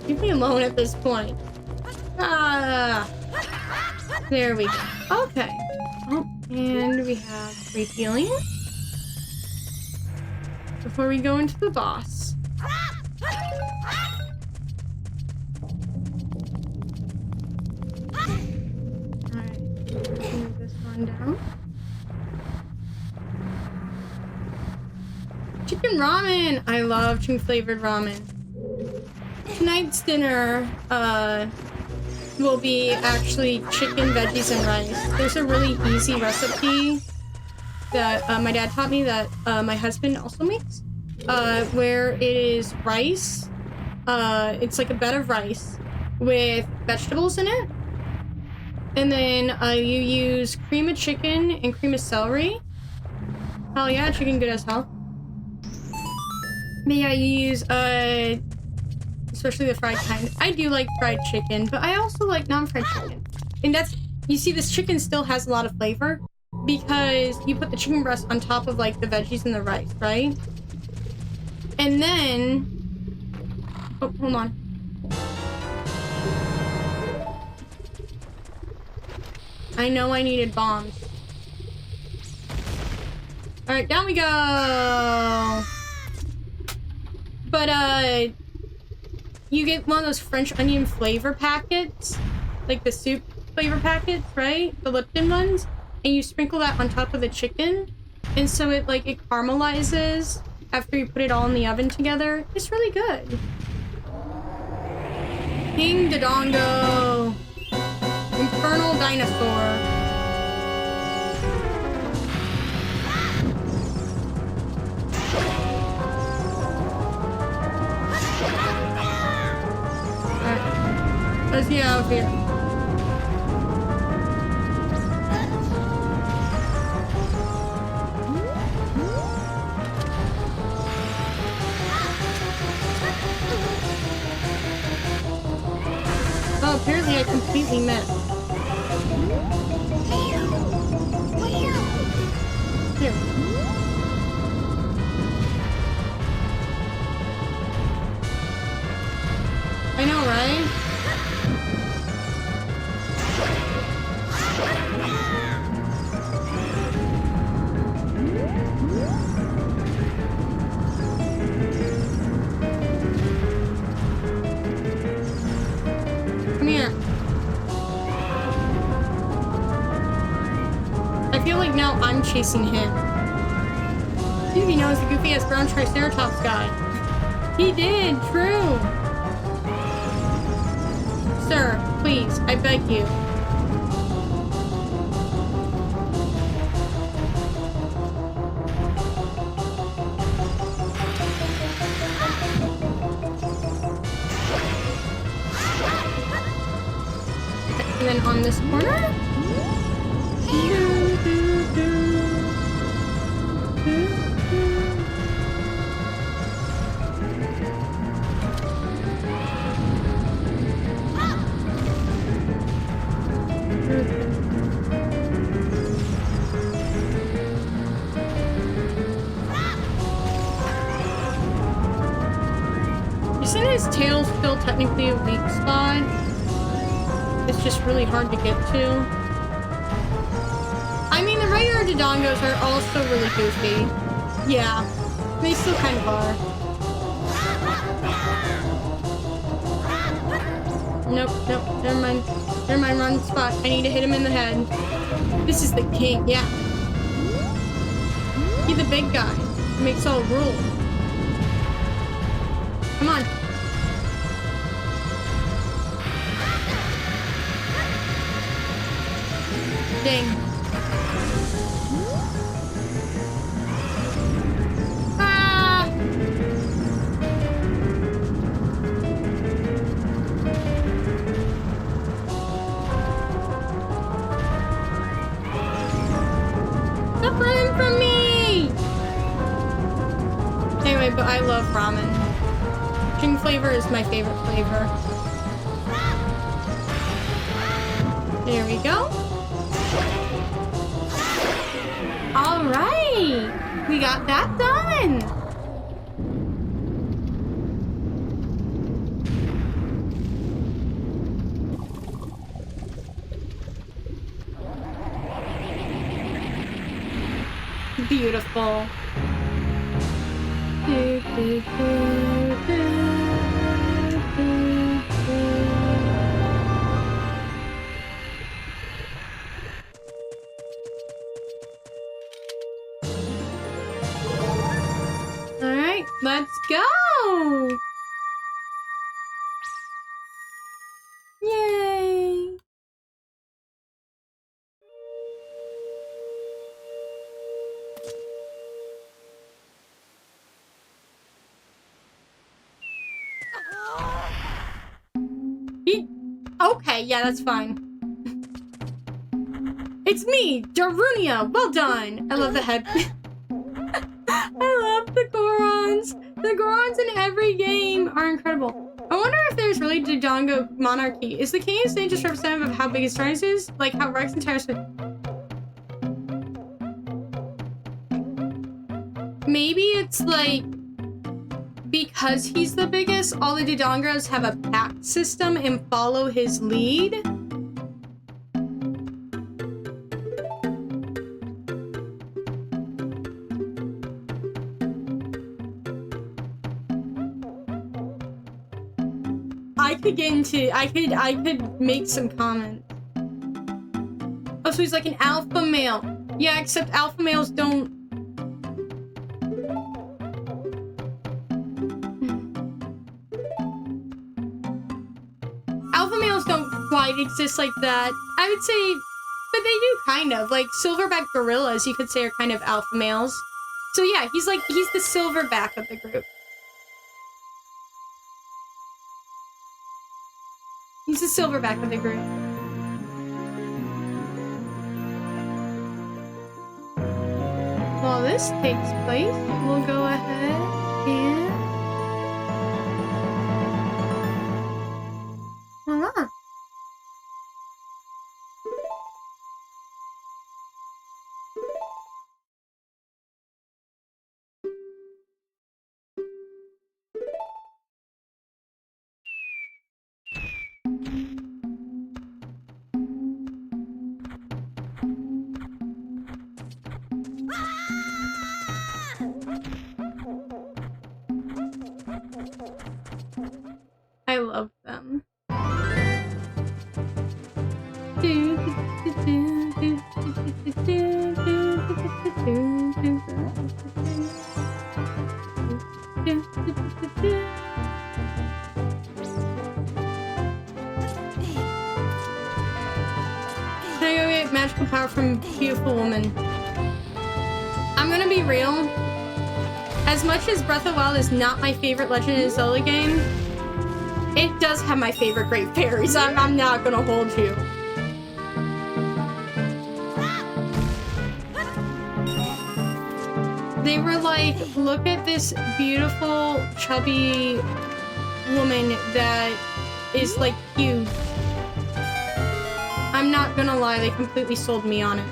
Leave me alone at this point. There we go. Okay. Oh, and we have 3 healing. Before we go into the boss. Alright. Move this one down. Chicken ramen! I love chicken flavored ramen. Tonight's dinner, will be actually chicken, veggies, and rice. There's a really easy recipe that my dad taught me that my husband also makes, where it is rice. It's like a bed of rice with vegetables in it. And then you use cream of chicken and cream of celery. Hell yeah, chicken good as hell. But yeah, you use, especially the fried kind. I do like fried chicken, but I also like non-fried chicken. And that's, you see this chicken still has a lot of flavor because you put the chicken breast on top of like the veggies and the rice, right? And then, oh, hold on. I know I needed bombs. All right, down we go. But, you get one of those French onion flavor packets, like the soup flavor packets, right? The Lipton ones, and you sprinkle that on top of the chicken, and so it caramelizes after you put it all in the oven together. It's really good. King Dodongo, Infernal Dinosaur. Let's get out of here. Oh, apparently I completely missed. Here. I know, right? Come here. I feel like now I'm chasing him. He knows the goofy ass brown triceratops guy. He did, true. Sir, please, I beg you. And then on this corner? Isn't his tail still technically a weak spot? It's just really hard to get to. I mean, the regular Dodongos are also really goofy. Yeah, they still kind of are. Nope, nope, never mind. Never mind, wrong spot. I need to hit him in the head. This is the king, yeah. He's the big guy. He makes all rules. Come on. Dang. Ah! Stop running from me! Anyway, but I love ramen. Chicken flavor is my favorite flavor. There we go. All right, we got that done. beautiful. Alright, let's go! Yay! Okay, yeah, that's fine. It's me, Darunia! Well done! I love the head. I love the Gorons! The Gorons in every game are incredible. I wonder if there's really Dodongo monarchy. Is the king of Snake just representative of how big his tyrant is? Like how Rex and Tyrus... Maybe it's like... because he's the biggest, all the Dodongos have a pact system and follow his lead. I could make some comments. Oh, so he's like an alpha male. Yeah, except alpha males don't... Alpha males don't quite exist like that. I would say, but they do kind of. Like, silverback gorillas, you could say, are kind of alpha males. So yeah, he's the silverback of the group. He's the silverback of the group. While this takes place, we'll go ahead and... voila. I love them. Can I go get magical power from beautiful woman? I'm gonna be real. As much as Breath of the Wild is not my favorite Legend of Zelda game, it does have my favorite Great Fairies. I'm not gonna hold you. They were like, look at this beautiful, chubby woman that is like huge. I'm not gonna lie, they completely sold me on it.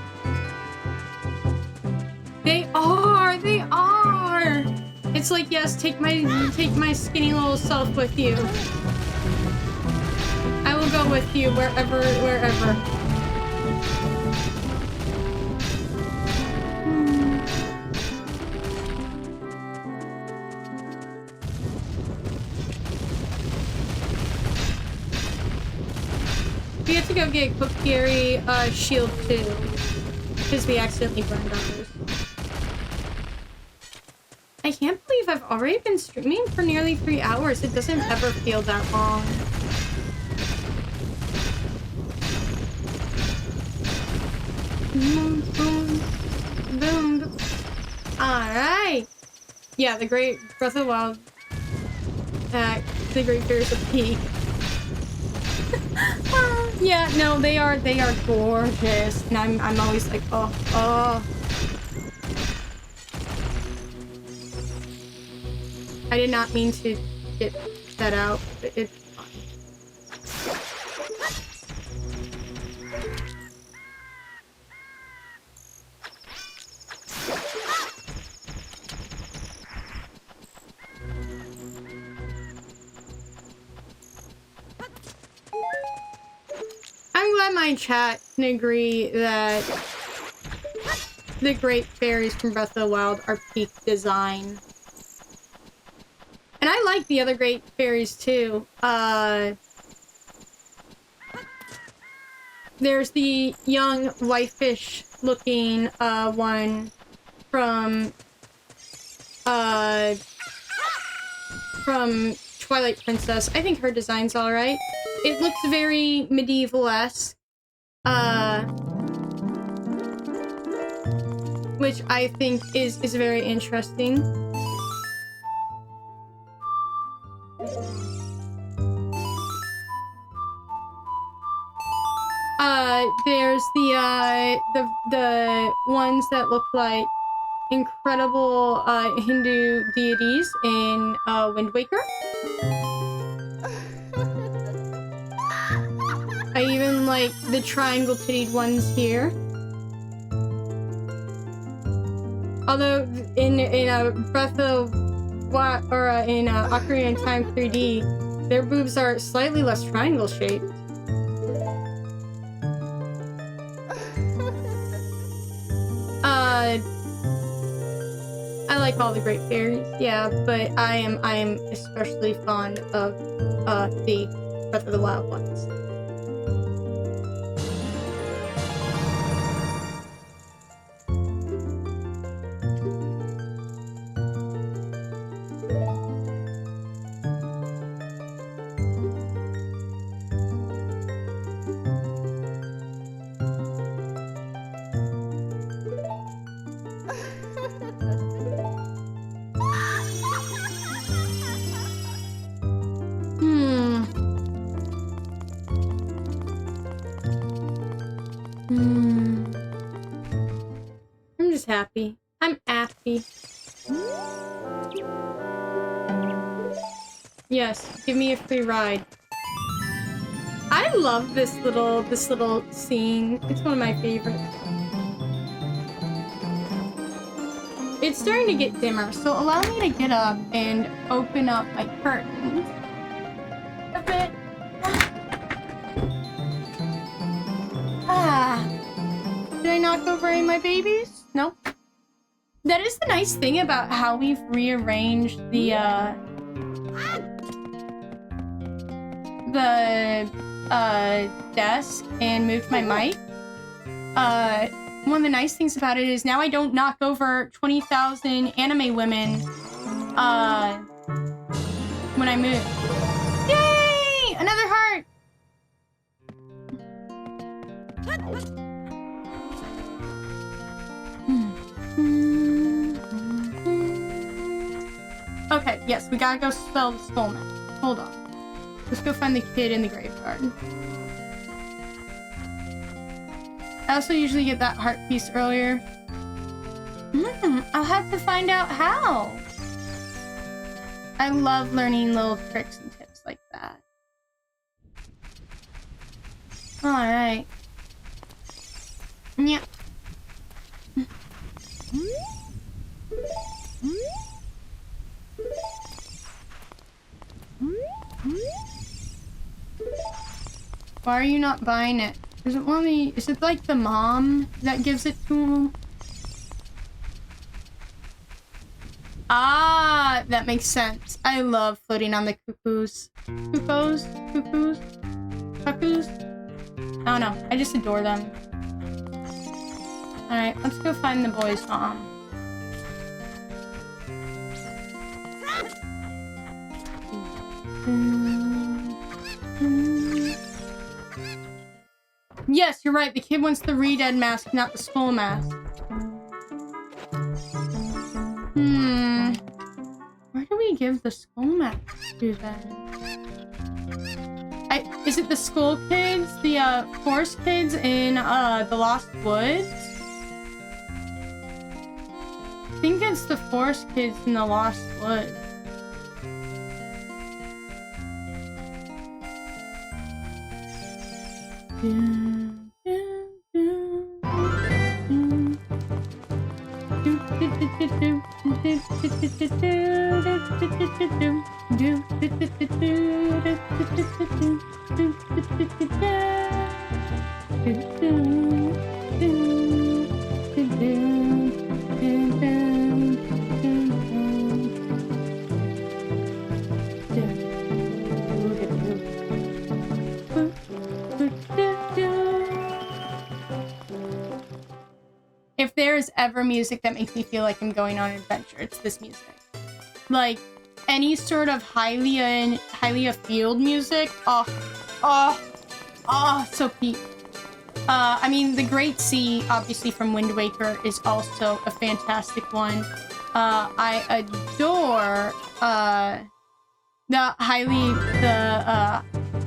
They are! It's like, yes, take my skinny little self with you. I will go with you wherever. We have to go get Kokiri shield too, because we accidentally burned ours. I can't believe I've already been streaming for nearly 3 hours. It doesn't ever feel that long. Boom, boom, boom, boom. Alright! Yeah, the Great Breath of the Wild. The Great Fairies of Peak. Yeah, no, they are gorgeous. And I'm always like, oh. I did not mean to get that out, but it's fine. I'm glad my chat can agree that the great fairies from Breath of the Wild are peak design. And I like the other great fairies too. There's the young whitefish looking one from Twilight Princess. I think her design's alright. It looks very medieval-esque. Which I think is very interesting. There's the ones that look like incredible Hindu deities in Wind Waker. I even like the triangle-tittied ones here. Although in Breath of Wild or in Ocarina of Time 3D, their boobs are slightly less triangle shaped. I like all the great fairies, yeah, but I am especially fond of the Breath of the Wild ones. I'm just happy. I'm happy. Yes, give me a free ride. I love this little scene. It's one of my favorites. It's starting to get dimmer, so allow me to get up and open up my curtains a bit. Did I knock over any of my babies? No. That is the nice thing about how we've rearranged the desk and moved my mic. One of the nice things about it is now I don't knock over 20,000 anime women when I move. Yay! Another heart! Okay, yes, we gotta go spell the skull now. Hold on. Let's go find the kid in the graveyard. I also usually get that heart piece earlier. I'll have to find out how. I love learning little tricks and tips like that. Alright. Yeah. Why are you not buying it? Is it one of the, is it like the mom that gives it to him? Ah, that makes sense. I love floating on the cuckoos. Cuckoos? Cuckoos? Cuckoos? I don't know. I just adore them. Alright, let's go find the boy's mom. Yes, you're right. The kid wants the re-dead mask, not the skull mask. Where do we give the skull mask to then? Is it the skull kids? The forest kids in the Lost Woods? I think it's the forest kids in the Lost Woods. if there's ever music that makes me feel like I'm going on an adventure, it's this music. Like, any sort of highly afield music, so peak. I mean, The Great Sea, obviously from Wind Waker, is also a fantastic one. I adore the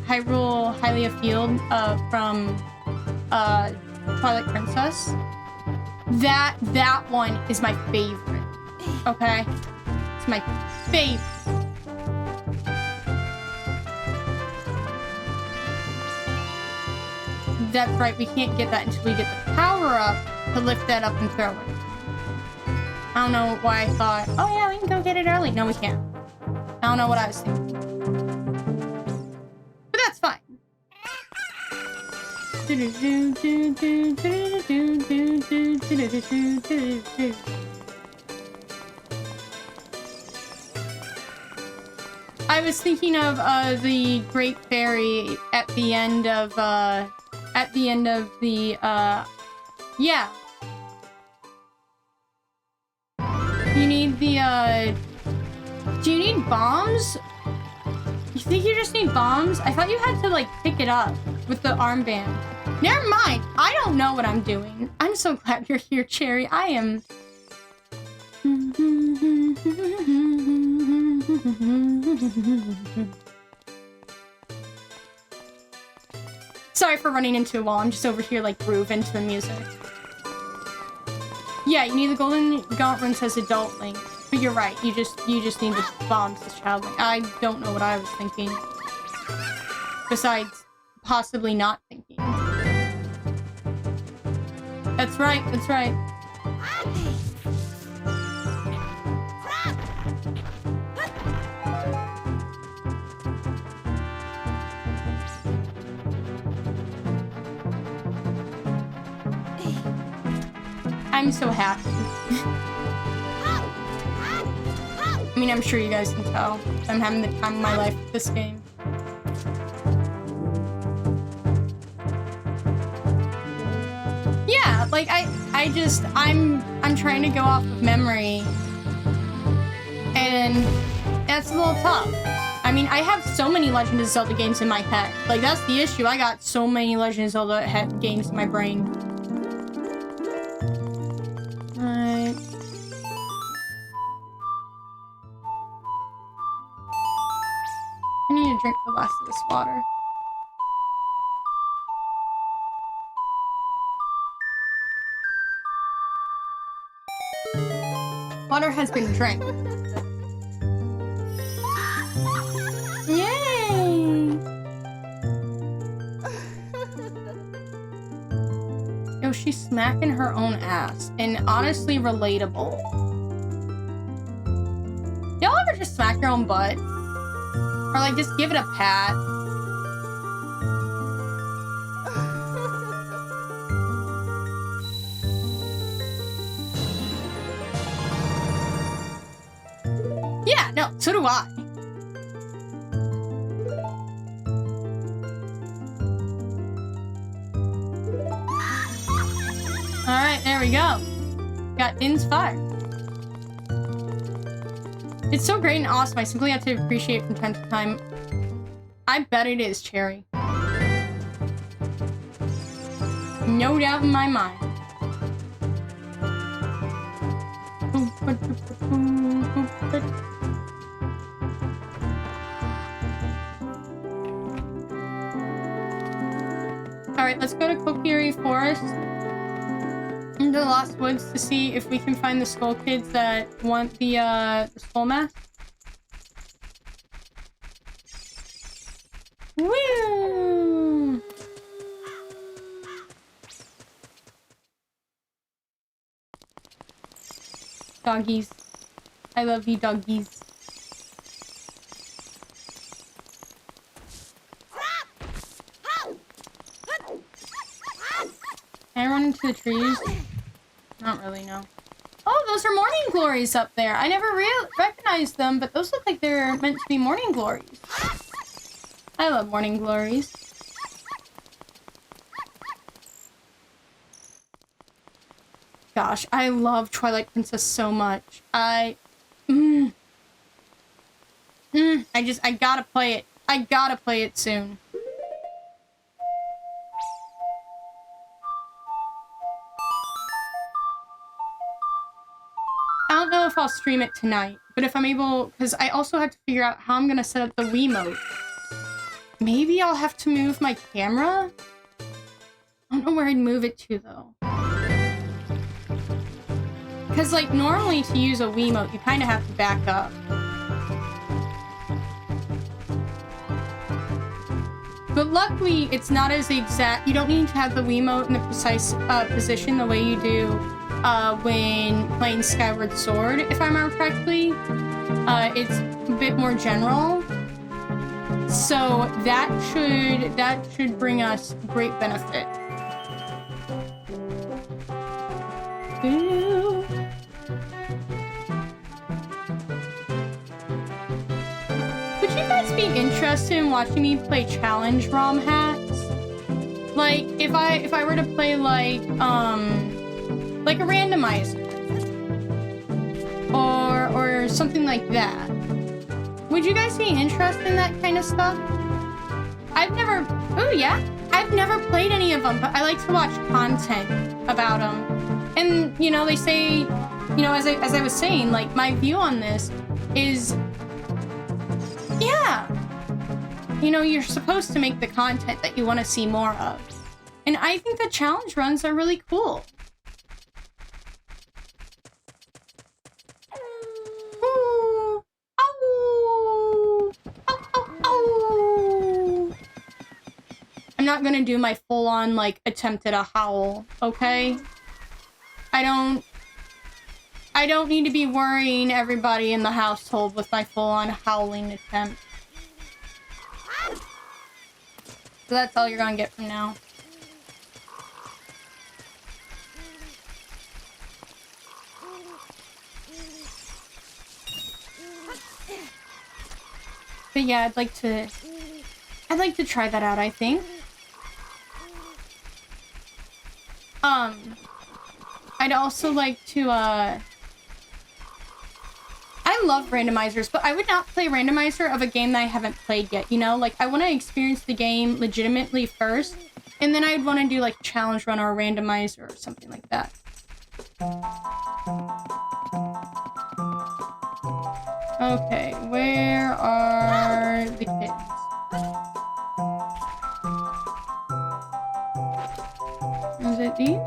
Hyrule highly afield from Twilight Princess. That one is my favorite. Okay, it's my favorite. That's right, we can't get that until we get the power up to lift that up and throw it. I don't know why I thought, oh yeah, we can go get it early. No, we can't. I don't know what I was thinking. But that's fine. I was thinking of the Great Fairy at the end of the yeah. You need the do you need bombs? You think you just need bombs? I thought you had to like pick it up with the armband. Never mind. I don't know what I'm doing. I'm so glad you're here, Cherry. I am. Sorry for running into a wall. I'm just over here like grooving to the music. Yeah, you need the golden gauntlets as adult Link. But you're right. You just need the bombs as child Link. I don't know what I was thinking. Besides possibly not thinking. That's right. That's right. I'm so happy. I mean, I'm sure you guys can tell. I'm having the time of my life with this game. Yeah, like I'm trying to go off of memory, and that's a little tough. I mean, I have so many Legend of Zelda games in my head. Like, that's the issue. I got so many Legend of Zelda games in my brain. Right. I need to drink the last of this water. Water has been drank. Yay! Yo, she's smacking her own ass. And honestly, relatable. Y'all ever just smack your own butt? Or like just give it a pat? Yeah, no, so do I. Alright, there we go. Got Din's fire. It's so great and awesome. I simply have to appreciate it from time to time. I bet it is, Cherry. No doubt in my mind. Alright, let's go to Kokiri Forest into the Lost Woods to see if we can find the Skull Kids that want the Skull Mask. Woo! Doggies. I love you, doggies. Can I run into the trees? Not really, no. Oh, those are morning glories up there. I never recognized them, but those look like they're meant to be morning glories. I love morning glories. gosh, I love Twilight Princess so much. I gotta play it. I gotta play it soon. I don't know if I'll stream it tonight, but if I'm able, because I also have to figure out how I'm gonna set up the Wiimote. Maybe I'll have to move my camera? I don't know where I'd move it to, though. Because, like, normally to use a Wiimote, you kind of have to back up. But luckily, it's not as exact. You don't need to have the Wiimote in the precise position the way you do when playing Skyward Sword, if I remember correctly. It's a bit more general. So that should bring us great benefit. Ooh. Would you guys be interested in watching me play challenge ROM hacks? Like if I were to play like a randomizer or something like that. Would you guys be interested in that kind of stuff? I've never played any of them, but I like to watch content about them. And, you know, they say, you know, as I was saying, like, my view on this is, yeah, you know, you're supposed to make the content that you want to see more of. And I think the challenge runs are really cool. Ooh. Oh. Oh, oh, oh. I'm not gonna do my full-on, like, attempt at a howl, okay? I don't need to be worrying everybody in the household with my full-on howling attempt. So that's all you're gonna get from now. But yeah, I'd like to try that out, I think. I'd also like to, I love randomizers, but I would not play randomizer of a game that I haven't played yet, you know? Like, I want to experience the game legitimately first, and then I'd want to do, like, a challenge run or a randomizer or something like that. Okay, where are the kids? Is it these?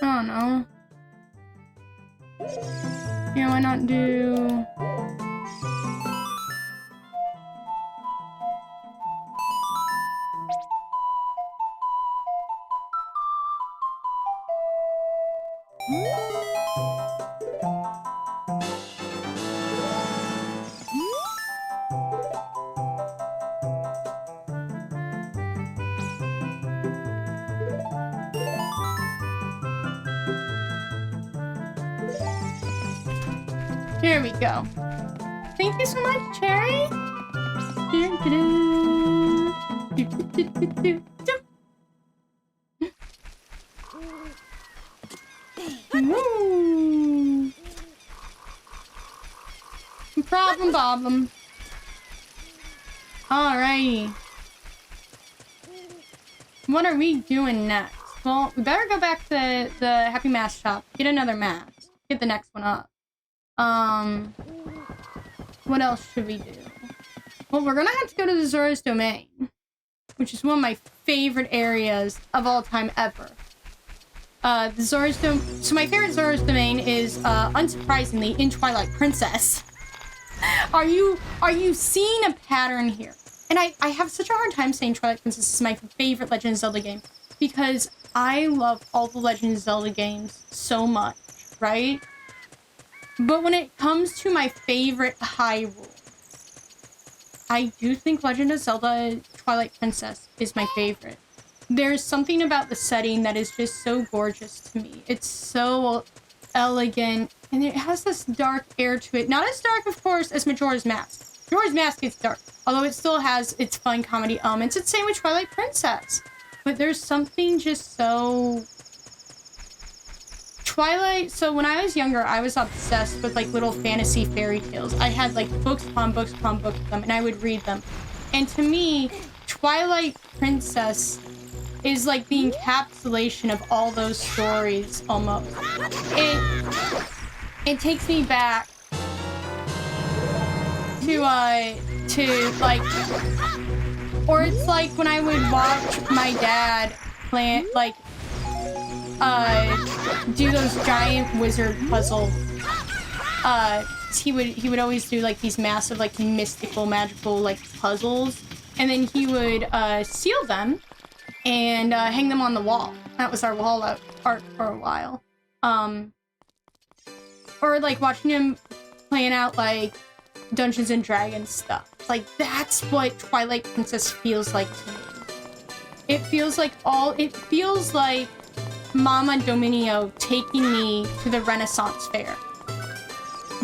I don't know. Yeah, why not do... Here we go. Thank you so much, Cherry. Ooh. Problem. Alrighty. What are we doing next? Well, we better go back to the Happy Mask shop, get another mask, get the next one up. What else should we do? Well, we're gonna have to go to the Zora's Domain, which is one of my favorite areas of all time ever. The Zora's Domain. So my favorite Zora's Domain is, unsurprisingly, in Twilight Princess. Are you seeing a pattern here? And I have such a hard time saying Twilight Princess is my favorite Legend of Zelda game because I love all the Legend of Zelda games so much, right? But when it comes to my favorite Hyrule, I do think Legend of Zelda Twilight Princess is my favorite. There's something about the setting that is just so gorgeous to me. It's so elegant, and it has this dark air to it. Not as dark, of course, as Majora's Mask. Majora's Mask is dark, although it still has its fun comedy elements. It's the same with Twilight Princess. But there's something just so... Twilight, so when I was younger, I was obsessed with like little fantasy fairy tales. I had like books upon books upon books of them, and I would read them. And to me, Twilight Princess is like the encapsulation of all those stories almost. It takes me back to like, or it's like when I would watch my dad plan, like, do those giant wizard puzzles. He would always do like these massive, like mystical, magical, like puzzles, and then he would seal them and hang them on the wall. That was our wall art for a while. Or like watching him playing out like Dungeons and Dragons stuff. Like that's what Twilight Princess feels like to me. It feels like Mama Dominio taking me to the Renaissance Fair.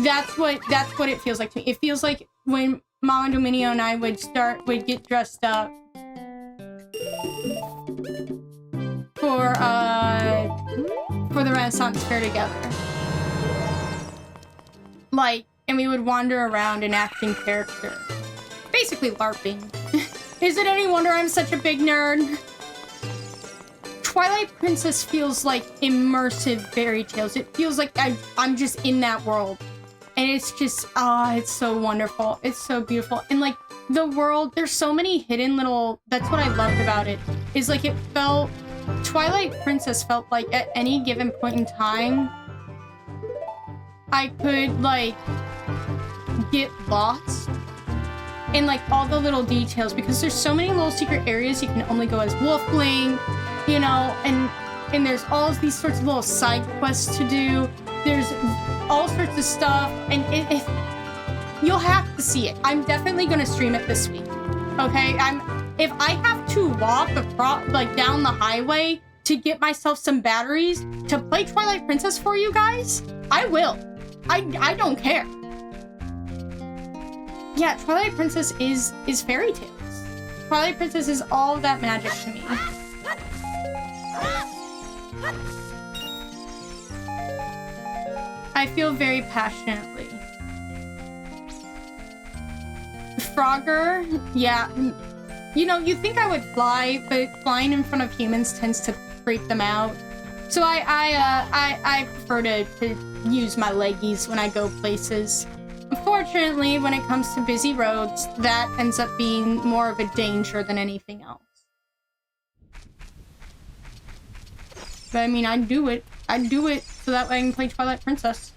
That's what it feels like to me. It feels like when Mama Dominio and I would get dressed up for the Renaissance Fair together. Like, and we would wander around enacting character. Basically LARPing. Is it any wonder I'm such a big nerd? Twilight Princess feels like immersive fairy tales. It feels like I'm just in that world. And it's just, it's so wonderful. It's so beautiful. And like the world, there's so many hidden little, that's what I loved about it. Is like it felt, Twilight Princess felt like at any given point in time, I could like get lost in like all the little details because there's so many little secret areas you can only go as Wolfling, you know, and there's all these sorts of little side quests to do. There's all sorts of stuff, and if you'll have to see it. I'm definitely gonna stream it this week. Okay, if I have to walk across like down the highway to get myself some batteries to play Twilight Princess for you guys, I will. I don't care. Yeah, Twilight Princess is fairy tales. Twilight Princess is all of that magic to me. I feel very passionately. Frogger, yeah. You know, you think I would fly, but flying in front of humans tends to freak them out. So I prefer to use my leggies when I go places. Unfortunately, when it comes to busy roads, that ends up being more of a danger than anything else. But I mean, I'd do it. I'd do it so that way I can play Twilight Princess.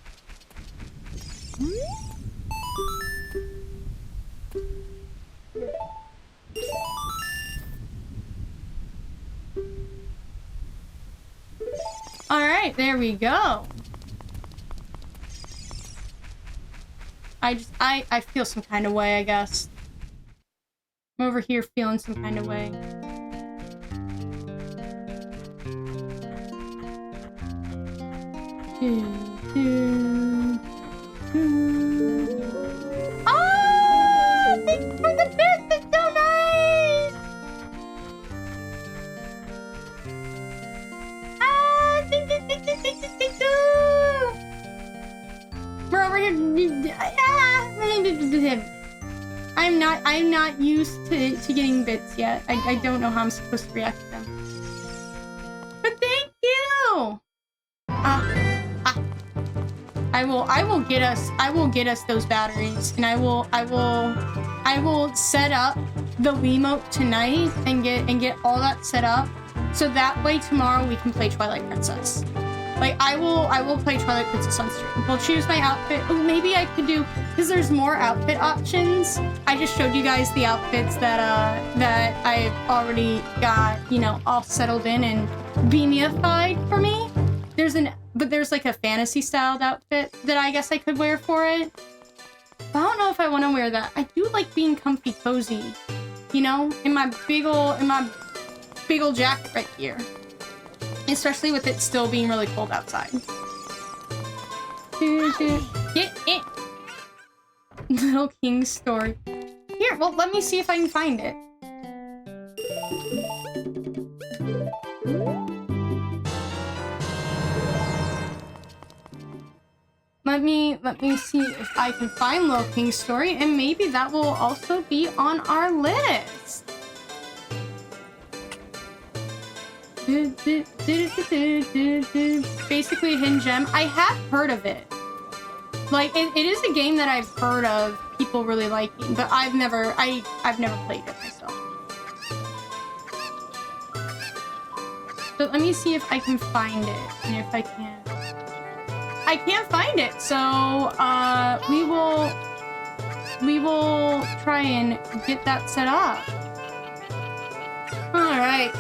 Alright, there we go. I feel some kind of way, I guess. I'm over here feeling some kind of way. Oh! Thanks for the bit! That's so nice! Ah! Thank you! We're over here. I'm not used to getting bits yet. I don't know how I'm supposed to react to them. But thank you! I will get us those batteries, and I will set up the Wiimote tonight and get all that set up, so that way tomorrow we can play Twilight Princess. Like I will play Twilight Princess on stream. We'll choose my outfit. Oh, maybe I could do, because there's more outfit options. I just showed you guys the outfits that I've already got, you know, all settled in and beamified for me. There's like a fantasy styled outfit that I guess I could wear for it. But I don't know if I want to wear that. I do like being comfy cozy, you know, in my big ol' jacket right here. Especially with it still being really cold outside. Get it. Little King's story. Here, well, let me see if I can find it. Let me see if I can find Little King's story, and maybe that will also be on our list. Basically a hidden gem. I have heard of it. Like it is a game that I've heard of people really liking, but I've never played it myself. So let me see if I can find it, and if I can. I can't find it, so we will try and get that set up. All right.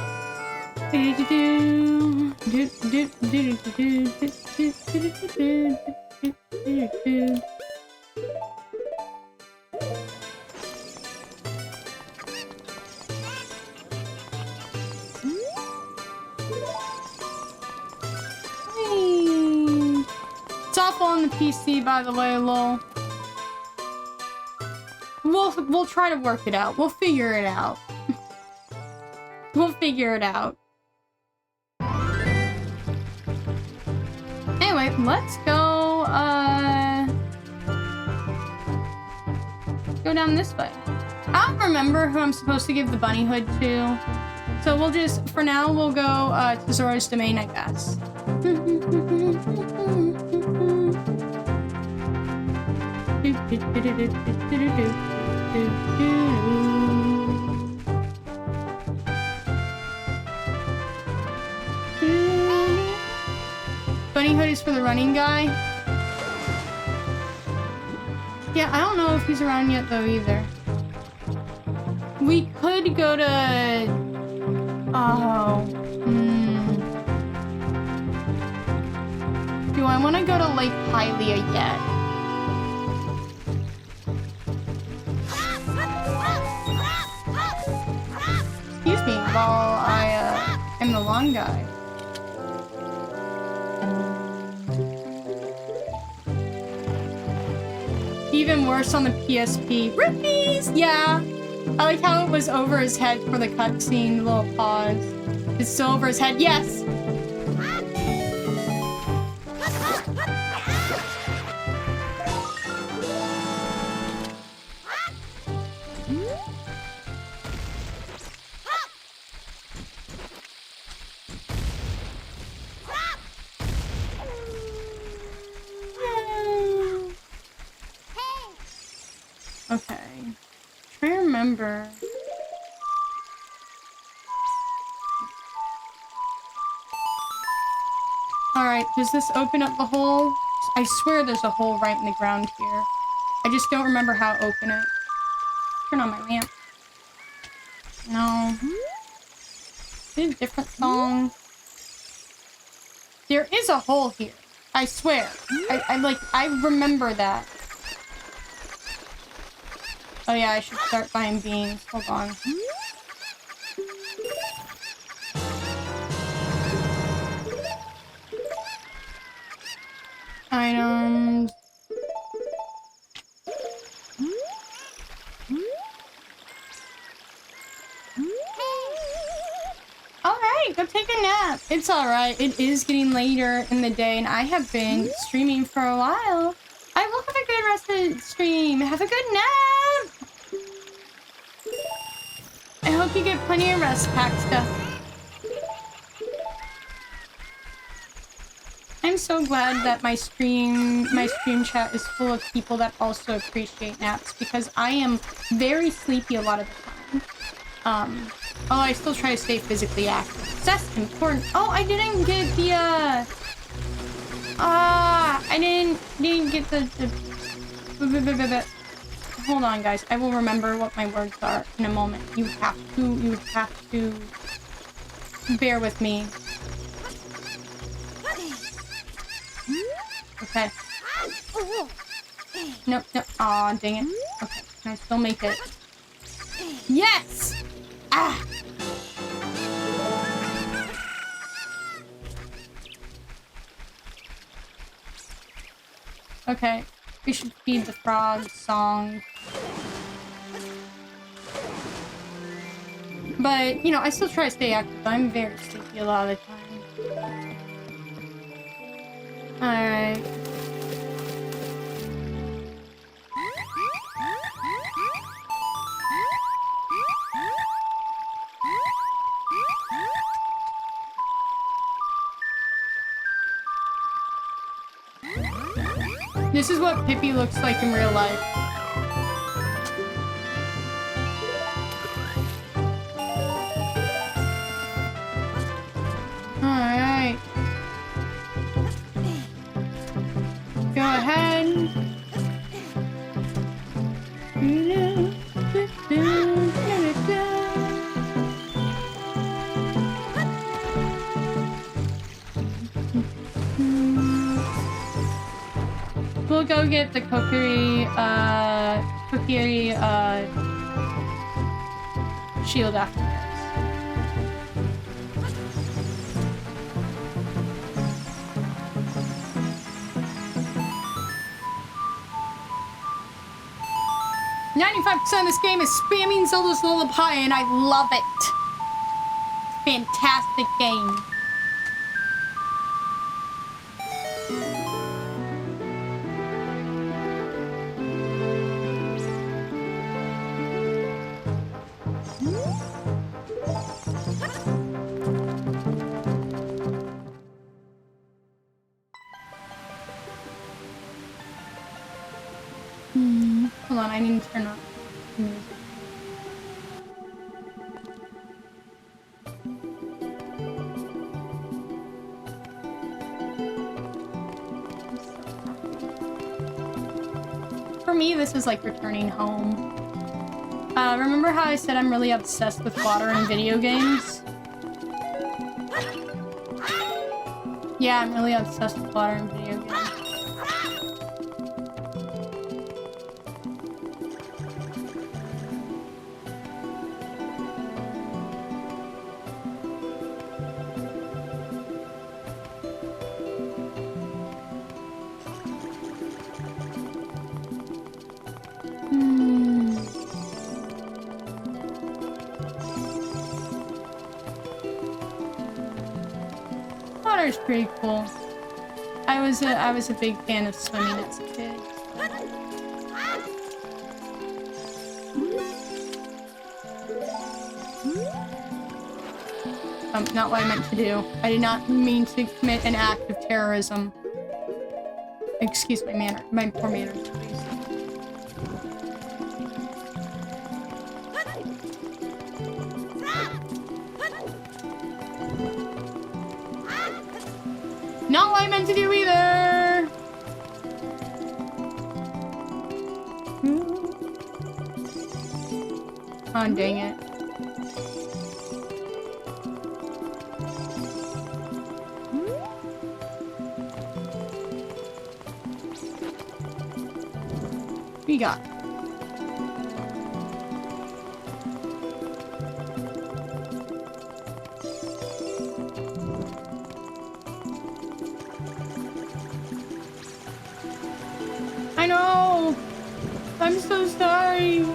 It's awful on the PC, by the way, lol. We'll try to work it out. We'll figure it out. We'll figure it out. Anyway, let's go down this way. I don't remember who I'm supposed to give the bunny hood to. So we'll just, for now, we'll go to Zora's Domain, I guess. Bunny hood is for the running guy. Yeah, I don't know if he's around yet though either. We could go to... Do I want to go to Lake Hylia yet? Excuse me while I am the long guy. Even worse on the PSP. Rippies! Yeah. I like how it was over his head for the cutscene, the little pause. It's still over his head. Yes! Okay. Try to remember. Alright, does this open up the hole? I swear there's a hole right in the ground here. I just don't remember how to open it. Turn on my lamp. No. Is it a different song? There is a hole here. I swear. I remember that. Oh yeah, I should start buying beans. Hold on. Items. Alright, go take a nap. It's alright. It is getting later in the day, and I have been streaming for a while. I will have a good rest of the stream. Have a good nap! I hope you get plenty of rest, Paxta. I'm so glad that my stream chat is full of people that also appreciate naps, because I am very sleepy a lot of the time. Oh, I still try to stay physically active. That's important. Oh, I didn't get the, I didn't get the hold on, guys. I will remember what my words are in a moment. You have to bear with me. Okay. Nope. Aw, dang it. Okay, can I still make it? Yes! Ah! Okay, we should feed the frogs songs. But, you know, I still try to stay active. I'm very sleepy a lot of the time. Alright. This is what Pippi looks like in real life. Alright. Go ahead. We'll go get the cookery shield after this. .95% of this game is spamming Zelda's Lullaby, and I love it. Fantastic game. Hold on, I need to turn up the music. For me, this is like returning home. Remember how I said I'm really obsessed with water in video games? Yeah, I'm really obsessed with water in video games. Water's pretty cool. I was a big fan of swimming as a kid. Not what I meant to do. I did not mean to commit an act of terrorism. Excuse my poor manners, please. Not what I meant to do either! Oh, dang it. We got. I know! I'm so sorry!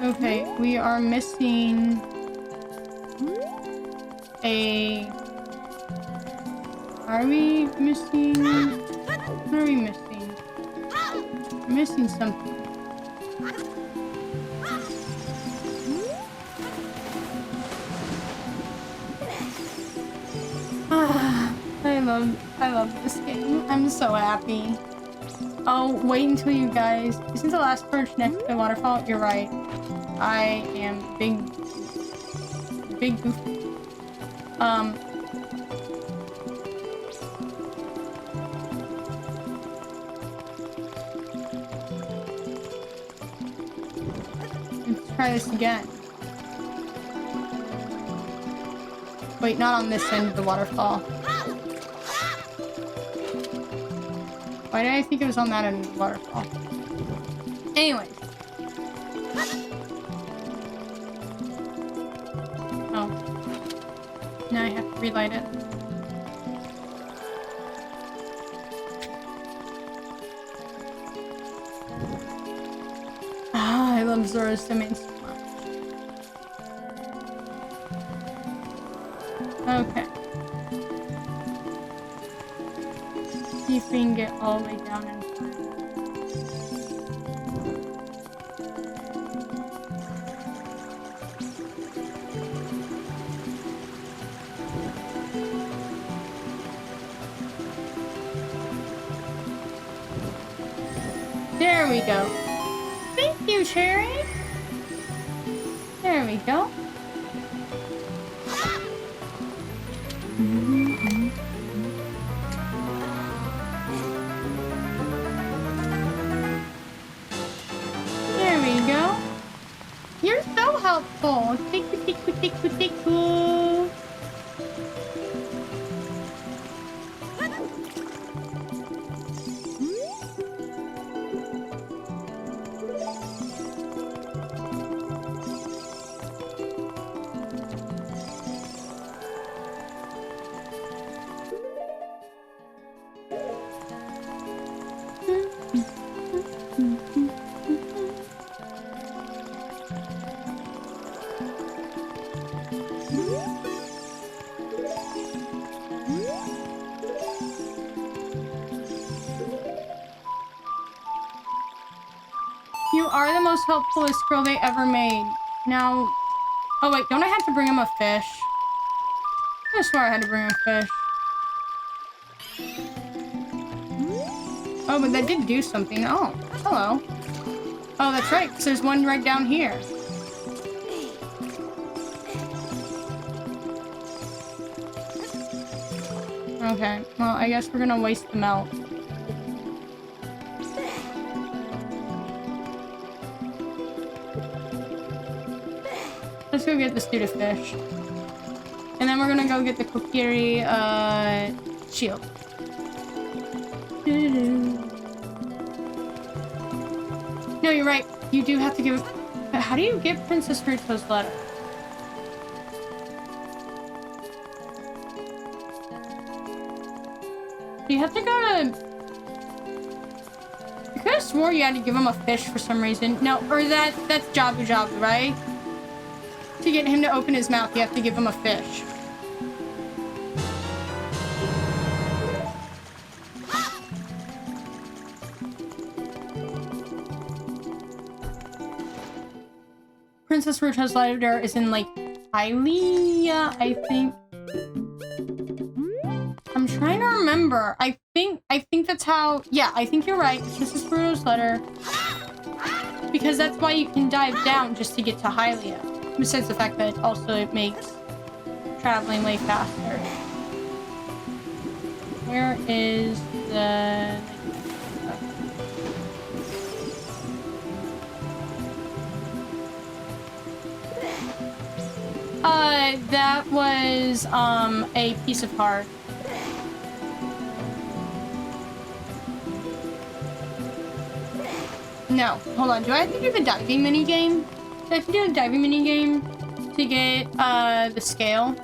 Okay, we are missing a... Are we missing... What are we missing? We're missing something. I love this game. I'm so happy. Oh, wait until you guys... Isn't the last perch next to the waterfall? You're right. I am big goofy. Let's try this again. Wait, not on this end of the waterfall. Why did I think it was on that end of the waterfall? Anyways. Oh. Now I have to relight it. Ah, I love Zora's domain so much. Okay. See if we can get all the way down in time. There we go. Thank you, Cherry. There we go. There we go. You're so helpful. Thank you, thank you, thank you, thank you. You are the most helpfulest girl they ever made. Now... Oh wait, don't I have to bring him a fish? I swear I had to bring him a fish. Oh, but that did do something. Oh, hello. Oh, that's right, because there's one right down here. Okay, well, I guess we're gonna waste the melt. Let's go get this dude a fish. And then we're gonna go get the Kokiri, shield. No, you're right. You do have to give... But how do you get Princess Ruto's letter? You have to go to... I could have swore you had to give him a fish for some reason. No, or that's Jabu Jabu, right? To get him to open his mouth, you have to give him a fish. Princess Ruto's letter is in, like, Hylia, I think. I'm trying to remember. I think that's how... Yeah, I think you're right. Princess Ruto's letter. because that's why you can dive down just to get to Hylia. Besides the fact that also it makes traveling way faster. Where is the... that was, a piece of card. No, hold on. Do I have to do the diving minigame? Do I have to do a diving minigame to get, the scale?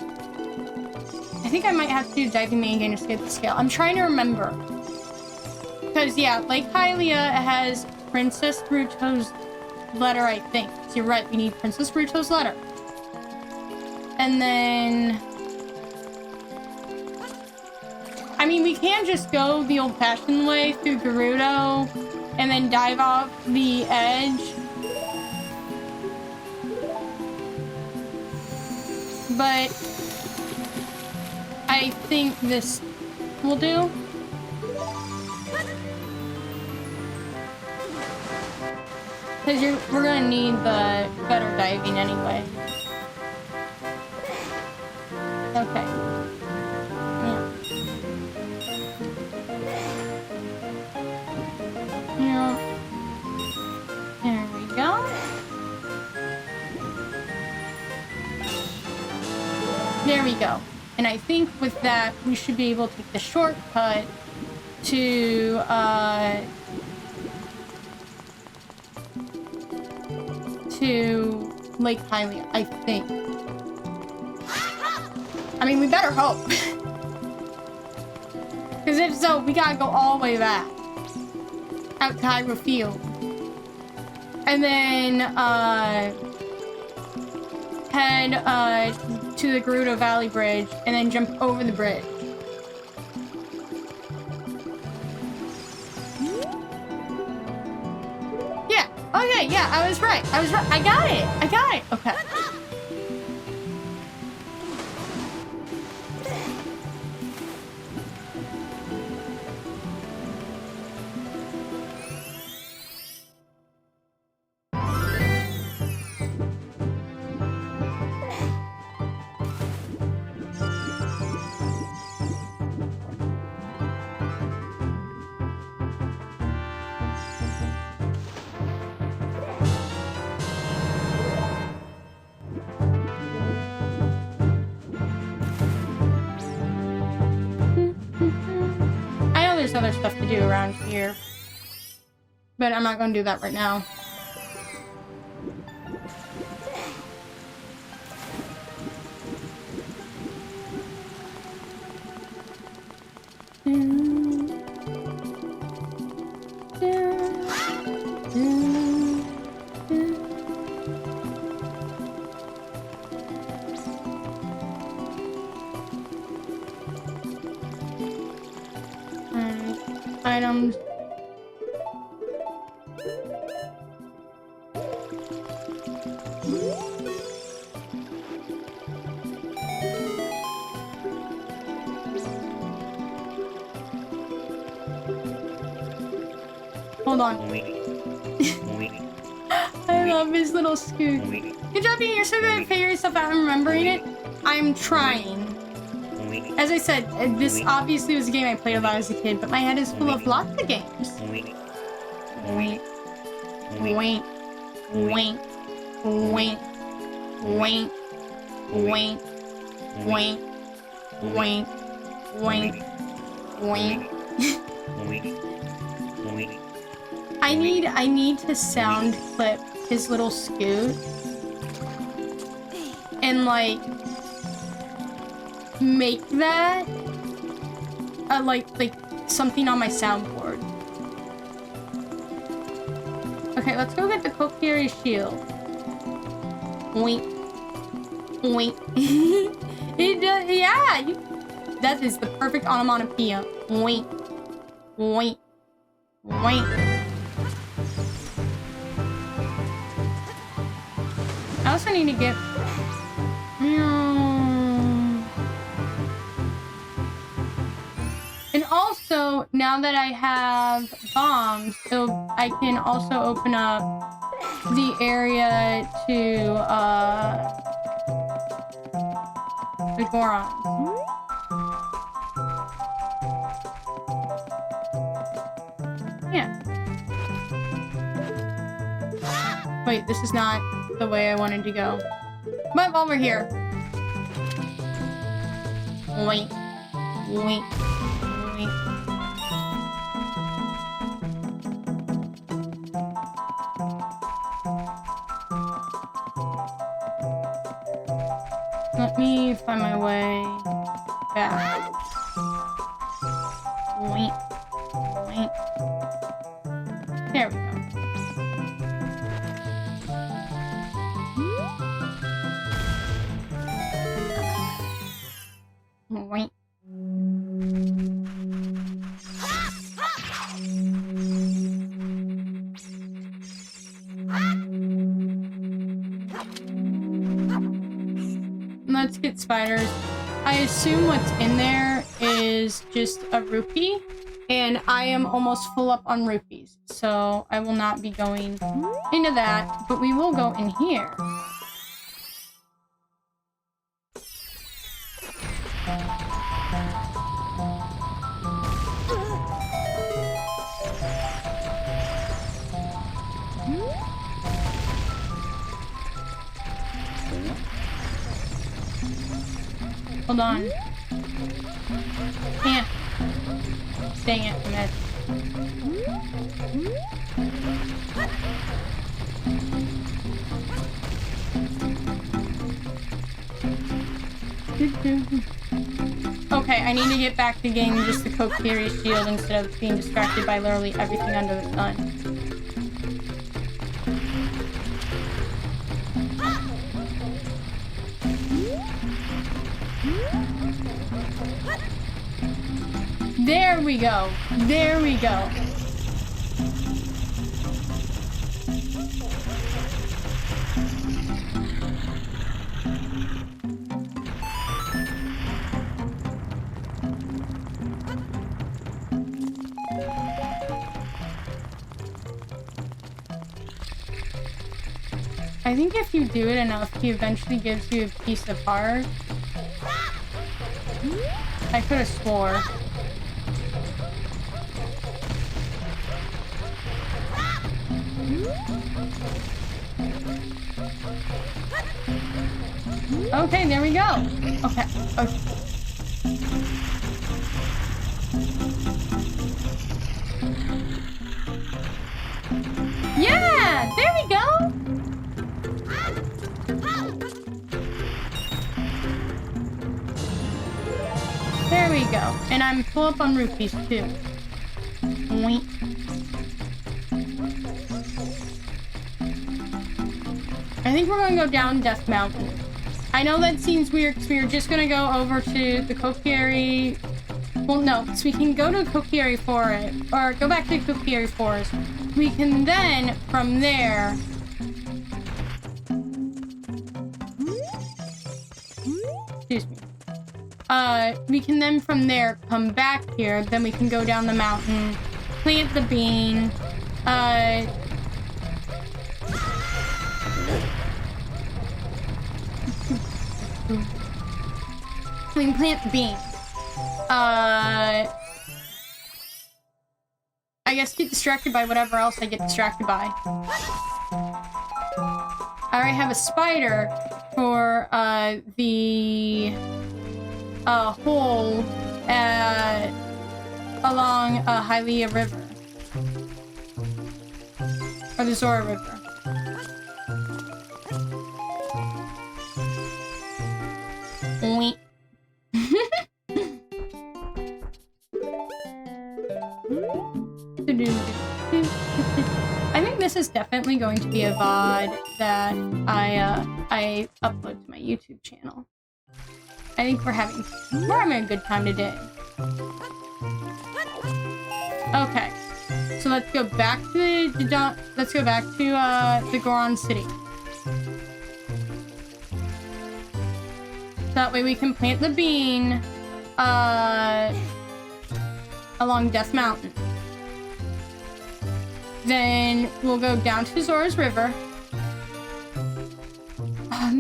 I think I might have to do a diving minigame to get the scale. I'm trying to remember. Because, yeah, Lake Hylia has Princess Ruto's letter, I think. So you're right, we need Princess Ruto's letter. And then... I mean, we can just go the old-fashioned way through Gerudo and then dive off the edge. But I think this will do. Because we're gonna need the better diving anyway. Okay. Yeah. There we go. There we go. And I think with that, we should be able to take the shortcut to, Lake Hylia, I think. I mean, we better hope. Because if so, we gotta go all the way back. Out to Hyrule Field. And then, head, to the Gerudo Valley Bridge, and then jump over the bridge. Yeah, okay, yeah, I was right. I got it, okay. Other stuff to do around here, but I'm not going to do that right now. Items. Hold on. I love his little scoot. Good job, you're so good at figuring yourself out and remembering it. I'm trying. As I said, this obviously was a game I played a lot as a kid, but my head is full of lots of games. Wink. Wink. Wink. Wink. Wink. Wink. Wink. Wink. Wink. Wink. Wink. I need to sound clip his little scoot. And like make that like something on my soundboard. Okay, let's go get the Kokiri shield. Wink. Wink. It does, yeah, that is the perfect onomatopoeia. Wink. Wink. Wink. I also need to get and also, now that I have bombs, so I can also open up the area to the Goron. Yeah. Wait, this is not the way I wanted to go. But while we're here. Wait. Wait. Wait. Let me find my way back. Wait. Wait. There we go. Wait. Let's get spiders. I assume what's in there is just a rupee, and I am almost full up on rupees, so I will not be going into that, but we will go in here. Hold on. Can't. Dang it, I missed. Okay, I need to get back to getting just the Kokiri shield instead of being distracted by literally everything under the sun. There we go. There we go. I think if you do it enough, he eventually gives you a piece of heart. I could have swore. Okay, there we go. Okay, okay. Yeah, there we go. There we go. And I'm full up on rupees too. Wait. I think we're gonna go down Death Mountain. I know that seems weird because we were just gonna go over to the Kokiri. Well, no, so we can go to Kokiri Forest, or go back to Kokiri Forest. We can then, from there, excuse me. We can then from there come back here. Then we can go down the mountain, plant the bean. We can plant the bean. I guess get distracted by whatever else I get distracted by. I already have a spider for the hole along Hylia River. Or the Zora River. Wait. I think this is definitely going to be a VOD that I upload to my YouTube channel. I think we're having a good time today. Okay, so let's go back to the Goron City. That way we can plant the bean along Death Mountain. Then we'll go down to Zora's River.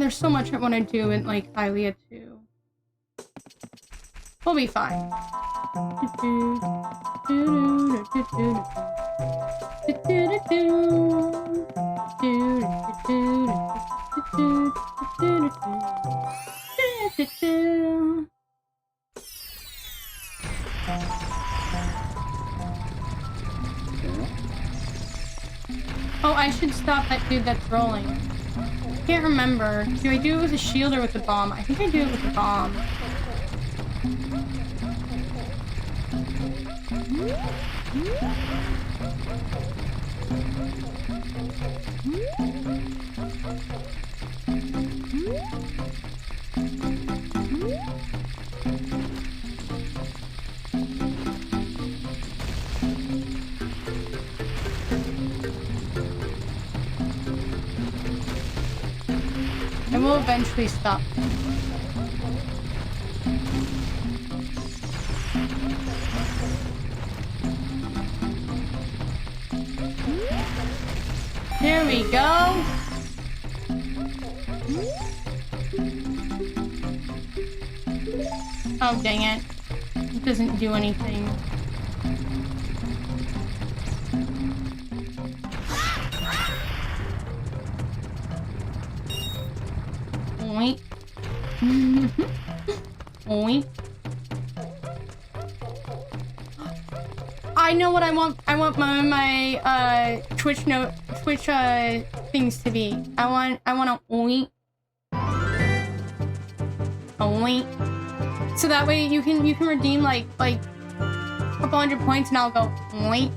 there's so much I want to do in, like, Hylia too. We'll be fine. Oh, I should stop that dude that's rolling. Can't remember. Do I do it with a shield or with a bomb? I think I do it with a bomb. And we'll eventually stop. There we go. Oh, dang it. It doesn't do anything. Oink. Oink. I know what I want. I want my Twitch things to be. I want a oink. A oink. So that way you can redeem like a couple hundred points and I'll go oink.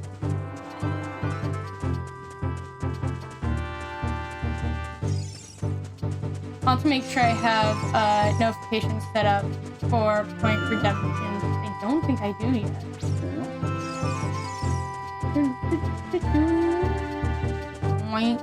I'll have to make sure I have notifications set up for point redemption. I don't think I do yet. Oink.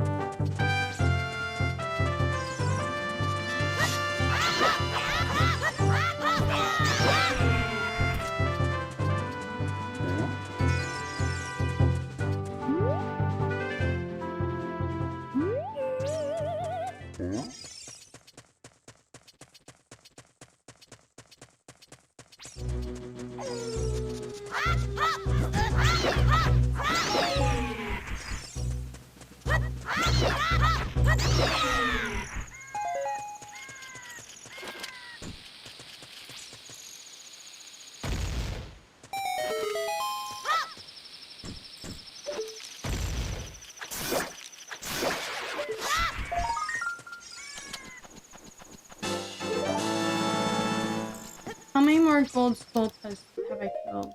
How many more gold skulls have I killed?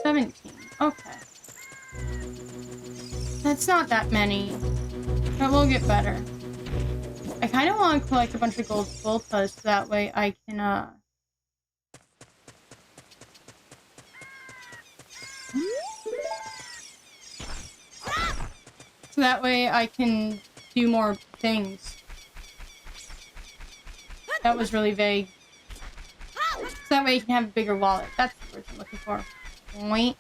17. Okay. That's not that many. But we'll get better. I kind of want to collect a bunch of gold skulls so that way I can, so that way I can do more things. That was really vague. So that way you can have a bigger wallet. That's the word I'm looking for. Wait.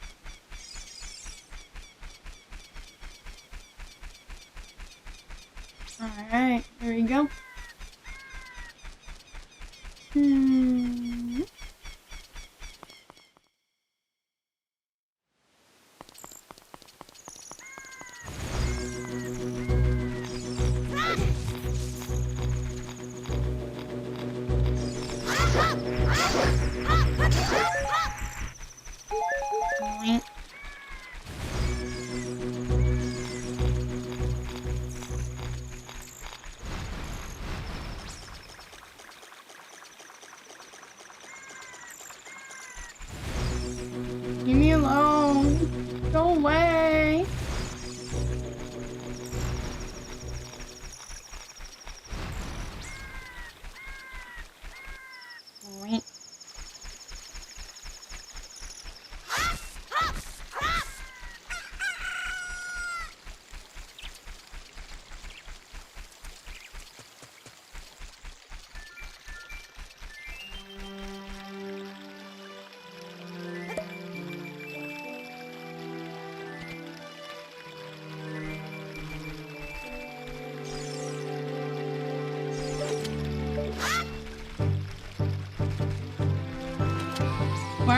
Alright, there we go.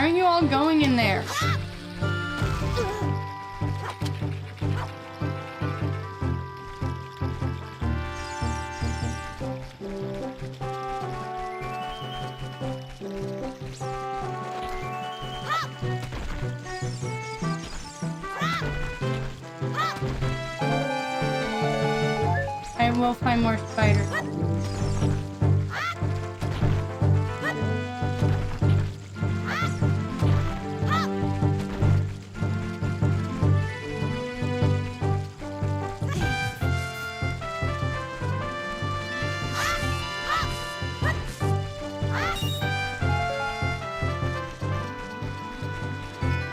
Why aren't you all going in there? I will find more spiders.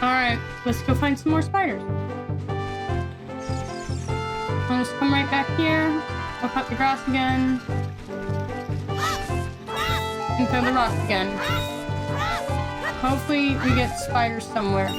Alright, let's go find some more spiders. I'll just come right back here. I'll cut the grass again. And throw the rocks again. Hopefully we get spiders somewhere.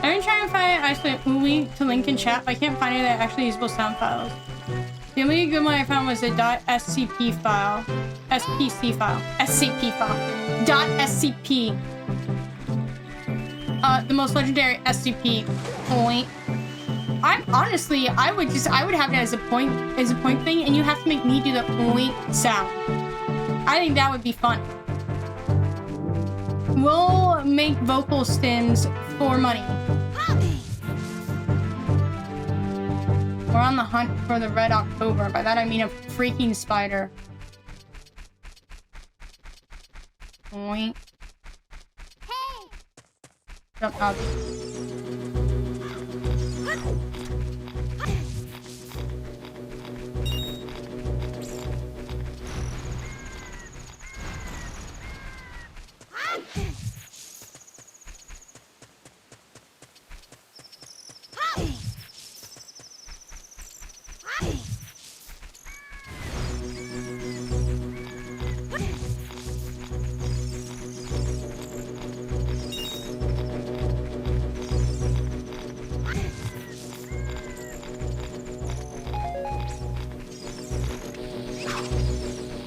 I've been trying to find isolate OoT to link in chat, but I can't find any that actually usable sound files. The only good one I found was a .scp file. SPC file. SCP file. .scp. The most legendary SCP point. I would have it as a point thing, and you have to make me do the point sound. I think that would be fun. We'll make vocal stems for money. We're on the hunt for the Red October. By that I mean a freaking spider. Point. Hey! Jump up.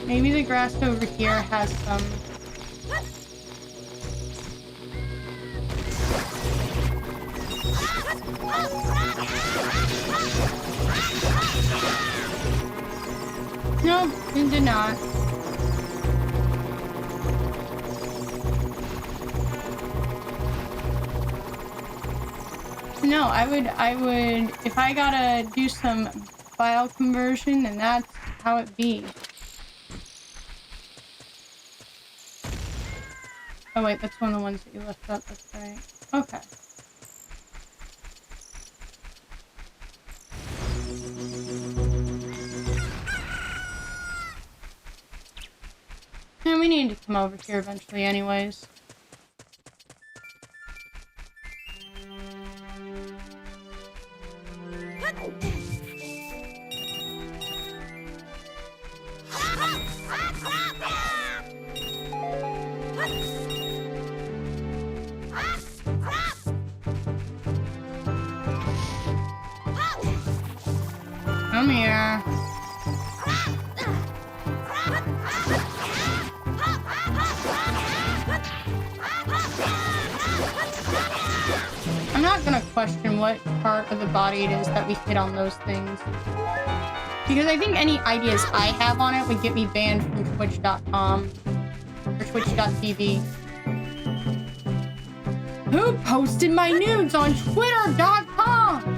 Maybe the grass over here has some... No, it did not. No, I would, if I gotta do some file conversion, then that's how it be. Oh wait, that's one of the ones that you left up, that's right. Okay. And we need to come over here eventually anyways. Come here. I'm not gonna question what part of the body it is that we hit on those things. Because I think any ideas I have on it would get me banned from Twitch.com or Twitch.tv. Who posted my nudes on Twitter.com?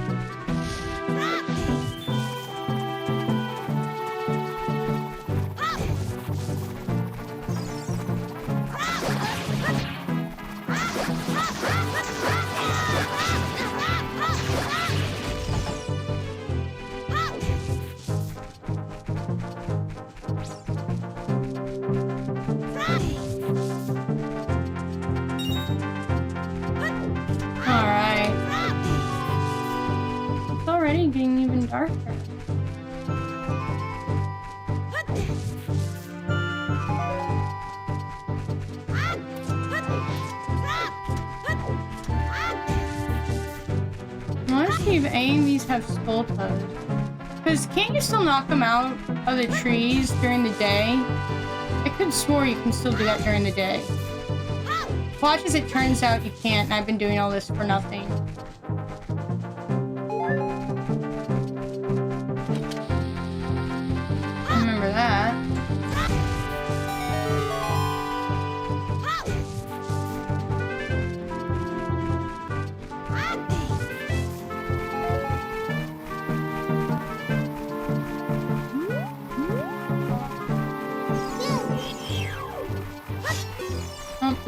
darker. I want to see if any of these have skull toes. Because can't you still knock them out of the trees during the day? I could swore you can still do that during the day. Watch as it turns out you can't, and I've been doing all this for nothing. Remember that.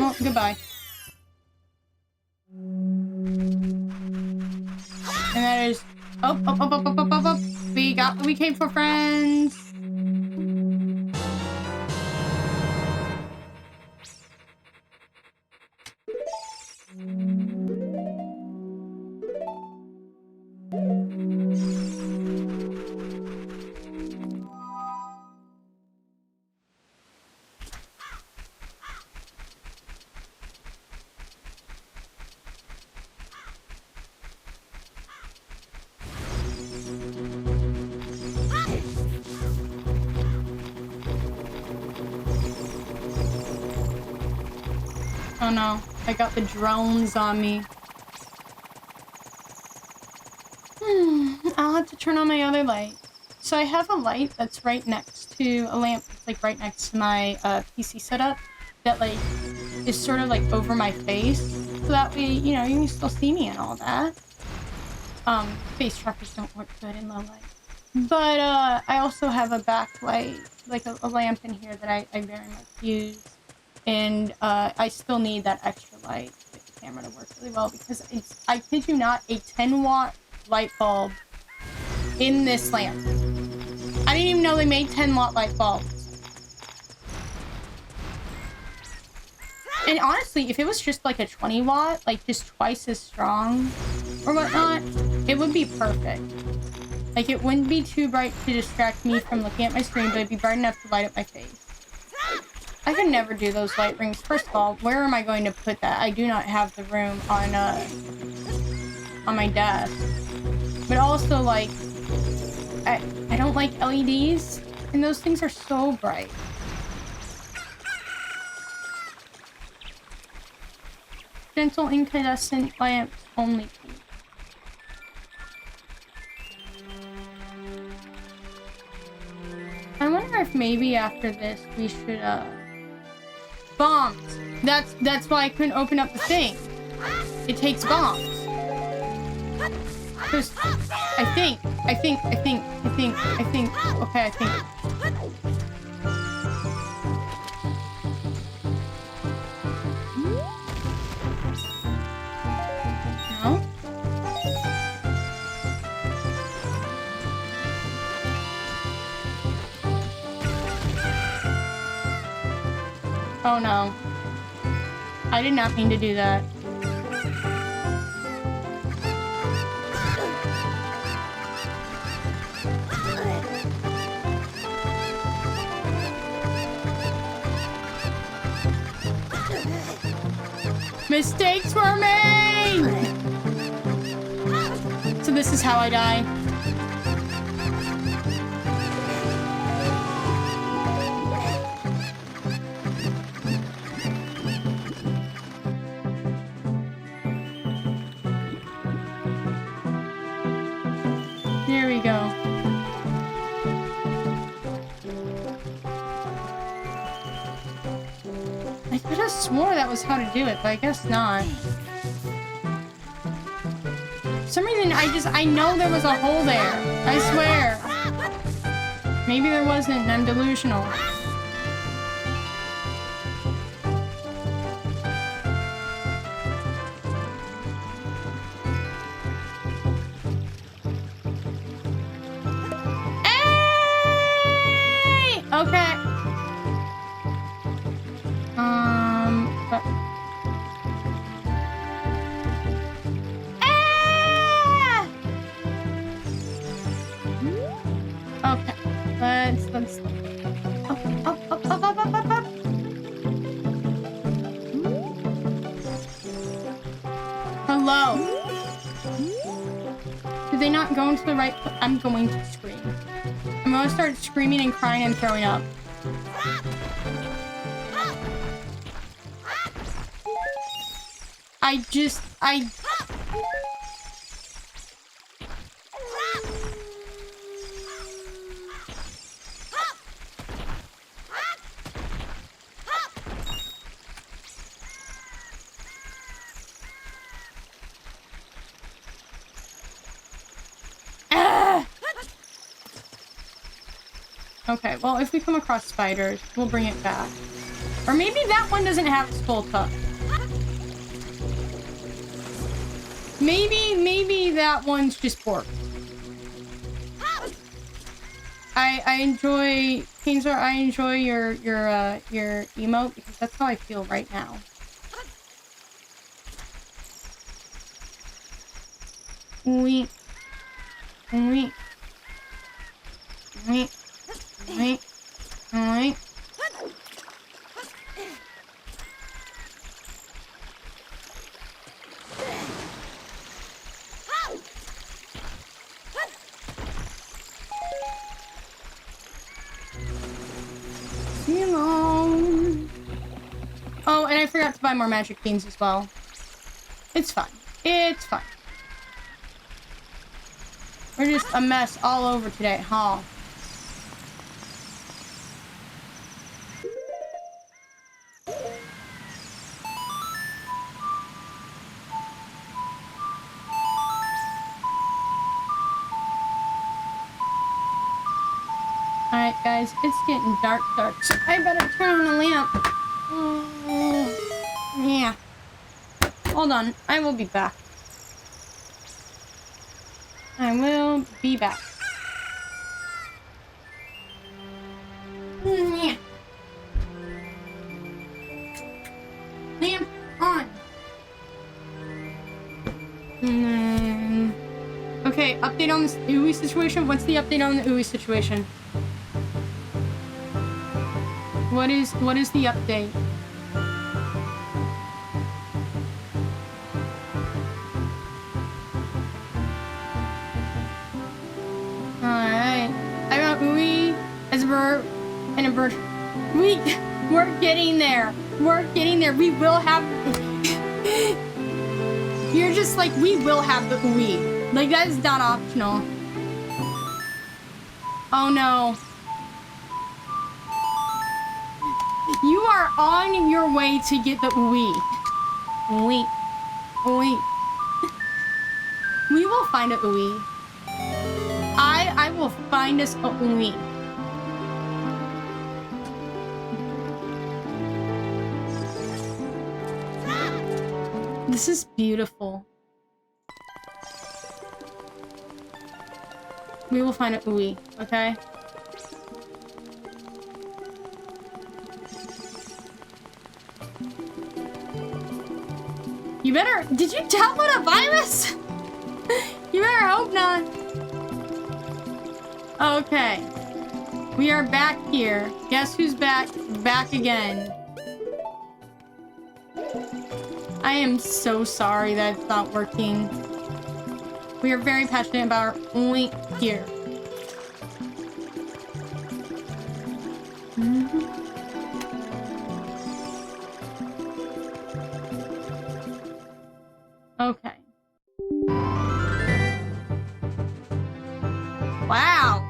Oh, goodbye. And that is... Oh, oh, oh, oh, oh, oh, oh, oh. We got what we came for, friends. Oh no, I got the drones on me. I'll have to turn on my other light. So I have a light that's right next to a lamp, like right next to my PC setup, that like is sort of like over my face, so that way, you know, you can still see me and all that. Face trackers don't work good in low light. But I also have a backlight, like a lamp in here that I very much use. And I still need that extra light to get the camera to work really well, because it's, I kid you not, a 10-watt light bulb in this lamp. I didn't even know they made 10-watt light bulbs. And honestly, if it was just like a 20-watt, like just twice as strong or whatnot, it would be perfect. Like, it wouldn't be too bright to distract me from looking at my screen, but it'd be bright enough to light up my face. I could never do those light rings. First of all, where am I going to put that? I do not have the room on my desk. But also, like, I don't like LEDs, and those things are so bright. Gentle incandescent lamps only, please. I wonder if maybe after this we should, bombs. That's why I couldn't open up the thing. It takes bombs. Because I think. Okay, I think. No? Oh no. I did not mean to do that. Mistakes were made! So this is how I die. There we go. I could have swore that was how to do it, but I guess not. For some reason, I know there was a hole there. I swear. Maybe there wasn't, and I'm delusional. Hey! Okay. But... Ah! Did they not go into the right place? I'm going to scream. I'm going to start screaming and crying and throwing up. Okay, well, if we come across spiders, we'll bring it back. Or maybe that one doesn't have its full tuck. Maybe that one's just pork. I enjoy, Kainsar, I enjoy your emote because that's how I feel right now. Wait. Wait. Wait. Wait. Wait. Oh, and I forgot to buy more magic beans as well. It's fine. It's fine. We're just a mess all over today, huh? Alright, guys, it's getting dark, so I better turn on the lamp. Yeah. Hold on, I will be back. I will be back. Yeah. Lamp on. Okay, update on this Ooey situation. What's the update on the Ooey situation? What is the update? Alright. I got Ooey as a bird and a bird. We're getting there. We're getting there. We will have You're just like, we will have the Ooey. Like, that is not optional. Oh no. You are on your way to get the Ooey. Ooey. Ooey. We will find a Ooey. I will find us a Ooey. This is beautiful. We will find a Ooey, okay? You better- did you download a virus? You better hope not. Okay. We are back here. Guess who's back? Back again. I am so sorry that it's not working. We are very passionate about our only here. Okay. Wow.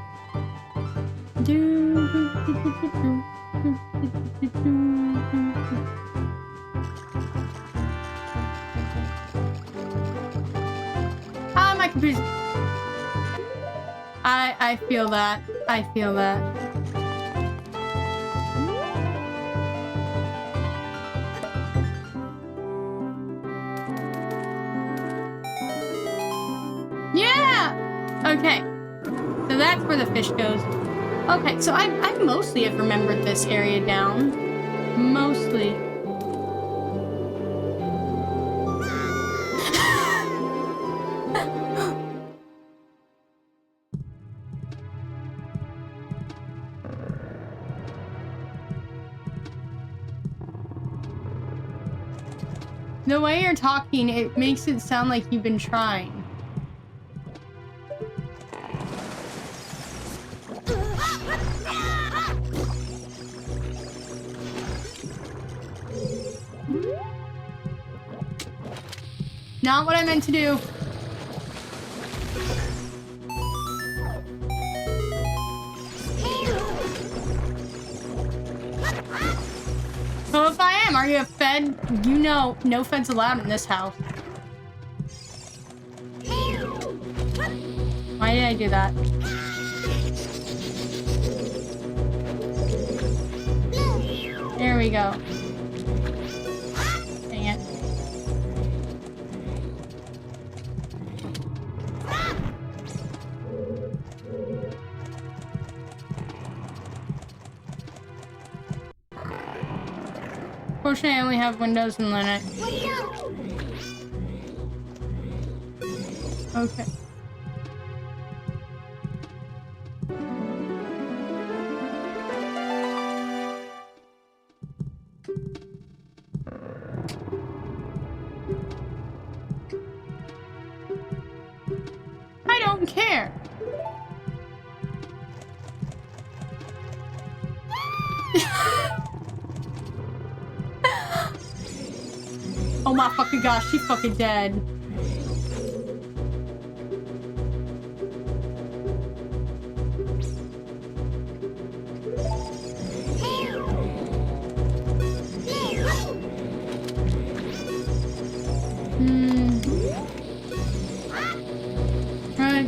Ah, my computer. I feel that. I feel that. Yeah! Okay. So that's where the fish goes. Okay, so I mostly have remembered this area down. Mostly. The way you're talking, it makes it sound like you've been trying. Not what I meant to do. So if I am, are you a fed? You know, no feds allowed in this house. Why did I do that? There we go. Dang it. Fortunately, I only have Windows and Linux. Okay. I don't care. Oh my fucking gosh, she fucking dead. Right.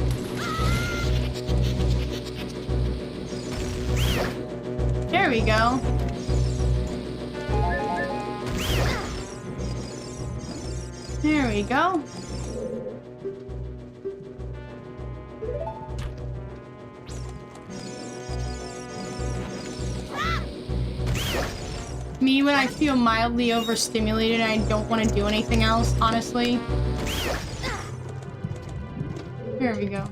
There we go. There we go. Me when I feel mildly overstimulated and I don't want to do anything else, honestly. There we go.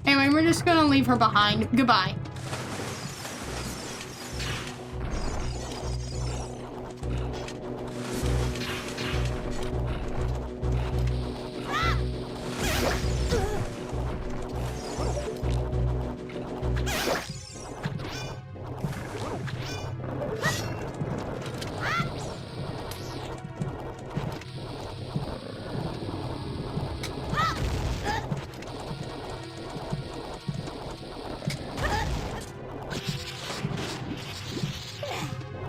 Anyway, we're just gonna leave her behind. Goodbye.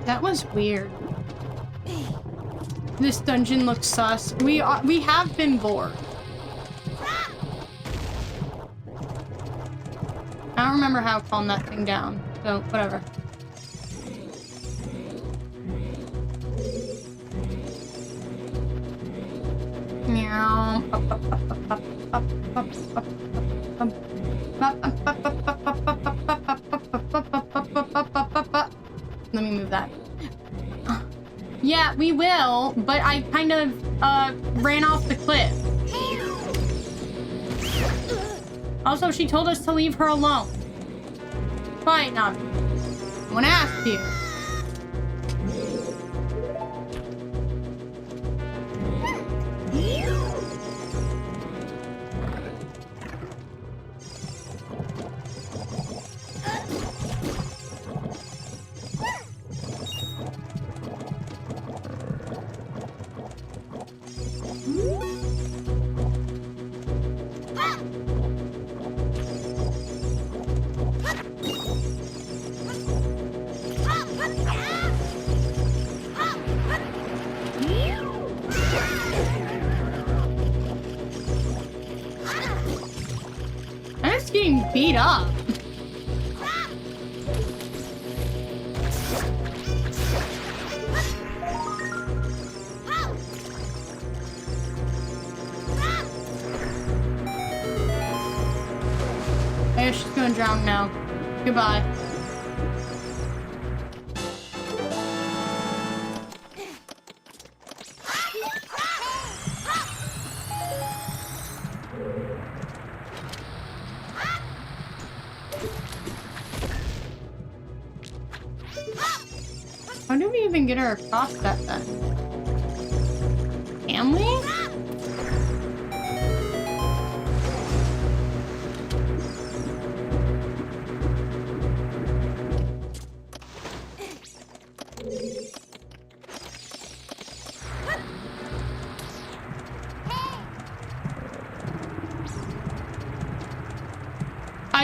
That was weird. This dungeon looks sus. We have been bored. I don't remember how to calm that thing down, so whatever. Meow. Let me move that. Yeah, we will, but I kind of ran off the cliff. Also, she told us to leave her alone. Quiet now. No one asked you. I'm just getting beat up. I guess she's gonna drown now. Goodbye. How do we even get her across that then? Can we?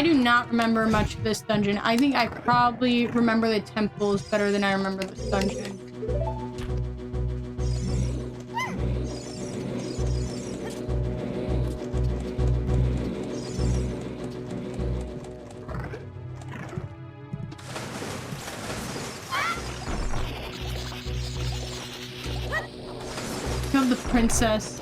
I do not remember much of this dungeon. I think I probably remember the temples better than I remember this dungeon. Kill the princess.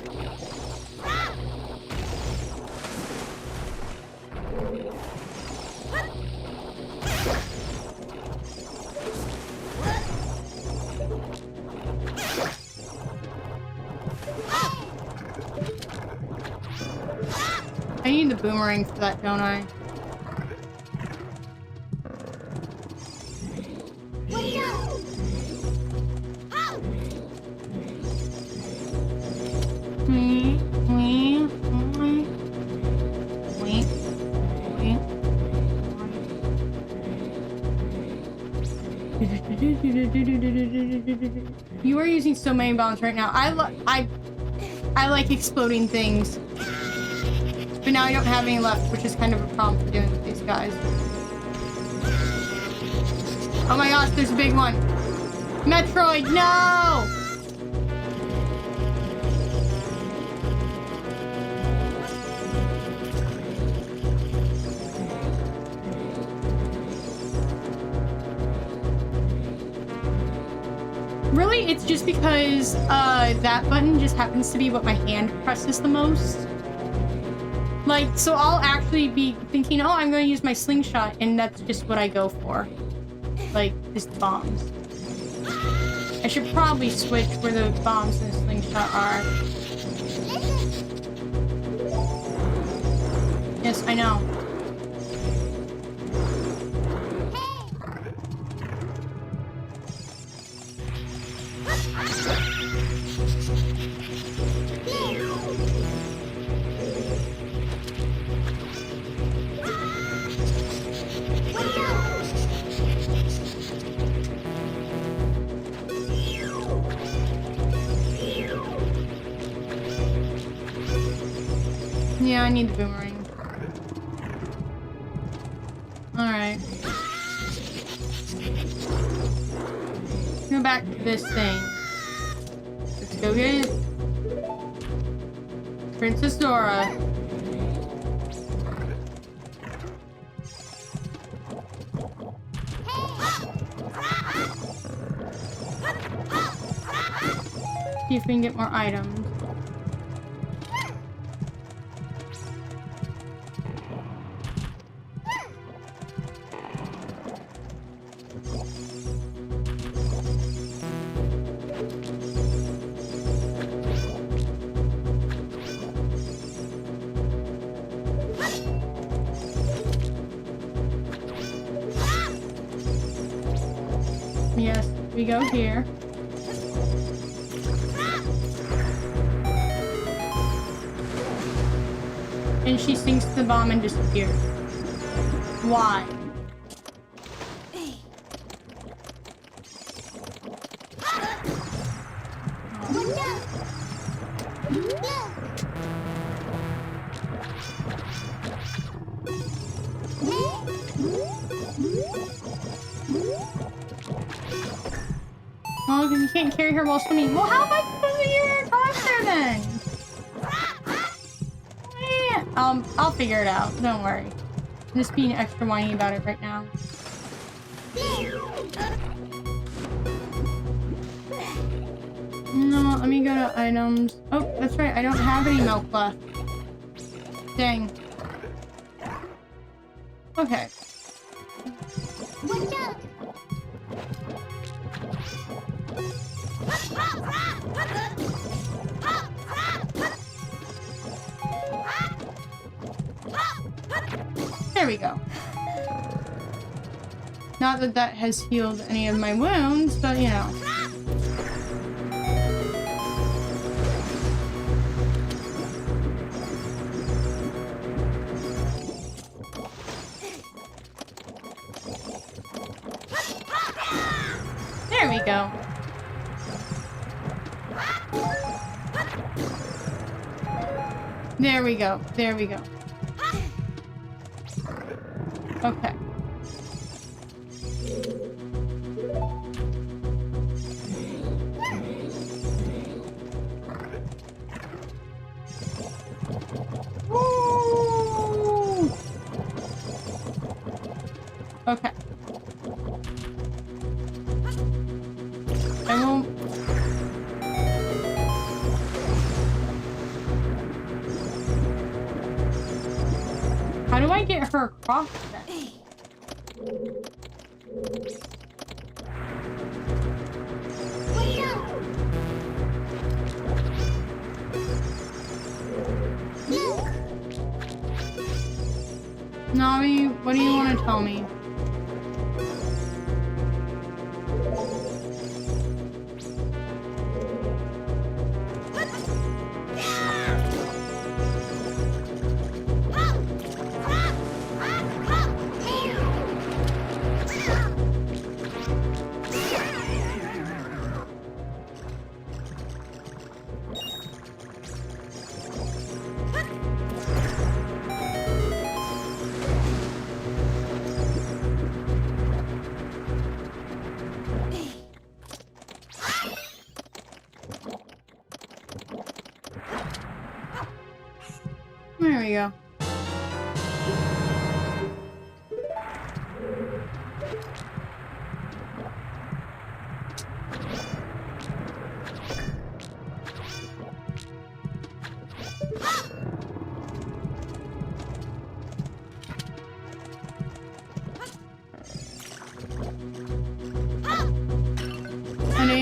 I need the boomerang for that, don't I? You are using so many bombs right now. I like exploding things. But now I don't have any left, which is kind of a problem for doing with these guys. Oh my gosh, there's a big one. Metroid, no! Really, it's just because that button just happens to be what my hand presses the most. Like, so I'll actually be thinking, oh, I'm going to use my slingshot, and that's just what I go for. Like, just bombs. I should probably switch where the bombs and the slingshot are. Yes, I know. Yeah, I need the boomerang. Alright. Go back to this thing. Let's go get it. Princess Dora. See if we can get more items. Yes, we go here. And she sinks the bomb and disappears. Why? Well, because you can't carry her while swimming. Well, how am I supposed to get her across there then? I'll figure it out. Don't worry. I'm just being extra whiny about it right now. No, let me go to items. Oh, that's right. I don't have any milk left. Dang. Okay. Watch out! There we go. Not that that has healed any of my wounds, but you know. There we go. There we go. There we go. Okay. Woo! Okay. I won't. How do I get her across then? Navi, what do you want to tell me? There we go.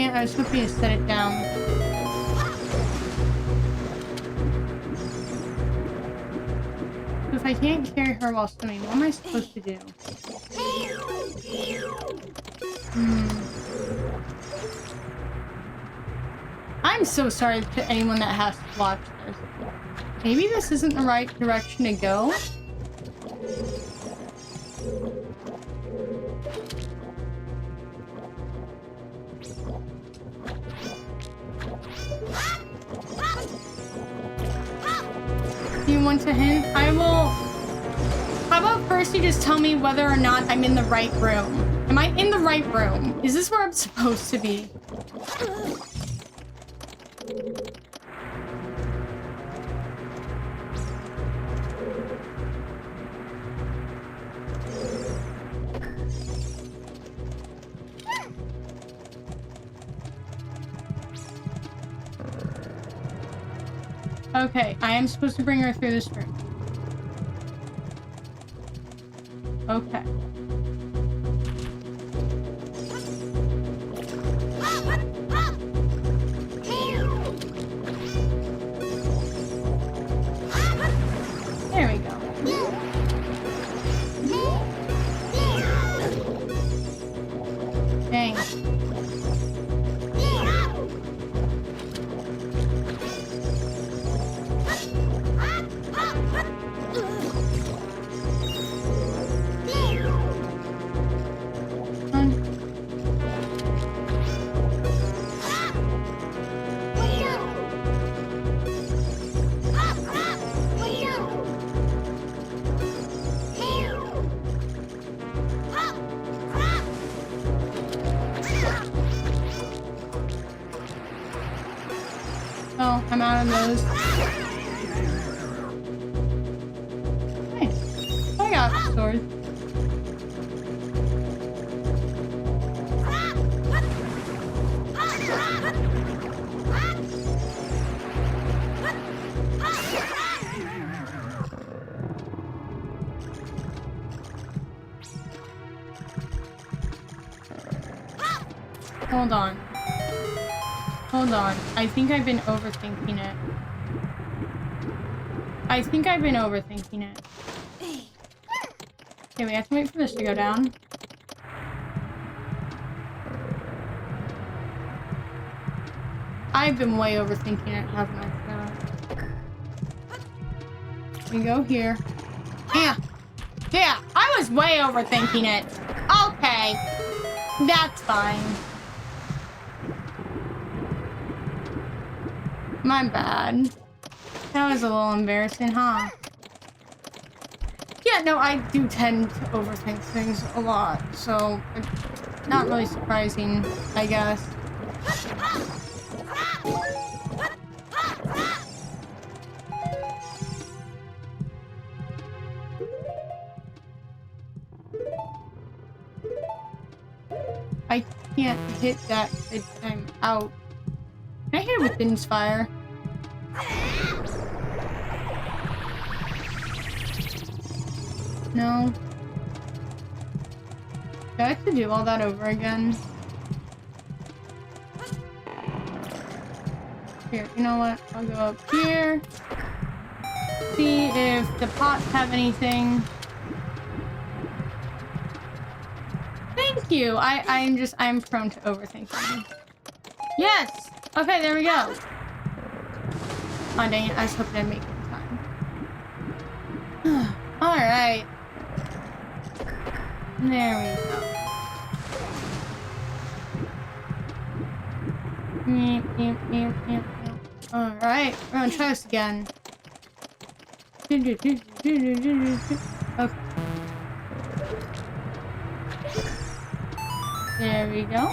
I was hoping to set it down. If I can't carry her while swimming, what am I supposed to do? I'm so sorry to anyone that has to watch this. Maybe this isn't the right direction to go? Do you want to hint? I will... How about first you just tell me whether or not I'm in the right room? Am I in the right room? Is this where I'm supposed to be? Okay, I am supposed to bring her through this room. Okay. There we go. Dang. Oh, I'm out of those. Hey, I got swords. Hold on. Hold on. I think I've been overthinking it. I think I've been overthinking it. Okay, we have to wait for this to go down. I've been way overthinking it, haven't I? We go here. Yeah. Yeah, I was way overthinking it. Okay. That's fine. My bad. That was a little embarrassing, huh? Yeah, no, I do tend to overthink things a lot, so it's not really surprising, I guess. I can't hit that because I'm out. Can I hit it with Din's fire? No. Do I have to do all that over again? Here, you know what? I'll go up here. See if the pots have anything. Thank you! I'm prone to overthinking. Yes! Okay, there we go. Oh dang it, I was hoping I'd make it in time. Alright. There we go. Alright, we're gonna try this again. Okay. There we go.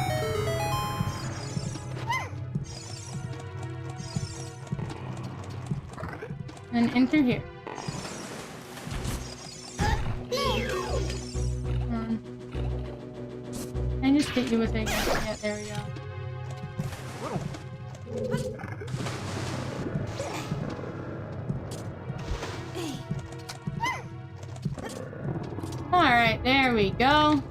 And enter here. Can I just hit you with it again? Yeah, there we go. Alright, there we go.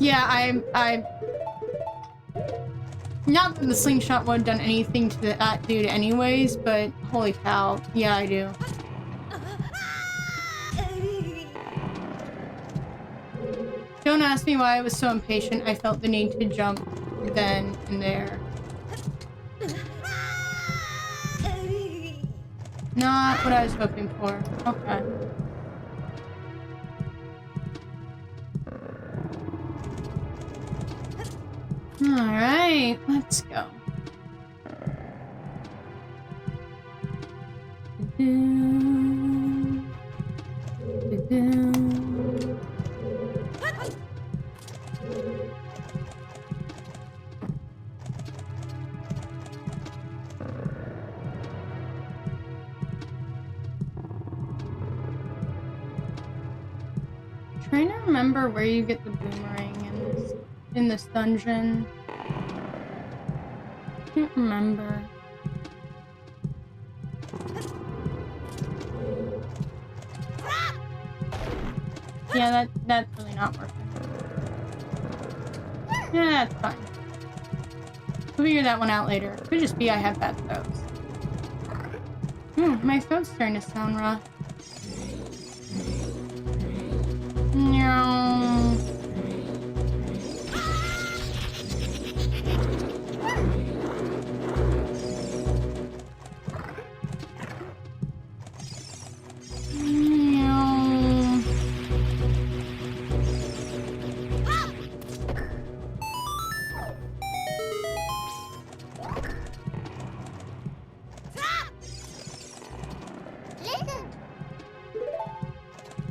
Yeah, I'm not that the slingshot would have done anything to that dude anyways, but holy cow, yeah, I do. Don't ask me why I was so impatient. I felt the need to jump then and there. Not what I was hoping for. Okay. Alright, let's go. Trying to remember where you get the boomerang in this dungeon. Can't remember. Yeah, that's really not working. Yeah, that's fine. We'll figure that one out later. Could just be I have bad throats. My throat's starting to sound rough. No.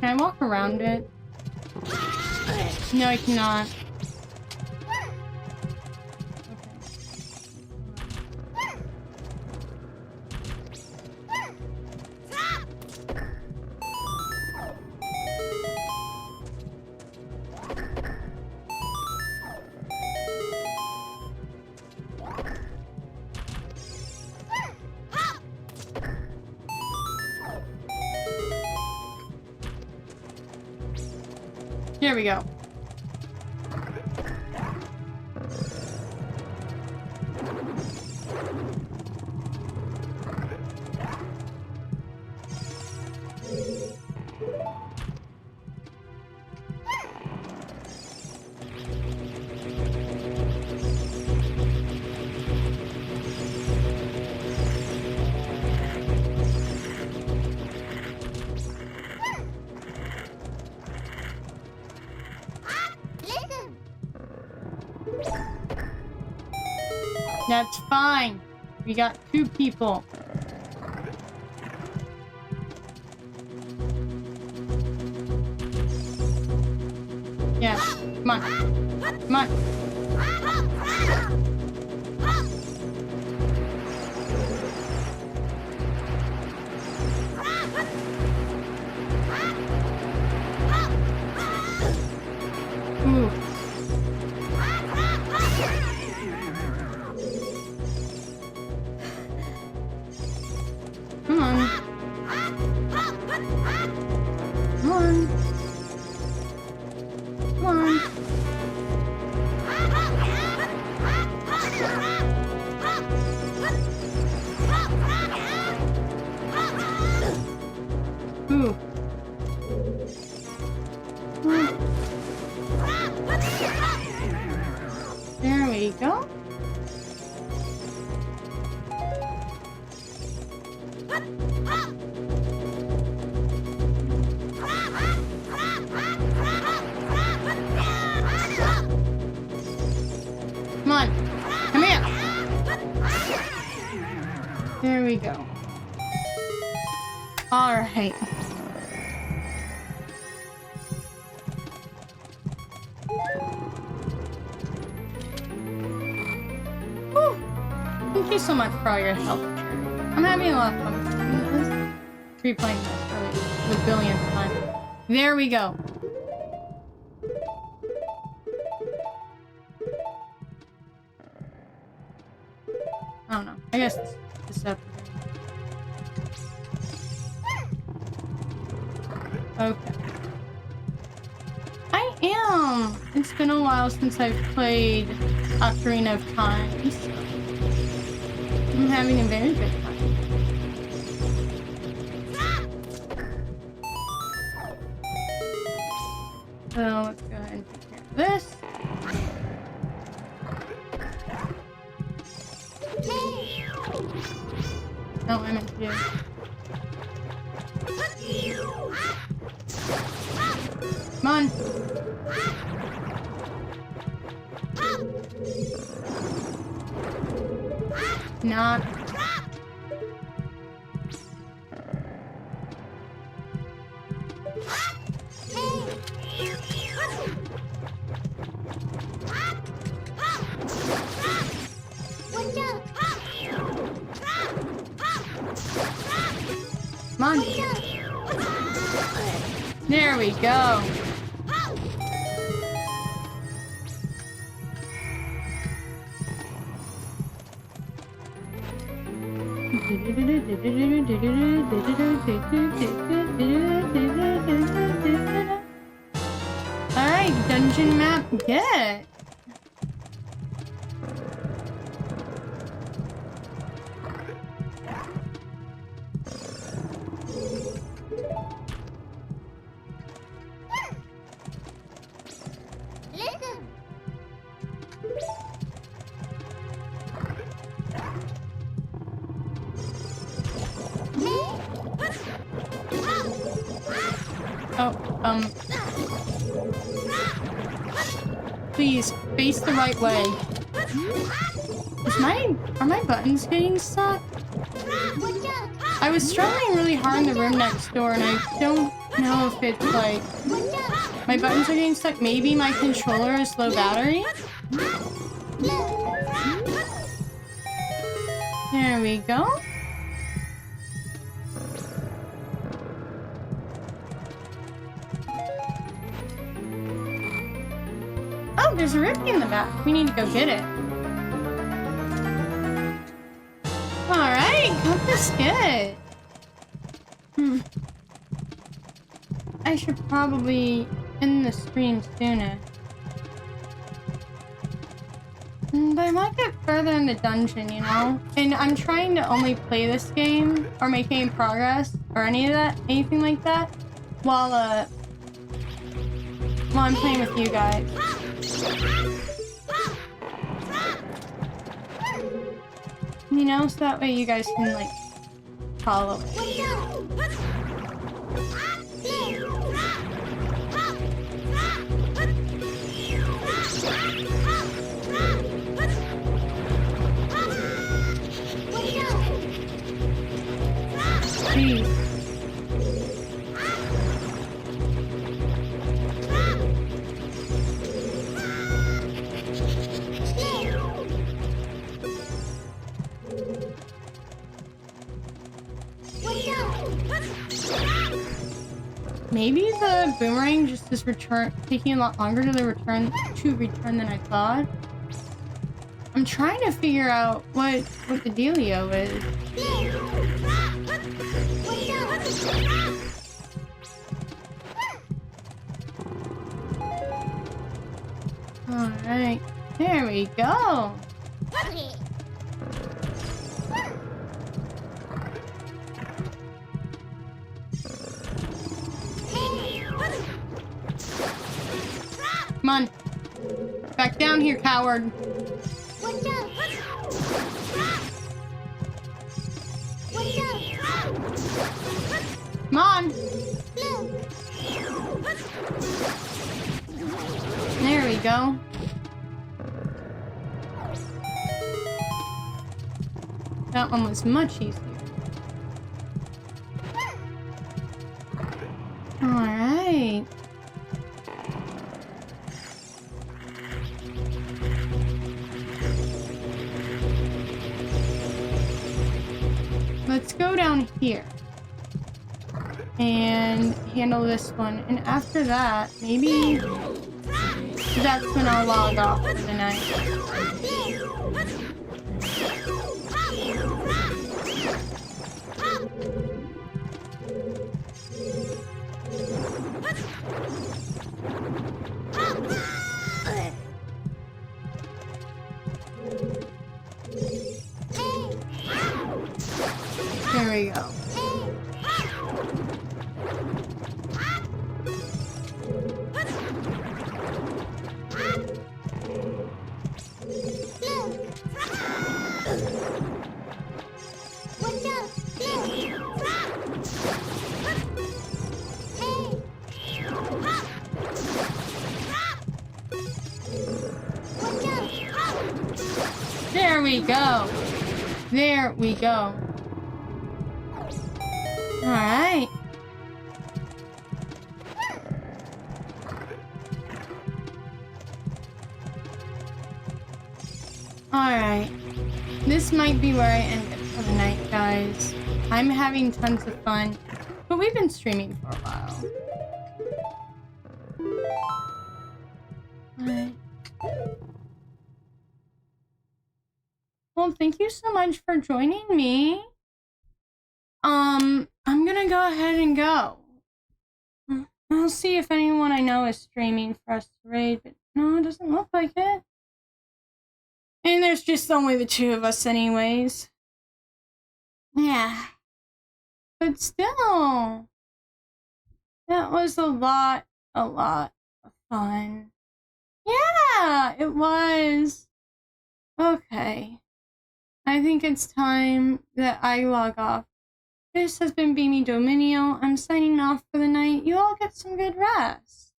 Can I walk around it? No, I cannot. Here we go. That's fine. We got 2 people. Yeah, come on. Come on. Ooh. Come on. Come on. Come on. Ooh. There we go. Come on. Come here. There we go. All right. Whew. Thank you so much for all your help. I'm having a lot of fun replaying this for the billionth time. There we go. I don't know. I guess this is up. Okay. I am. It's been a while since I've played Ocarina of Time. So I'm having a very good time. So let's go ahead and take care of this. No, I meant to do. Come on. Not. Come on. There we go. Alright, dungeon map get. Please, face the right way. Are my buttons getting stuck? I was struggling really hard in the room next door and I don't know if it's like... My buttons are getting stuck. Maybe my controller is low battery? There we go. Oh, there's a rupee in the back. We need to go get it. Alright, got the skit. I should probably end the stream sooner. But I might get further in the dungeon, you know? And I'm trying to only play this game or make any progress or anything like that while I'm playing with you guys. You know, so that way you guys can like follow it. Jeez. Maybe the boomerang just is taking a lot longer to return than I thought. I'm trying to figure out what the dealio is. All right, there we go. Come on. Back down here, coward. Come on. There we go. That one was much easier. All right. Let's go down here and handle this one. And after that, maybe that's when I'll log off for the night. There we go. There we go. There we go. All right. All right. This might be where I end it for the night, guys. I'm having tons of fun, but we've been streaming for a while. All right. Well, thank you so much for joining me. I'm gonna go ahead and go. I'll see if anyone I know is streaming for us to raid, but no, it doesn't look like it. And there's just only the two of us anyways. Yeah. But still, that was a lot of fun. Yeah, it was. Okay. I think it's time that I log off. This has been Beamy Dominio. I'm signing off for the night. You all get some good rest.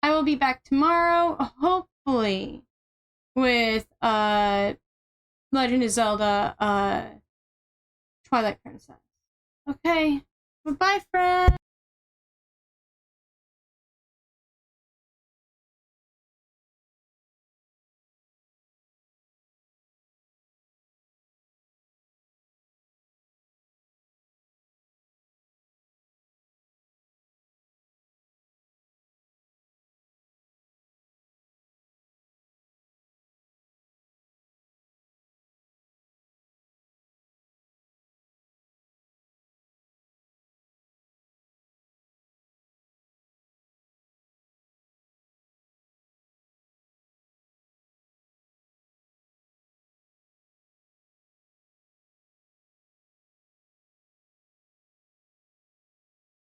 I will be back tomorrow, hopefully, with Legend of Zelda Twilight Princess. Okay. Bye-bye, friends.